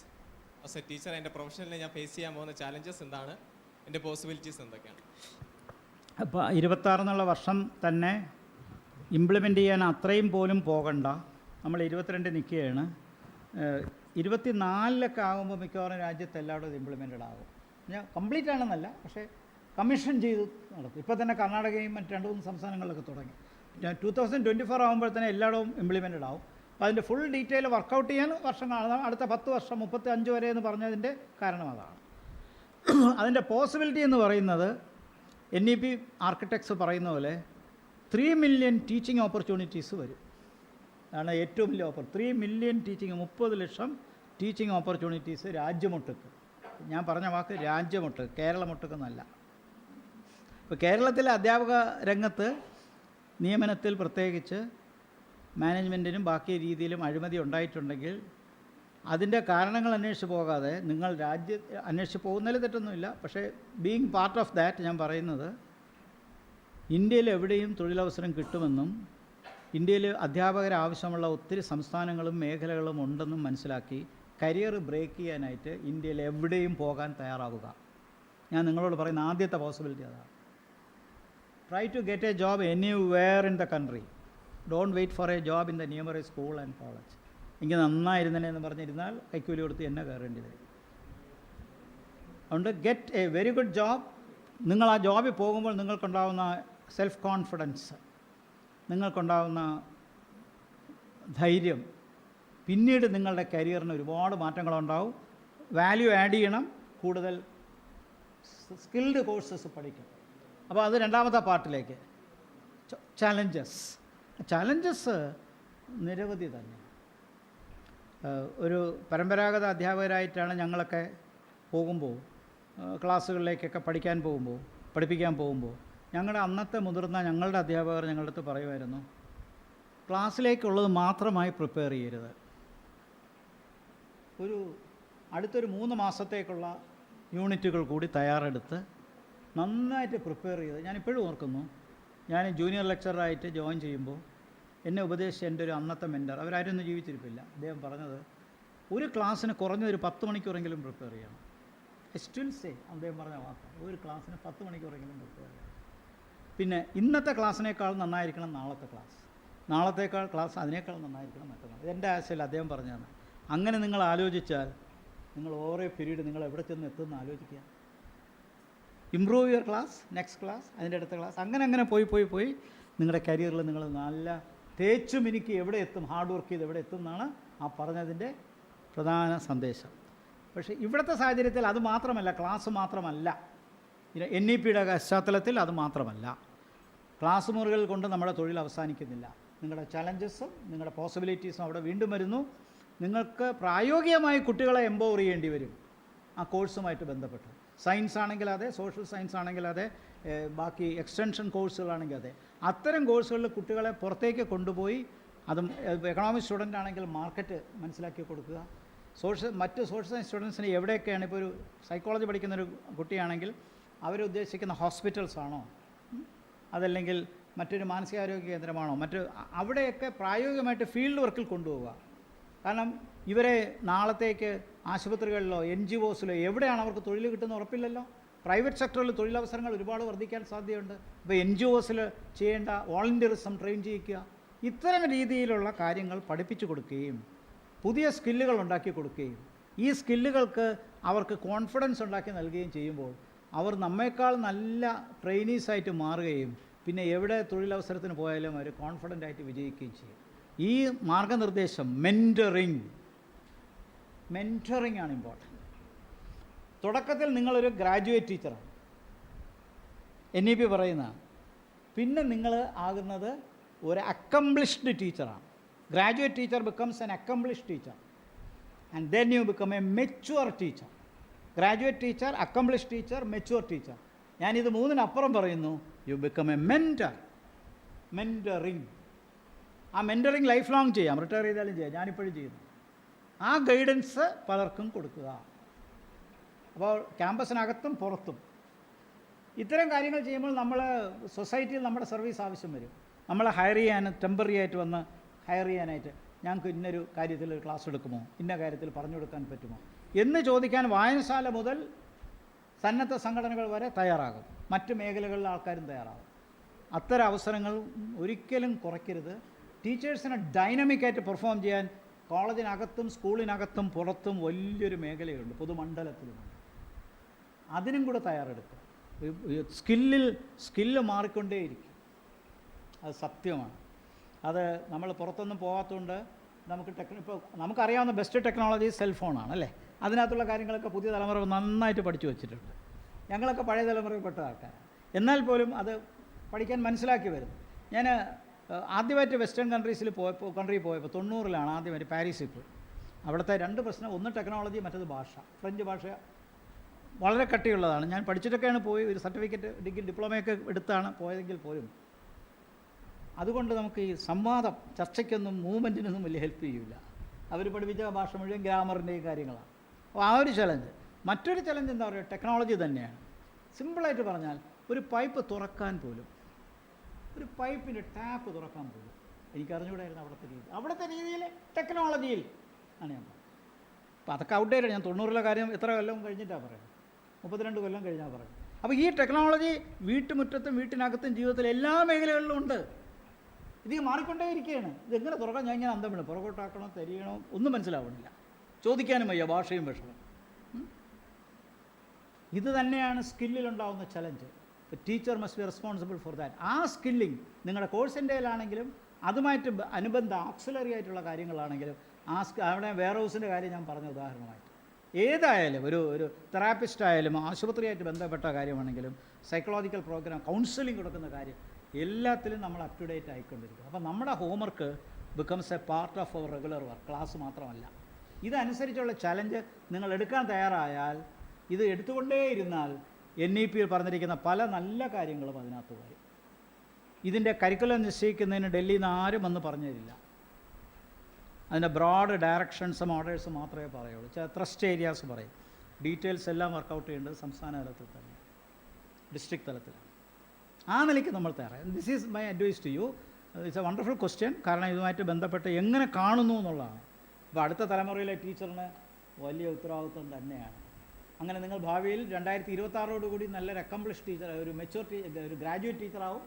ആസ് എ ടീച്ചർ, എൻ്റെ പ്രൊഫഷനിൽ ഞാൻ ഫേസ് ചെയ്യാൻ പോകുന്ന ചാലഞ്ചസ് എന്താണ്, എൻ്റെ പോസിബിലിറ്റീസ് എന്തൊക്കെയാണ്? അപ്പോൾ 26 എന്നുള്ള വർഷം തന്നെ ഇംപ്ലിമെൻ്റ് ചെയ്യാൻ അത്രയും പോലും പോകണ്ട. നമ്മൾ 22 നിൽക്കുകയാണ്. 24 ആകുമ്പോൾ മിക്കവാറും രാജ്യത്ത് എല്ലായിടും ഇത് ഇംപ്ലിമെൻറ്റഡ് ആകും. ഞാൻ കംപ്ലീറ്റ് ആണെന്നല്ല, പക്ഷേ കമ്മീഷൻ ചെയ്ത് നടക്കും. ഇപ്പോൾ തന്നെ കർണാടകയും മറ്റ് 2-3 സംസ്ഥാനങ്ങളിലൊക്കെ തുടങ്ങി. 2024 ആകുമ്പോൾ തന്നെ എല്ലായിടവും ഇംപ്ലിമെൻറ്റഡ് ആവും. അപ്പോൾ അതിൻ്റെ ഫുൾ ഡീറ്റെയിൽ വർക്കൗട്ട് ചെയ്യാൻ വർഷം കാണാം. അടുത്ത 10 വർഷം 35 വരെ എന്ന് പറഞ്ഞതിൻ്റെ കാരണം അതാണ്. അതിൻ്റെ പോസിബിലിറ്റി എന്ന് പറയുന്നത് NEP ആർക്കിടെക്ട്സ് പറയുന്ന പോലെ 3 മില്യൺ ടീച്ചിങ് ഓപ്പർച്യൂണിറ്റീസ് വരും. അതാണ് ഏറ്റവും വലിയ 3 മില്യൺ ടീച്ചിങ്, 30 ലക്ഷം ടീച്ചിങ് ഓപ്പർച്യൂണിറ്റീസ് രാജ്യമൊട്ടുക്ക്. ഞാൻ പറഞ്ഞ വാക്ക് രാജ്യമൊട്ടുക്ക്, കേരളമൊട്ടുക്കെന്നല്ല. ഇപ്പോൾ കേരളത്തിലെ അധ്യാപക രംഗത്ത് നിയമനത്തിൽ പ്രത്യേകിച്ച് മാനേജ്മെൻറ്റിനും ബാക്കി രീതിയിലും അഴിമതി ഉണ്ടായിട്ടുണ്ടെങ്കിൽ അതിൻ്റെ കാരണങ്ങൾ അന്വേഷിച്ച് പോകാതെ നിങ്ങൾ അന്വേഷിച്ച് പോകുന്നതിൽ തെറ്റൊന്നുമില്ല. പക്ഷേ ബീയിങ് പാർട്ട് ഓഫ് ദാറ്റ് ഞാൻ പറയുന്നത് ഇന്ത്യയിൽ എവിടെയും തൊഴിലവസരം കിട്ടുമെന്നും ഇന്ത്യയിൽ അധ്യാപകർ ആവശ്യമുള്ള ഒത്തിരി സംസ്ഥാനങ്ങളും മേഖലകളും ഉണ്ടെന്നും മനസ്സിലാക്കി കരിയർ ബ്രേക്ക് ചെയ്യാനായിട്ട് ഇന്ത്യയിൽ എവിടെയും പോകാൻ തയ്യാറാവുക. ഞാൻ നിങ്ങളോട് പറയുന്ന ആദ്യത്തെ പോസിബിലിറ്റി അതാണ്. Try to get a job anywhere in the country. Don't wait for a job in the nearest school and college. എനിക്ക് നന്നായിരുന്നേ എന്ന് പറഞ്ഞിരുന്നാൽ കൈക്കൂലി കൊടുത്ത് എന്നെ കയറേണ്ടി വരും. അതുകൊണ്ട് get A very good job. നിങ്ങൾ ആ ജോബിൽ പോകുമ്പോൾ നിങ്ങൾക്കുണ്ടാകുന്ന സെൽഫ് കോൺഫിഡൻസ്, നിങ്ങൾക്കുണ്ടാകുന്ന ധൈര്യം, പിന്നീട് നിങ്ങളുടെ കരിയറിന് ഒരുപാട് മാറ്റങ്ങളുണ്ടാവും. വാല്യൂ ആഡ് ചെയ്യണം, കൂടുതൽ സ്കിൽഡ് കോഴ്സസ് പഠിക്കണം. അപ്പോൾ അത് രണ്ടാമത്തെ പാർട്ടിലേക്ക്. ചാലഞ്ചസ് നിരവധി തന്നെ. ഒരു പരമ്പരാഗത അധ്യാപകരായിട്ടാണ് ഞങ്ങളൊക്കെ പോകുമ്പോൾ, ക്ലാസ്സുകളിലേക്കൊക്കെ പഠിപ്പിക്കാൻ പോകുമ്പോൾ ഞങ്ങളുടെ അന്നത്തെ മുതിർന്ന ഞങ്ങളുടെ അധ്യാപകർ ഞങ്ങളുടെ അടുത്ത് പറയുമായിരുന്നു, ക്ലാസ്സിലേക്കുള്ളത് മാത്രമായി പ്രിപ്പയർ ചെയ്യരുത്. അടുത്തൊരു 3 മാസത്തേക്കുള്ള യൂണിറ്റുകൾ കൂടി തയ്യാറെടുത്ത് നന്നായിട്ട് പ്രിപ്പയർ ചെയ്ത്. ഞാനിപ്പോഴും ഓർക്കുന്നു, ഞാൻ ജൂനിയർ ലെക്ചറായിട്ട് ജോയിൻ ചെയ്യുമ്പോൾ എന്നെ ഉപദേശിച്ച എൻ്റെ ഒരു അന്നത്തെ മെൻറ്റർ, അവരാരും ഒന്നും ജീവിച്ചിരിപ്പില്ല, അദ്ദേഹം പറഞ്ഞത് ഒരു ക്ലാസ്സിന് കുറഞ്ഞൊരു 10 മണിക്കൂറെങ്കിലും പ്രിപ്പയർ ചെയ്യണം. ഐ സ്റ്റിൽ സേ, അദ്ദേഹം പറഞ്ഞ വാക്കാണ്, ഒരു ക്ലാസ്സിന് 10 മണിക്കൂറെങ്കിലും പ്രിപ്പയർ ചെയ്യണം. പിന്നെ ഇന്നത്തെ ക്ലാസ്സിനേക്കാൾ നന്നായിരിക്കണം നാളത്തെ ക്ലാസ് അതിനേക്കാൾ നന്നായിരിക്കണം മറ്റന്നാൾ. ഇതെൻ്റെ ആശയിൽ അദ്ദേഹം പറഞ്ഞതാണ്. അങ്ങനെ നിങ്ങൾ ആലോചിച്ചാൽ നിങ്ങൾ ഓരോ പീരീഡ് നിങ്ങൾ എവിടെ ചെന്ന് എത്തുമെന്ന് ആലോചിക്കുക. Improve your class, next class, അതിൻ്റെ അടുത്ത ക്ലാസ്, അങ്ങനെ പോയി നിങ്ങളുടെ കരിയറിൽ നിങ്ങൾ നല്ല തേച്ചു മിനുക്കി എവിടെ എത്തും, ഹാർഡ് വർക്ക് ചെയ്ത് എവിടെ എത്തും എന്നാണ് ആ പറഞ്ഞതിൻ്റെ പ്രധാന സന്ദേശം. പക്ഷേ ഇവിടുത്തെ സാഹചര്യത്തിൽ അത് മാത്രമല്ല, ക്ലാസ് മാത്രമല്ല, NEPയുടെ പശ്ചാത്തലത്തിൽ അത് മാത്രമല്ല, ക്ലാസ് മുറികൾ കൊണ്ട് നമ്മുടെ തൊഴിൽ അവസാനിക്കുന്നില്ല. നിങ്ങളുടെ ചലഞ്ചസും നിങ്ങളുടെ പോസിബിലിറ്റീസും അവിടെ വീണ്ടും വരുന്നു. നിങ്ങൾക്ക് പ്രായോഗികമായി കുട്ടികളെ എംപവർ ചെയ്യേണ്ടി വരും ആ കോഴ്സുമായിട്ട് ബന്ധപ്പെട്ട്. സയൻസ് ആണെങ്കിൽ അതെ, സോഷ്യൽ സയൻസ് ആണെങ്കിൽ അതെ, ബാക്കി എക്സ്റ്റൻഷൻ കോഴ്സുകളാണെങ്കിൽ അതെ. അത്തരം കോഴ്സുകളിൽ കുട്ടികളെ പുറത്തേക്ക് കൊണ്ടുപോയി, അതും എക്കണോമിക്സ് സ്റ്റുഡൻ്റ് ആണെങ്കിൽ മാർക്കറ്റ് മനസ്സിലാക്കി കൊടുക്കുക, മറ്റ് സോഷ്യൽ സയൻസ് സ്റ്റുഡൻസിന് എവിടെയൊക്കെയാണ്, ഇപ്പോൾ ഒരു സൈക്കോളജി പഠിക്കുന്നൊരു കുട്ടിയാണെങ്കിൽ അവരുദ്ദേശിക്കുന്ന ഹോസ്പിറ്റൽസ് ആണോ, അതല്ലെങ്കിൽ മറ്റൊരു മാനസികാരോഗ്യ കേന്ദ്രമാണോ, അവിടെയൊക്കെ പ്രായോഗികമായിട്ട് ഫീൽഡ് വർക്കിൽ കൊണ്ടുപോവുക. കാരണം ഇവരെ നാളത്തേക്ക് ആശുപത്രികളിലോ NGOസിലോ എവിടെയാണ് അവർക്ക് തൊഴിൽ കിട്ടുന്ന ഉറപ്പില്ലല്ലോ. പ്രൈവറ്റ് സെക്ടറിൽ തൊഴിലവസരങ്ങൾ ഒരുപാട് വർദ്ധിക്കാൻ സാധ്യതയുണ്ട്. ഇപ്പോൾ NGOസിൽ ചെയ്യേണ്ട വോളണ്ടിയറിസം ട്രെയിൻ ചെയ്യിക്കുക, ഇത്തരം രീതിയിലുള്ള കാര്യങ്ങൾ പഠിപ്പിച്ചു കൊടുക്കുകയും പുതിയ സ്കില്ലുകൾ ഉണ്ടാക്കി കൊടുക്കുകയും ഈ സ്കില്ലുകൾക്ക് അവർക്ക് കോൺഫിഡൻസ് ഉണ്ടാക്കി നൽകുകയും ചെയ്യുമ്പോൾ അവർ നമ്മേക്കാൾ നല്ല ട്രെയിനീസായിട്ട് മാറുകയും പിന്നെ എവിടെ തൊഴിലവസരത്തിന് പോയാലും അവർ കോൺഫിഡൻ്റ് ആയിട്ട് വിജയിക്കുകയും ചെയ്യും. ഈ മാർഗനിർദ്ദേശം മെൻറ്ററിങ് ആണ് ഇമ്പോർട്ടൻറ്റ്. തുടക്കത്തിൽ നിങ്ങളൊരു ഗ്രാജുവേറ്റ് ടീച്ചറാണ്, NEP പറയുന്നതാണ്. പിന്നെ നിങ്ങൾ ആകുന്നത് ഒരു അക്കംപ്ലിഷ്ഡ് ടീച്ചറാണ്. Graduate teacher becomes an accomplished teacher and then you become a mature teacher. Graduate teacher, accomplished teacher, mature teacher. ഞാനിത് മൂന്നിനപ്പുറം പറയുന്നു, യു ബിക്കം എ മെൻറ്ററിങ്. ആ മെൻറ്ററിങ് ലൈഫ് ലോങ് ചെയ്യാം, റിട്ടയർ ചെയ്താലും ചെയ്യാം. ഞാനിപ്പോഴും ചെയ്യുന്നു. ആ ഗൈഡൻസ് പലർക്കും കൊടുക്കുക. അപ്പോൾ ക്യാമ്പസിനകത്തും പുറത്തും ഇത്തരം കാര്യങ്ങൾ ചെയ്യുമ്പോൾ നമ്മൾ സൊസൈറ്റിയിൽ നമ്മുടെ സർവീസ് ആവശ്യം വരും. നമ്മളെ ഹയർ ചെയ്യാൻ, ടെമ്പററി ആയിട്ട് വന്ന് ഹയർ ചെയ്യാനായിട്ട് ഞങ്ങൾക്ക് ഇന്നൊരു കാര്യത്തിൽ ക്ലാസ് എടുക്കുമോ, ഇന്ന കാര്യത്തിൽ പറഞ്ഞു കൊടുക്കാൻ പറ്റുമോ എന്ന് ചോദിക്കാൻ വായനശാല മുതൽ സന്നദ്ധ സംഘടനകൾ വരെ തയ്യാറാകും. മറ്റ് മേഖലകളിലെ ആൾക്കാരും തയ്യാറാകും. അത്തരം അവസരങ്ങൾ ഒരിക്കലും കുറയ്ക്കരുത്. ടീച്ചേഴ്സിനെ ഡൈനമിക്കായിട്ട് പെർഫോം ചെയ്യാൻ കോളേജിനകത്തും സ്കൂളിനകത്തും പുറത്തും വലിയൊരു മേഖലയുണ്ട്, പൊതുമണ്ഡലത്തിലുമുണ്ട്. അതിനും കൂടെ തയ്യാറെടുക്കുക. സ്കില്ല് മാറിക്കൊണ്ടേയിരിക്കും, അത് സത്യമാണ്. അത് നമ്മൾ പുറത്തൊന്നും പോകാത്തതുകൊണ്ട് നമുക്ക് ഇപ്പോൾ നമുക്കറിയാവുന്ന ബെസ്റ്റ് ടെക്നോളജി സെൽഫോണാണ് അല്ലേ. അതിനകത്തുള്ള കാര്യങ്ങളൊക്കെ പുതിയ തലമുറ നന്നായിട്ട് പഠിച്ചു വച്ചിട്ടുണ്ട്. ഞങ്ങളൊക്കെ പഴയ തലമുറയിൽപ്പെട്ട ആൾക്കാരാണ്. എന്നാൽ പോലും അത് പഠിക്കാൻ മനസ്സിലാക്കി വരുന്നു. ഞാൻ ആദ്യമായിട്ട് വെസ്റ്റേൺ കൺട്രീസിൽ പോയപ്പോൾ 90-ലാണ് ആദ്യമായിട്ട് പാരീസിൽ പോയി. അവിടുത്തെ രണ്ട് പ്രശ്നം, ഒന്ന് ടെക്നോളജി, മറ്റത് ഭാഷ. ഫ്രഞ്ച് ഭാഷ വളരെ കട്ടിയുള്ളതാണ്. ഞാൻ പഠിച്ചിട്ടൊക്കെയാണ് പോയി, ഒരു സർട്ടിഫിക്കറ്റ് ഡിഗ്രി ഡിപ്ലോമയൊക്കെ എടുത്താണ് പോയതെങ്കിൽ പോലും അതുകൊണ്ട് നമുക്ക് ഈ സംവാദം, ചർച്ചയ്ക്കൊന്നും മൂവ്മെൻറ്റിനൊന്നും വലിയ ഹെൽപ്പ് ചെയ്യില്ല. അവർ പഠിപ്പിച്ച ഭാഷ മുഴുവൻ ഗ്രാമറിൻ്റെയും കാര്യങ്ങളാണ്. അപ്പോൾ ആ ഒരു ചലഞ്ച്. മറ്റൊരു ചലഞ്ച് എന്താ പറയുക, ടെക്നോളജി തന്നെയാണ്. സിമ്പിളായിട്ട് പറഞ്ഞാൽ ഒരു പൈപ്പ് തുറക്കാൻ പോലും, ഒരു പൈപ്പിൻ്റെ ടാപ്പ് തുറക്കാൻ പോലും എനിക്കറിഞ്ഞുകൂടായിരുന്നു അവിടുത്തെ രീതിയിൽ ടെക്നോളജിയിൽ ആണ് ഞാൻ പറഞ്ഞത്. അപ്പോൾ അതൊക്കെ ഔട്ട്ഡേറ്റഡ്. ഞാൻ 90-ലെ കാര്യം എത്ര കൊല്ലം കഴിഞ്ഞിട്ടാണ് പറയുന്നത്, 32 കൊല്ലം കഴിഞ്ഞാൽ പറയുന്നത്. അപ്പോൾ ഈ ടെക്നോളജി വീട്ടുമുറ്റത്തും വീട്ടിനകത്തും ജീവിതത്തിൽ എല്ലാ മേഖലകളിലും ഉണ്ട്. ഇത് മാറിക്കൊണ്ടേയിരിക്കുകയാണ്. ഇതെങ്ങനെ തുറക്കാൻ ഞാൻ ഇങ്ങനെ അന്തം വീണു, പുറകോട്ടാക്കണോ തരിയണോ ഒന്നും മനസ്സിലാവണില്ല, ചോദിക്കാനും വയ്യ, ഭാഷയും വിഷമം. ഇത് തന്നെയാണ് സ്കില്ലിലുണ്ടാവുന്ന challenge. Teacher must be responsible for that. ആ സ്കില്ലിങ് നിങ്ങളുടെ കോഴ്സിൻ്റെയിലാണെങ്കിലും അതുമായിട്ട് അനുബന്ധ ഓക്സിലറി ആയിട്ടുള്ള കാര്യങ്ങളാണെങ്കിലും അവിടെ വെയർ ഹൗസിൻ്റെ കാര്യം ഞാൻ പറഞ്ഞ ഉദാഹരണമായിട്ട് ഏതായാലും ഒരു തെറാപ്പിസ്റ്റ് ആയാലും ആശുപത്രിയായിട്ട് ബന്ധപ്പെട്ട കാര്യമാണെങ്കിലും സൈക്കോളജിക്കൽ പ്രോഗ്രാം, കൗൺസിലിംഗ് കൊടുക്കുന്ന കാര്യം, എല്ലാത്തിലും നമ്മൾ അപ് ടു ഡേറ്റ് ആയിക്കൊണ്ടിരിക്കും. അപ്പോൾ നമ്മുടെ homework becomes a part of our regular work. Class മാത്രമല്ല, ഇതനുസരിച്ചുള്ള ചലഞ്ച് നിങ്ങൾ എടുക്കാൻ തയ്യാറായാൽ, ഇത് എടുത്തുകൊണ്ടേയിരുന്നാൽ NEP പറഞ്ഞിരിക്കുന്ന പല നല്ല കാര്യങ്ങളും അതിനകത്ത് വരും. ഇതിൻ്റെ കരിക്കുലം നിശ്ചയിക്കുന്നതിന് ഡൽഹിയിൽ നിന്ന് ആരും വന്ന് പറഞ്ഞു തരില്ല. അതിൻ്റെ ബ്രോഡ് ഡയറക്ഷൻസും ഓർഡേഴ്സും മാത്രമേ പറയുള്ളൂ. ത്രസ്റ്റ് ഏരിയാസ് പറയും. ഡീറ്റെയിൽസ് എല്ലാം വർക്കൗട്ട് ചെയ്യേണ്ടത് സംസ്ഥാന തലത്തിൽ തന്നെ, ഡിസ്ട്രിക്ട് തലത്തിലാണ്. ആ നിലയ്ക്ക് നമ്മൾ തയ്യാറായി. This is my advice to you. It's a wonderful question. കാരണം ഇതുമായിട്ട് ബന്ധപ്പെട്ട് എങ്ങനെ കാണുന്നു എന്നുള്ളതാണ്. ഇപ്പോൾ അടുത്ത തലമുറയിലെ ടീച്ചറിന് വലിയ ഉത്തരവാദിത്വം തന്നെയാണ്. അങ്ങനെ നിങ്ങൾ ഭാവിയിൽ 2026 നല്ലൊരു അക്കംപ്ലിഷ് ടീച്ചർ, ഒരു മെച്യൂർ ഒരു ഗ്രാജുവേറ്റ് ടീച്ചറാവും.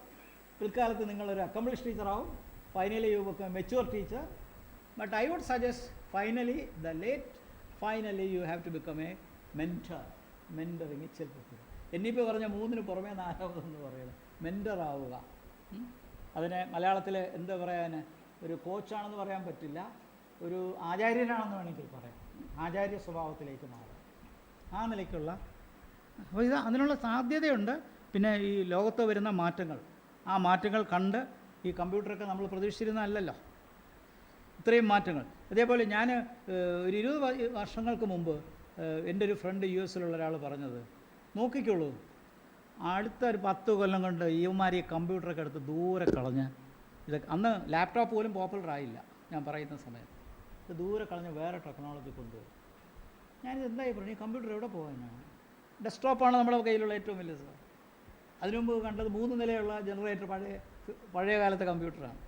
പിൽക്കാലത്ത് നിങ്ങളൊരു അക്കംപ്ലിഷ് ടീച്ചറാവും. Finally you become a mature teacher. But I would suggest finally you have to become a mentor. Mentoring ചെലുത്തുക. NEP പറഞ്ഞ 3-ന് പുറമേ 4-മതെന്ന് പറയുന്നത് മെൻറ്റർ ആവുക. അതിനെ മലയാളത്തിൽ എന്താ പറയാൻ, ഒരു കോച്ചാണെന്ന് പറയാൻ പറ്റില്ല, ഒരു ആചാര്യനാണെന്ന് വേണമെങ്കിൽ പറയാം. ആചാര്യ സ്വഭാവത്തിലേക്ക് മാറുക. ആ നിലയ്ക്കുള്ള, അപ്പോൾ അതിനുള്ള സാധ്യതയുണ്ട്. പിന്നെ ഈ ലോകത്ത് വരുന്ന മാറ്റങ്ങൾ, ആ മാറ്റങ്ങൾ കണ്ട് ഈ കമ്പ്യൂട്ടറൊക്കെ നമ്മൾ പ്രതീക്ഷിച്ചിരുന്നതല്ലല്ലോ ഇത്രയും മാറ്റങ്ങൾ. അതേപോലെ ഞാൻ ഒരു 20 വർഷങ്ങൾക്ക് മുമ്പ് എൻ്റെ ഒരു ഫ്രണ്ട് US-ലുള്ള ഒരാൾ പറഞ്ഞത്, നോക്കിക്കോളൂ അടുത്ത ഒരു 10 കൊല്ലം കൊണ്ട് ഇവന്മാർ ഈ കമ്പ്യൂട്ടറൊക്കെ എടുത്ത് ദൂരെ കളഞ്ഞ്, ഇതൊക്കെ അന്ന് ലാപ്ടോപ്പ് പോലും പോപ്പുലർ ആയില്ല ഞാൻ പറയുന്ന സമയത്ത്, ഇത് ദൂരെ കളഞ്ഞ് വേറെ ടെക്നോളജി കൊണ്ടുവരും. ഞാനിത് എന്തായി പറഞ്ഞു, ഈ കമ്പ്യൂട്ടർ എവിടെ പോകാനാണ്? ഡെസ്ക്ടോപ്പാണ് നമ്മുടെ കയ്യിലുള്ള ഏറ്റവും വലിയ സാർ. അതിനു മുമ്പ് കണ്ടത് 3 നിലയുള്ള ജനറേറ്റർ, പഴയ കാലത്തെ കമ്പ്യൂട്ടറാണ്.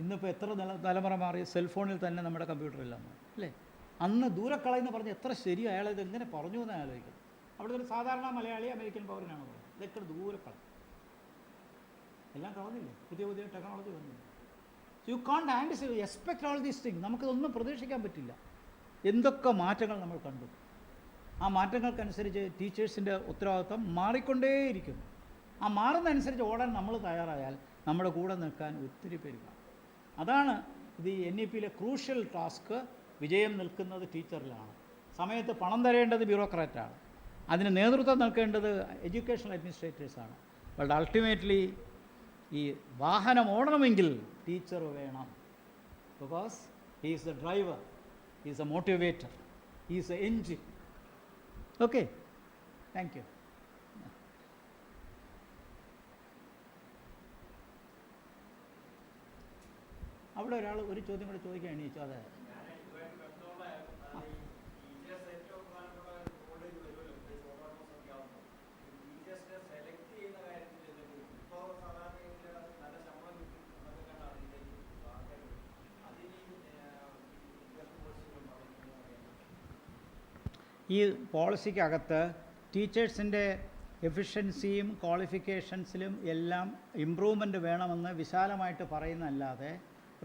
ഇന്നിപ്പോൾ എത്ര തലമുറ മാറി, സെൽഫോണിൽ തന്നെ നമ്മുടെ കമ്പ്യൂട്ടറില്ലെന്ന് അല്ലേ? അന്ന് ദൂരക്കളയെന്ന് പറഞ്ഞ് എത്ര ശരി, അയാളത് എങ്ങനെ പറഞ്ഞു എന്ന് ആലോചിക്കുന്നത്. അവിടെ ഒരു സാധാരണ മലയാളി അമേരിക്കൻ പൗരനാണ് പറയുന്നത്. ഇതൊക്കെ ദൂരക്കള എല്ലാം കളഞ്ഞില്ലേ, പുതിയ പുതിയ ടെക്നോളജി വന്നില്ല. You can't anticipate expect all these thing. നമുക്കിതൊന്നും പ്രതീക്ഷിക്കാൻ പറ്റില്ല. എന്തൊക്കെ മാറ്റങ്ങൾ നമ്മൾ കണ്ടു. ആ മാറ്റങ്ങൾക്കനുസരിച്ച് ടീച്ചേഴ്സിൻ്റെ ഉത്തരവാദിത്വം മാറിക്കൊണ്ടേയിരിക്കുന്നു. ആ മാറുന്നതനുസരിച്ച് ഓടാൻ നമ്മൾ തയ്യാറായാൽ നമ്മുടെ കൂടെ നിൽക്കാൻ ഒത്തിരി പേര് കാണും. അതാണ് ഇത് NEP-യിലെ ക്രൂഷ്യൽ ടാസ്ക്. വിജയം നിൽക്കുന്നത് ടീച്ചറിലാണ്. സമയത്ത് പണം തരേണ്ടത് ബ്യൂറോക്രാറ്റാണ്. അതിന് നേതൃത്വം നൽകേണ്ടത് എഡ്യൂക്കേഷണൽ അഡ്മിനിസ്ട്രേറ്റേഴ്സാണ്. ബട്ട് അൾട്ടിമേറ്റ്ലി ഈ വാഹനം ഓടണമെങ്കിൽ ടീച്ചർ വേണം. Because he is the driver, he is A motivator, he is A engine. Okay, thank you. അവിടെ ഒരാൾ ഒരു ചോദ്യം കൂടെ ചോദിക്കാൻ എണീച്ചു. അതെ, ഈ പോളിസിക്കകത്ത് ടീച്ചേഴ്സിൻ്റെ എഫിഷ്യൻസിയും ക്വാളിഫിക്കേഷൻസിലും എല്ലാം ഇമ്പ്രൂവ്മെൻറ്റ് വേണമെന്ന് വിശാലമായിട്ട് പറയുന്നതല്ലാതെ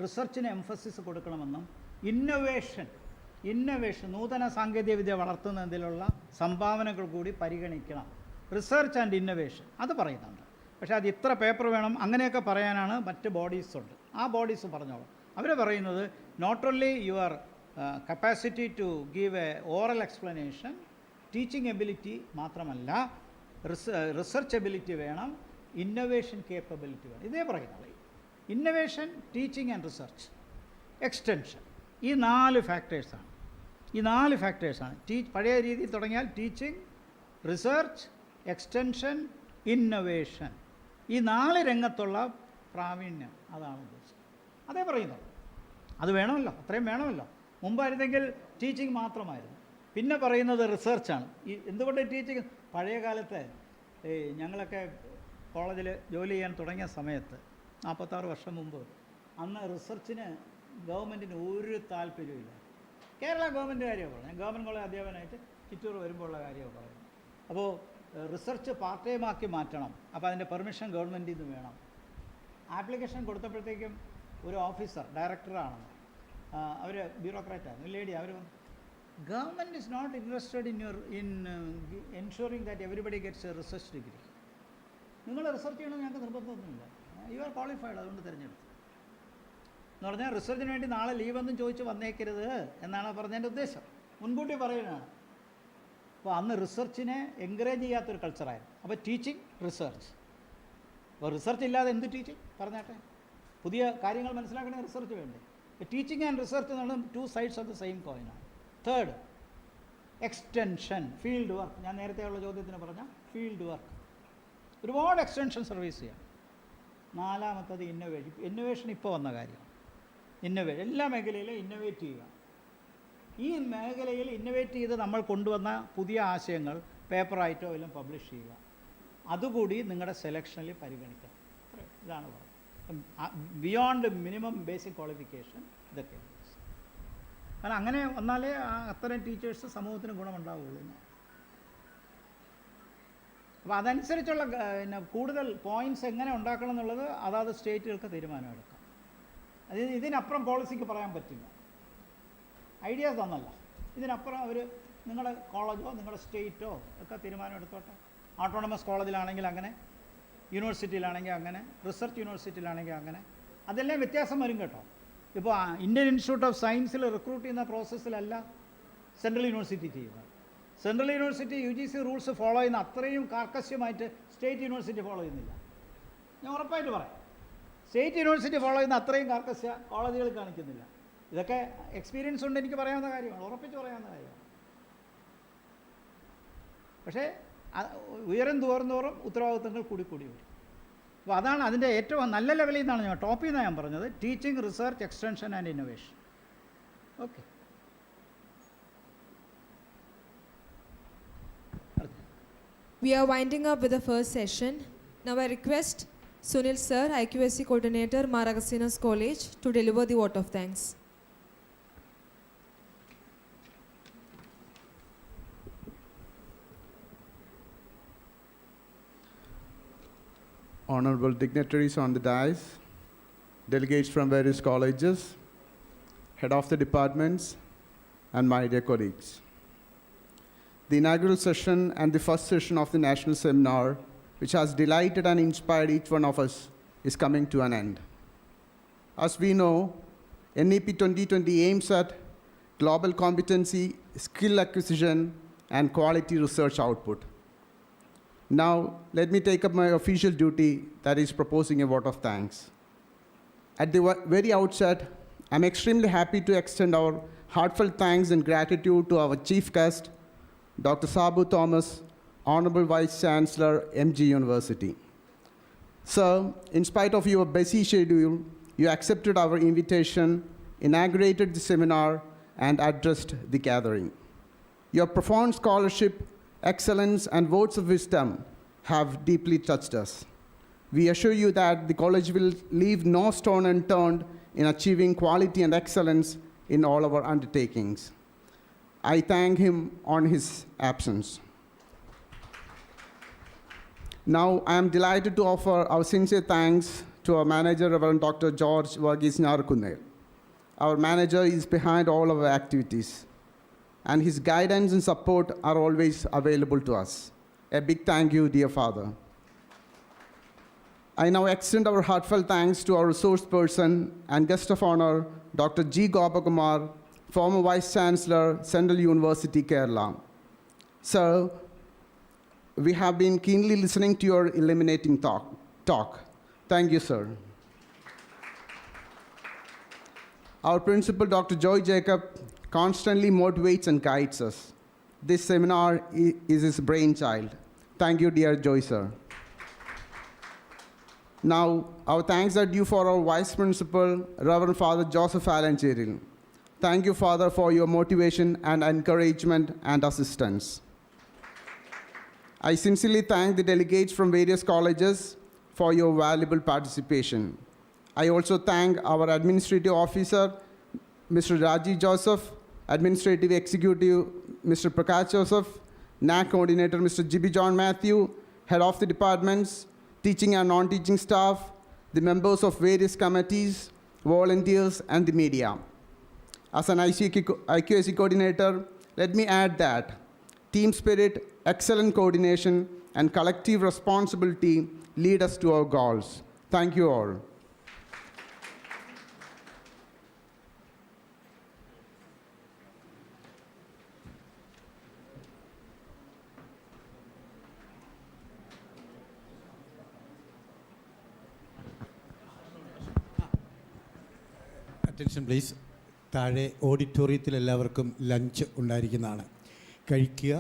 റിസർച്ചിന് എംഫസിസ് കൊടുക്കണമെന്നും ഇന്നൊവേഷൻ നൂതന സാങ്കേതികവിദ്യ വളർത്തുന്നതിലുള്ള സംഭാവനകൾ കൂടി പരിഗണിക്കണം. റിസർച്ച് ആൻഡ് ഇന്നൊവേഷൻ അത് പറയുന്നുണ്ട്. പക്ഷേ അത് ഇത്ര പേപ്പർ വേണം അങ്ങനെയൊക്കെ പറയാനാണ് മറ്റ് ബോഡീസുണ്ട്. ആ ബോഡീസ് പറഞ്ഞോളൂ. അവർ പറയുന്നത് not only your capacity to give a oral explanation, teaching ability മാത്രമല്ല, റിസർച്ച് എബിലിറ്റി വേണം, ഇന്നൊവേഷൻ കേപ്പബിലിറ്റി വേണം. ഇതേ പറയുന്നുള്ളൂ. Innovation, teaching and research, extension, ഈ 4 ഫാക്ടേഴ്സാണ്. പഴയ രീതിയിൽ തുടങ്ങിയാൽ ടീച്ചിങ്, റിസർച്ച്, എക്സ്റ്റൻഷൻ, ഇന്നൊവേഷൻ, ഈ 4 രംഗത്തുള്ള പ്രാവീണ്യം അതാണ് ഉദ്ദേശിച്ചത്. അതേ പറയുന്നുള്ളൂ. അത് വേണമല്ലോ, അത്രയും വേണമല്ലോ. മുമ്പായിരുന്നെങ്കിൽ ടീച്ചിങ് മാത്രമായിരുന്നു. പിന്നെ പറയുന്നത് റിസർച്ചാണ്. ഈ എന്തുകൊണ്ട് ടീച്ചിങ്? പഴയ കാലത്ത് ഞങ്ങളൊക്കെ കോളേജിൽ ജോലി ചെയ്യാൻ തുടങ്ങിയ സമയത്ത് 46 വർഷം മുമ്പ്, അന്ന് റിസർച്ചിന് ഗവൺമെൻറ്റിന് ഒരു താല്പര്യമില്ല. കേരള ഗവൺമെൻറ് കാര്യമാണ് പറയുന്നത്. ഗവൺമെൻറ് കോളേജ് അധ്യാപകനായിട്ട് ചിറ്റൂർ വരുമ്പോഴുള്ള കാര്യമാണ് പറയുന്നത്. അപ്പോൾ റിസർച്ച് പാർട്ട് ടൈം ആക്കി മാറ്റണം. അപ്പോൾ അതിൻ്റെ പെർമിഷൻ ഗവൺമെൻറ്റിൽ നിന്ന് വേണം. ആപ്ലിക്കേഷൻ കൊടുത്തപ്പോഴത്തേക്കും ഒരു ഓഫീസർ, ഡയറക്ടറാണെന്ന്, അവർ ബ്യൂറോക്രാറ്റായിരുന്നു, ലേഡി, അവർ government is not interested in ensuring that everybody gets a research degree. നിങ്ങൾ റിസർച്ച് ചെയ്യണമെന്ന് ഞങ്ങൾക്ക് നിർബന്ധമൊന്നുമില്ല, യു ആർ ക്വാളിഫൈഡ്, അതുകൊണ്ട് തിരഞ്ഞെടുത്തു എന്ന് പറഞ്ഞാൽ റിസർച്ചിന് വേണ്ടി നാളെ ലീവൊന്നും ചോദിച്ച് വന്നേക്കരുത് എന്നാണ് പറഞ്ഞതിൻ്റെ ഉദ്ദേശം. മുൻകൂട്ടി പറയുന്നതാണ്. അപ്പോൾ അന്ന് റിസർച്ചിനെ എൻകറേജ് ചെയ്യാത്തൊരു കൾച്ചറായിരുന്നു. അപ്പോൾ ടീച്ചിങ്, റിസർച്ച്. അപ്പോൾ റിസർച്ച് ഇല്ലാതെ എന്ത് ടീച്ചിങ് പറഞ്ഞാട്ടെ? പുതിയ കാര്യങ്ങൾ മനസ്സിലാക്കണമെങ്കിൽ റിസർച്ച് വേണ്ടേ? ടീച്ചിങ് ആൻഡ് റിസർച്ച് എന്ന് പറഞ്ഞാൽ 2 sides ഓഫ് ദ സെയിം കോയിനാണ്. Third, extension, field work. ഞാൻ നേരത്തെയുള്ള ചോദ്യത്തിന് പറഞ്ഞ ഫീൽഡ് വർക്ക്, ഒരുപാട് എക്സ്റ്റൻഷൻ സർവീസ് ചെയ്യാം. 4-മത്തത് ഇന്നൊവേഷൻ ഇപ്പോൾ വന്ന കാര്യമാണ്. ഇന്നൊവേഷൻ എല്ലാ മേഖലയിലും ഇന്നൊവേറ്റ് ചെയ്യുക. ഈ മേഖലയിൽ ഇന്നൊവേറ്റ് ചെയ്ത് നമ്മൾ കൊണ്ടുവന്ന പുതിയ ആശയങ്ങൾ പേപ്പറായിട്ടോ എല്ലാം പബ്ലിഷ് ചെയ്യുക. അതുകൂടി നിങ്ങളുടെ സെലക്ഷനിൽ പരിഗണിക്കണം. ഇതാണ് പറയുന്നത്. ബിയോണ്ട് മിനിമം ബേസിക് ക്വാളിഫിക്കേഷൻ ഇതൊക്കെ. കാരണം അങ്ങനെ വന്നാലേ അത്തരം ടീച്ചേഴ്സ് സമൂഹത്തിന് ഗുണമുണ്ടാവുകയുള്ളൂ. അപ്പോൾ അതനുസരിച്ചുള്ള കൂടുതൽ പോയിൻറ്റ്സ് എങ്ങനെ ഉണ്ടാക്കണം എന്നുള്ളത് അതാത് സ്റ്റേറ്റുകൾക്ക് തീരുമാനമെടുക്കാം. ഇതിനപ്പുറം പോളിസിക്ക് പറയാൻ പറ്റില്ല. ഐഡിയാസ് തന്നല്ല, ഇതിനപ്പുറം അവർ നിങ്ങളുടെ കോളേജോ നിങ്ങളുടെ സ്റ്റേറ്റോ ഒക്കെ തീരുമാനം എടുത്തോട്ടെ. ഓട്ടോണമസ് കോളേജിലാണെങ്കിൽ അങ്ങനെ, യൂണിവേഴ്സിറ്റിയിലാണെങ്കിൽ അങ്ങനെ, റിസർച്ച് യൂണിവേഴ്സിറ്റിയിലാണെങ്കിൽ അങ്ങനെ, അതെല്ലാം വ്യത്യാസം വരും കേട്ടോ. ഇപ്പോൾ ഇന്ത്യൻ ഇൻസ്റ്റിറ്റ്യൂട്ട് ഓഫ് സയൻസിൽ റിക്രൂട്ട് ചെയ്യുന്ന പ്രോസസ്സിലല്ല സെൻട്രൽ യൂണിവേഴ്സിറ്റി ചെയ്യുന്നത്. Central university UGC rules follow ചെയ്യുന്ന അത്രയും കാർക്കശ്യമായിട്ട് സ്റ്റേറ്റ് യൂണിവേഴ്സിറ്റി ഫോളോ ചെയ്യുന്നില്ല. ഞാൻ ഉറപ്പായിട്ട് പറയാം, സ്റ്റേറ്റ് യൂണിവേഴ്സിറ്റി ഫോളോ ചെയ്യുന്ന അത്രയും കാർക്കശ്യ കോളേജുകൾ കാണിക്കുന്നില്ല. ഇതൊക്കെ എക്സ്പീരിയൻസ് കൊണ്ട് എനിക്ക് പറയാവുന്ന കാര്യമാണ്, ഉറപ്പിച്ച് പറയാവുന്ന കാര്യമാണ്. പക്ഷേ ഉയരം തോറും ഉത്തരവാദിത്തങ്ങൾ കൂടി വരും. അപ്പോൾ അതാണ് അതിൻ്റെ ഏറ്റവും നല്ല ലെവലിൽ നിന്നാണ് ഞാൻ ടോപ്പിൽ നിന്നാണ് ഞാൻ പറഞ്ഞത്. Teaching, research, extension and innovation. Okay. We are winding up with the first session. Now I request Sunil Sir, IQAC Coordinator, Maragasinas College, to deliver the vote of thanks. Honorable dignitaries on the dais, delegates from various colleges, head of the departments, and my dear colleagues. The inaugural session and the first session of the national seminar, which has delighted and inspired each one of us, is coming to an end. As we know, NEP 2020 aims at global competency, skill acquisition, and quality research output. Now, let me take up my official duty, that is proposing a vote of thanks. At the very outset, I'm extremely happy to extend our heartfelt thanks and gratitude to our chief guest, Dr. Sabu Thomas, Honorable Vice Chancellor, MG University. Sir, in spite of your busy schedule, you accepted our invitation, inaugurated the seminar, and addressed the gathering. Your profound scholarship, excellence, and words of wisdom have deeply touched us. We assure you that the college will leave no stone unturned in achieving quality and excellence in all our undertakings. I thank him on his absence. Now, I am delighted to offer our sincere thanks to our manager, Reverend Dr. George Varghese Nyarkunne. Our manager is behind all our activities, and his guidance and support are always available to us. A big thank you, dear Father. I now extend our heartfelt thanks to our resource person and guest of honor, Dr. G. Gopakumar, former Vice Chancellor, Central University, Kerala. Sir, we have been keenly listening to your illuminating talk. Thank you, sir. Our principal, Dr. Joy Jacob, constantly motivates and guides us. This seminar is his brainchild. Thank you, dear Joy, sir. Now, our thanks are due for our Vice Principal, Reverend Father Joseph Allen Cheryl. Thank you, Father, for your motivation and encouragement and assistance. I sincerely thank the delegates from various colleges for your valuable participation. I also thank our administrative officer, Mr. Raji Joseph, administrative executive, Mr. Prakash Joseph, NAC coordinator, Mr. G.B. John Matthew, head of the departments, teaching and non-teaching staff, the members of various committees, volunteers, and the media. As an IQAC coordinator, let me add that team spirit, excellent coordination, and collective responsibility lead us to our goals. Thank you all. Attention please. താഴെ ഓഡിറ്റോറിയത്തിൽ എല്ലാവർക്കും lunch ഉണ്ടായിരിക്കുന്നതാണ്. കഴിക്കുക.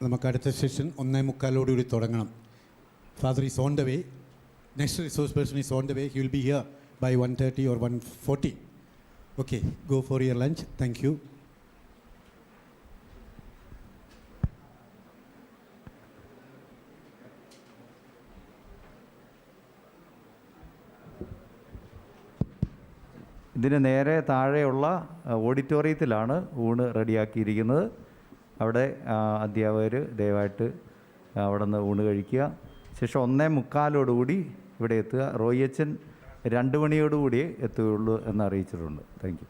നമുക്ക് അടുത്ത session 1:45 തുടങ്ങണം. Father is on the way. Next resource person is on the way. He will be here by 1:30 or 1:40. Okay, go for your lunch. Thank you. ഇതിന് നേരെ താഴെയുള്ള ഓഡിറ്റോറിയത്തിലാണ് ഊണ് റെഡിയാക്കിയിരിക്കുന്നത്. അവിടെ അധ്യാപകർ ദയവായിട്ട് അവിടെ നിന്ന് ഊണ് കഴിക്കുക. ശേഷം 1:45 ഇവിടെ എത്തുക. റോയി അച്ഛൻ 2 മണിയോടുകൂടിയേ എത്തുകയുള്ളൂ എന്ന് അറിയിച്ചിട്ടുണ്ട്. Thank you.